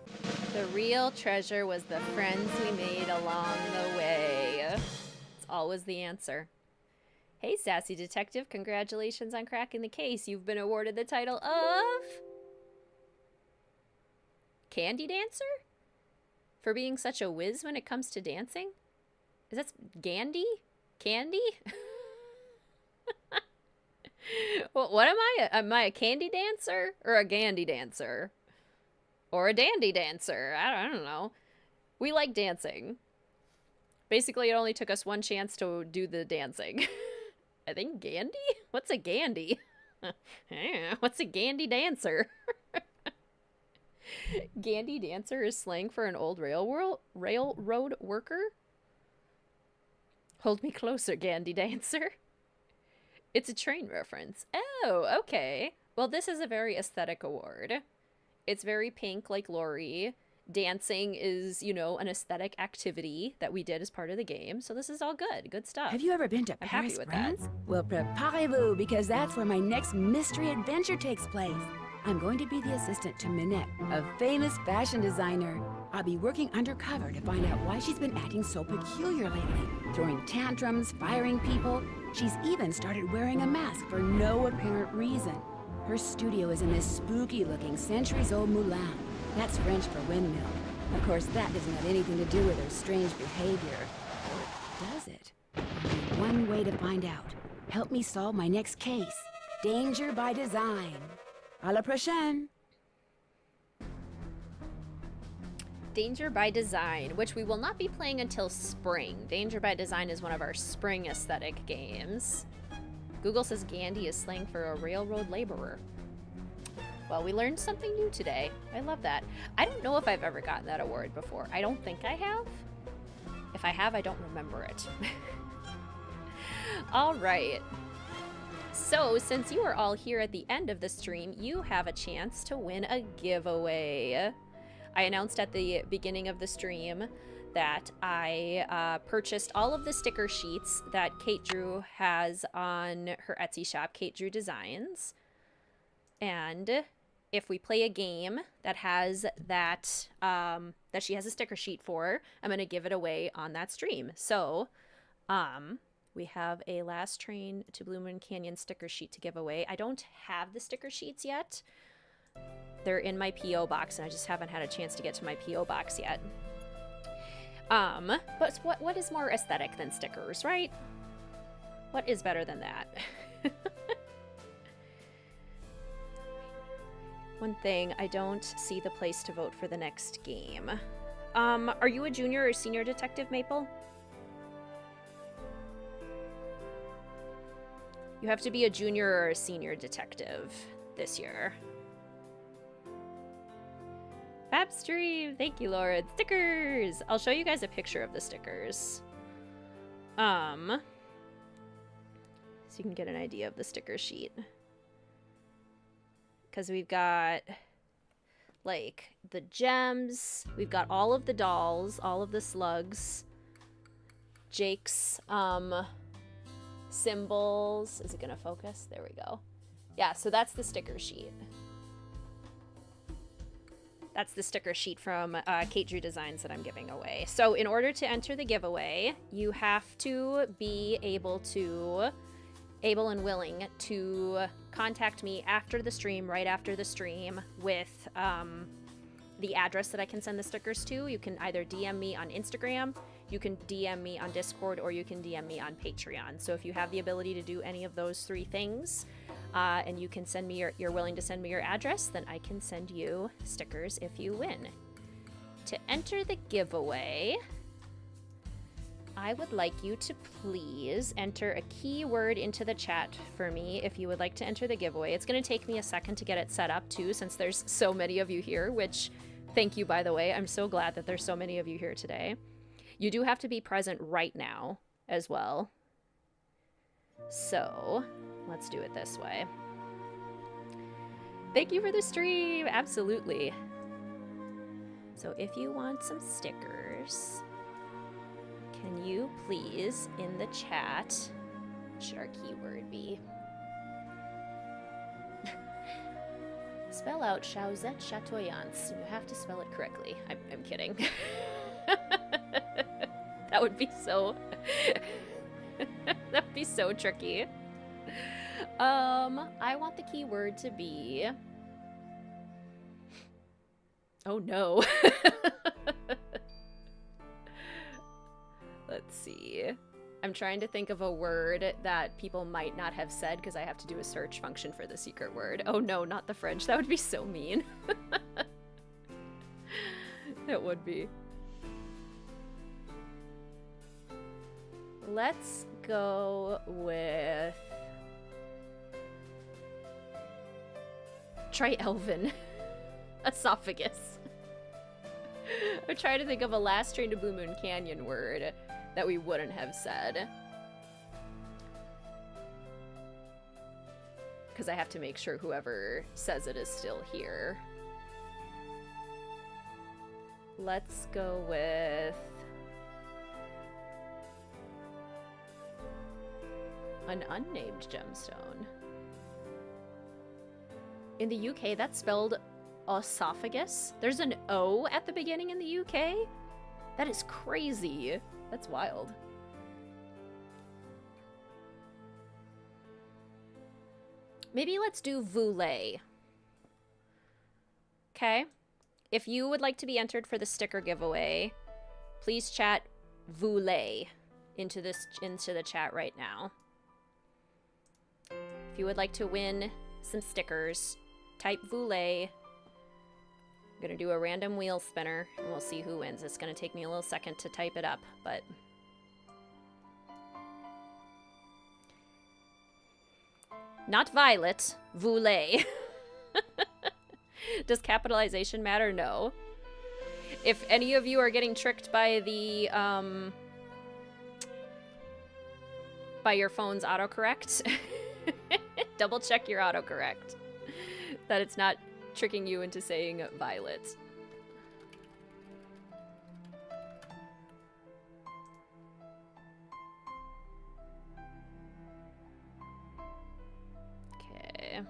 The real treasure was the friends we made along the way. It's always the answer. Hey, sassy detective, congratulations on cracking the case. You've been awarded the title of Candy Dancer? For being such a whiz when it comes to dancing? Is that Gandy? Candy? Well, what am I? Am I a candy dancer or a Gandy dancer? Or a dandy dancer? I don't know. We like dancing. Basically, it only took us one chance to do the dancing. I think Gandy? What's a Gandy? What's a Gandy dancer? Gandy dancer is slang for an old railroad worker? Hold me closer, Gandy dancer. It's a train reference. Oh, okay. Well, this is a very aesthetic award. It's very pink, like Lori. Dancing is, you know, an aesthetic activity that we did as part of the game. So this is all good. Good stuff. Have you ever been to I'm happy Paris, with France? that. Well, preparez-vous, because that's where my next mystery adventure takes place. I'm going to be the assistant to Minette, a famous fashion designer. I'll be working undercover to find out why she's been acting so peculiar lately, throwing tantrums, firing people. She's even started wearing a mask for no apparent reason. Her studio is in this spooky-looking centuries-old moulin. That's French for windmill. Of course, that doesn't have anything to do with her strange behavior. Or does it? Only one way to find out. Help me solve my next case. Danger by design. À la prochaine. Danger by Design, which we will not be playing until spring. Danger by Design is one of our spring aesthetic games. Google says Gandy is slang for a railroad laborer. Well, we learned something new today. I love that. I don't know if I've ever gotten that award before. I don't think I have. If I have, I don't remember it. All right. So, since you are all here at the end of the stream, you have a chance to win a giveaway. I announced at the beginning of the stream that I purchased all of the sticker sheets that Kate Drew has on her Etsy shop, Kate Drew Designs. And if we play a game that has that, that she has a sticker sheet for, I'm going to give it away on that stream. So, we have a Last Train to Blue Moon Canyon sticker sheet to give away. I don't have the sticker sheets yet. They're in my P.O. box, and I just haven't had a chance to get to my P.O. box yet. But what is more aesthetic than stickers, right? What is better than that? One thing, I don't see the place to vote for the next game. Are you a junior or senior detective, Maple? You have to be a junior or a senior detective this year. Fab stream! Thank you, Laura. Stickers! I'll show you guys a picture of the stickers. So you can get an idea of the sticker sheet. Because we've got, like, the gems. We've got all of the dolls, all of the slugs. Jake's, symbols. Is it gonna focus? There we go. Yeah, so that's the sticker sheet. That's the sticker sheet from Kate Drew Designs that I'm giving away. So in order to enter the giveaway, you have to be able and willing to contact me after the stream, right after the stream, with the address that I can send the stickers to. You can either DM me on Instagram, you can DM me on Discord, or you can DM me on Patreon. So if you have the ability to do any of those three things, and you can send me you're willing to send me your address, then I can send you stickers if you win. To enter the giveaway, I would like you to please enter a keyword into the chat for me if you would like to enter the giveaway. It's going to take me a second to get it set up too, since there's so many of you here, which thank you, by the way. I'm so glad that there's so many of you here today. You do have to be present right now as well. So let's do it this way. Thank you for the stream. Absolutely. So if you want some stickers, can you please, in the chat, what should our keyword be? Spell out Chausette Chatoyance. You have to spell it correctly. I'm kidding. That would be so... That'd be so tricky. I want the keyword to be... Oh no. Let's see. I'm trying to think of a word that people might not have said because I have to do a search function for the secret word. Oh no, not the French. That would be so mean. It would be. let's go with... Try Elven. Esophagus. I'm trying to think of a Last Train to Blue Moon Canyon word that we wouldn't have said. Because I have to make sure whoever says it is still here. Let's go with... an unnamed gemstone. In the UK, that's spelled esophagus. There's an O at the beginning in the UK? That is crazy. That's wild. Maybe let's do Voulet. Okay? If you would like to be entered for the sticker giveaway, please chat Voulet into the chat right now. If you would like to win some stickers, type Voulet. I'm gonna do a random wheel spinner and we'll see who wins. It's gonna take me a little second to type it up, but... Not Violet, Voulet. Does capitalization matter? No. If any of you are getting tricked by the, by your phone's autocorrect, double check your autocorrect. That it's not tricking you into saying Violet. Okay.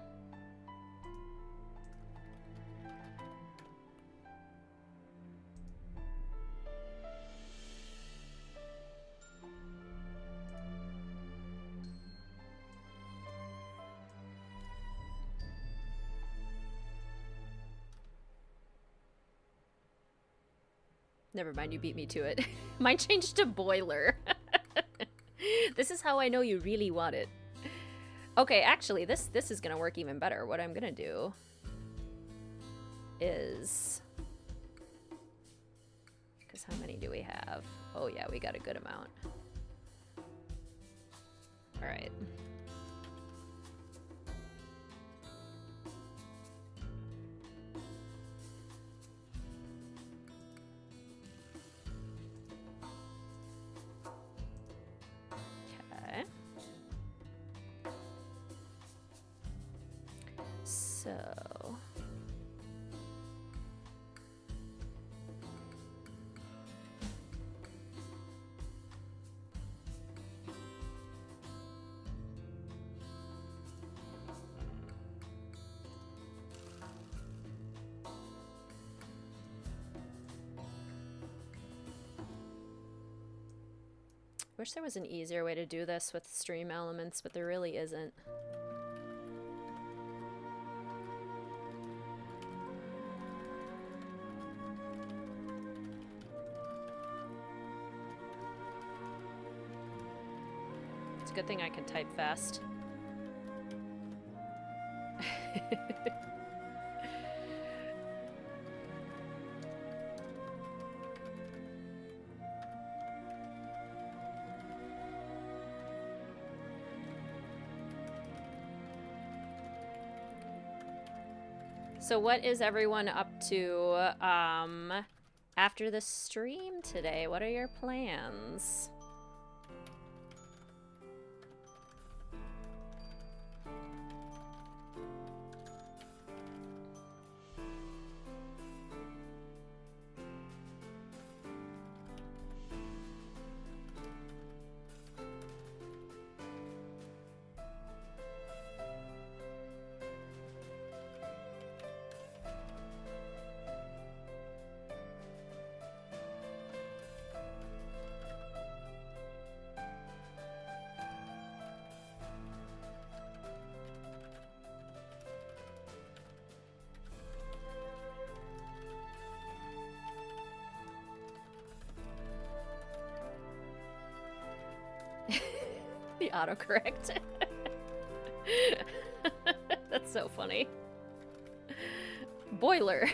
Never mind, you beat me to it. Mine changed to boiler. This is how I know you really want it. Okay, actually, this is gonna work even better. What I'm gonna do is... Because how many do we have? Oh yeah, we got a good amount. Alright. So... Wish there was an easier way to do this with stream elements, but there really isn't. It's a good thing I can type fast. So what is everyone up to after the stream today? What are your plans? The autocorrect. That's so funny. Boiler.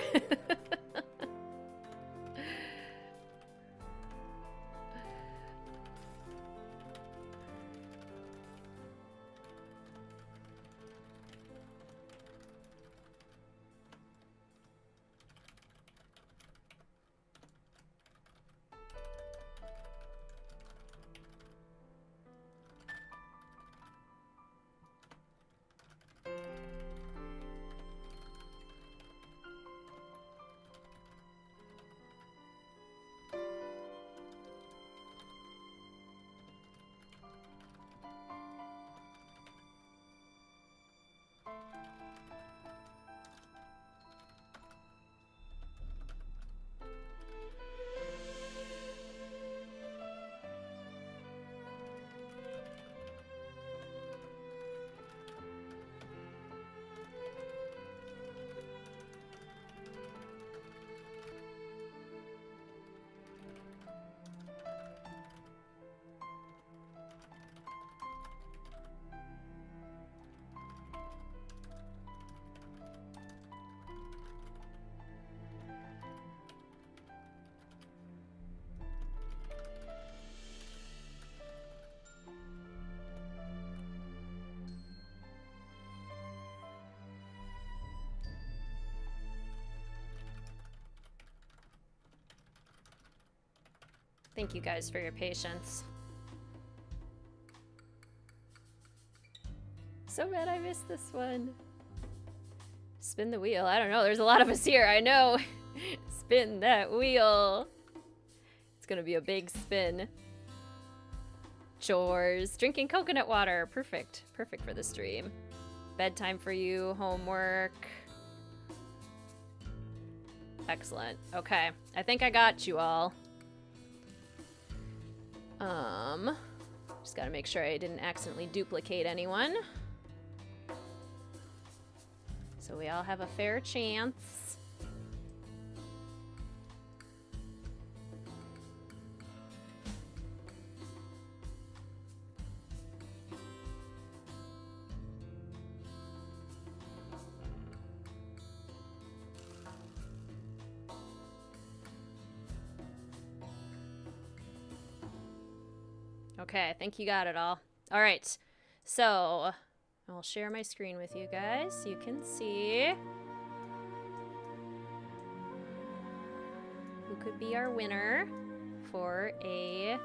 Thank you guys for your patience. So bad I missed this one. Spin the wheel. I don't know. There's a lot of us here. I know. Spin that wheel. It's gonna be a big spin. Chores. Drinking coconut water. Perfect. Perfect for the stream. Bedtime for you. Homework. Excellent. Okay. I think I got you all. Just gotta make sure I didn't accidentally duplicate anyone. So we all have a fair chance. Okay, I think you got it all. All right, so I'll share my screen with you guys so you can see who could be our winner for a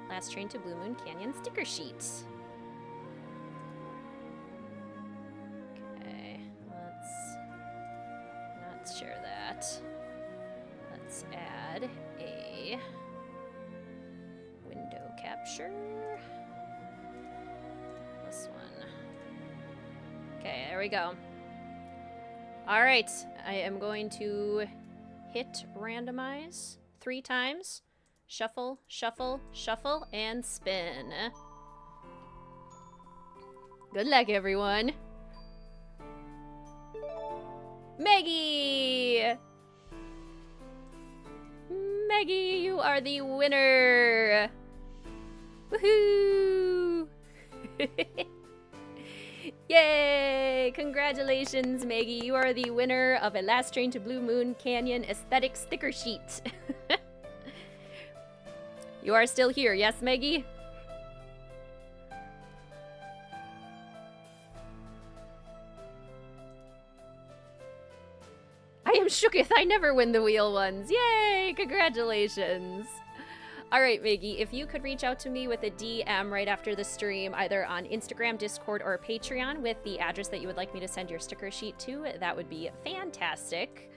Last Train to Blue Moon Canyon sticker sheet. Okay, let's share that. Let's add a window capture. This one. Okay, there we go. All right, I am going to hit randomize 3 times. Shuffle, shuffle, shuffle, and spin. Good luck, everyone. Maggie! Maggie, you are the winner! Woohoo! Yay! Congratulations, Maggie. You are the winner of a Last Train to Blue Moon Canyon aesthetic sticker sheet. You are still here, yes, Maggie? I am shooketh. I never win the wheel ones. Yay! Congratulations. All right, Maggie, if you could reach out to me with a DM right after the stream, either on Instagram, Discord, or Patreon with the address that you would like me to send your sticker sheet to, that would be fantastic.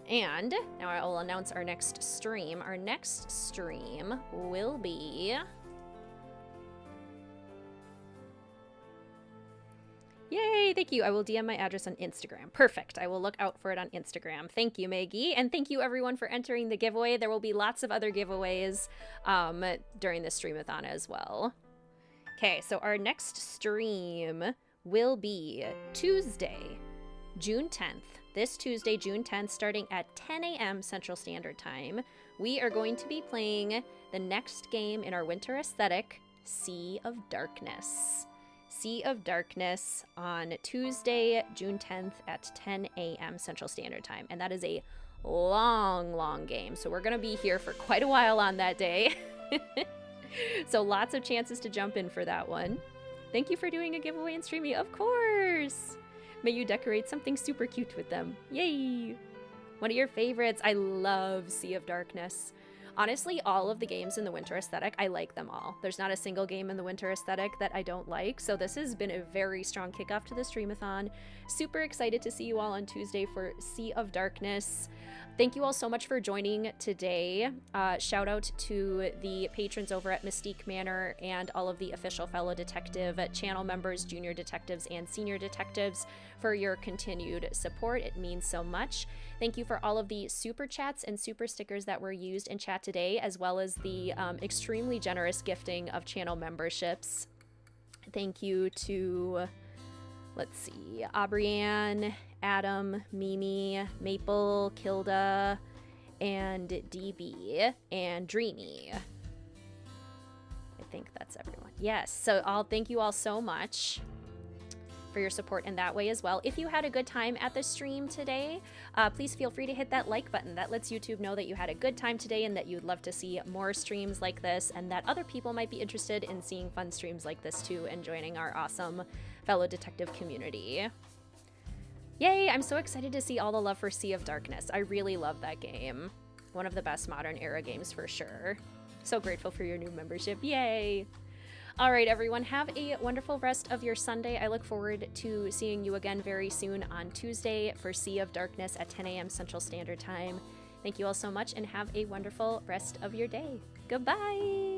And now I will announce our next stream. Our next stream will be... Yay, thank you. I will DM my address on Instagram. Perfect. I will look out for it on Instagram. Thank you, Maggie. And thank you, everyone, for entering the giveaway. There will be lots of other giveaways during the Streamathon as well. Okay, so our next stream will be Tuesday, June 10th. This Tuesday, June 10th, starting at 10 a.m. Central Standard Time. We are going to be playing the next game in our winter aesthetic, Sea of Darkness. Sea of Darkness on Tuesday, June 10th at 10 a.m. Central Standard Time. And that is a long, long game. So we're going to be here for quite a while on that day. So lots of chances to jump in for that one. Thank you for doing a giveaway and streaming. Of course. May you decorate something super cute with them. Yay. One of your favorites. I love Sea of Darkness. Honestly, all of the games in the winter aesthetic, I like them all. There's not a single game in the winter aesthetic that I don't like, so this has been a very strong kickoff to the Streamathon. Super excited to see you all on Tuesday for Sea of Darkness. Thank you all so much for joining today. Shout out to the patrons over at Mystique Manor and all of the official fellow detective channel members, junior detectives, and senior detectives for your continued support. It means so much. Thank you for all of the super chats and super stickers that were used in chat today, as well as the extremely generous gifting of channel memberships. Thank you to, let's see, Aubrianne, Adam, Mimi, Maple, Kilda, and DB, and Dreamy. I think that's everyone. Yes, so I'll thank you all so much for your support in that way as well. If you had a good time at the stream today, please feel free to hit that like button. That lets YouTube know that you had a good time today and that you'd love to see more streams like this, and that other people might be interested in seeing fun streams like this too and joining our awesome fellow detective community. Yay, I'm so excited to see all the love for Sea of Darkness. I really love that game. One of the best modern era games for sure. So grateful for your new membership. Yay! All right, everyone, have a wonderful rest of your Sunday. I look forward to seeing you again very soon on Tuesday for Sea of Darkness at 10 a.m. Central Standard Time. Thank you all so much and have a wonderful rest of your day. Goodbye!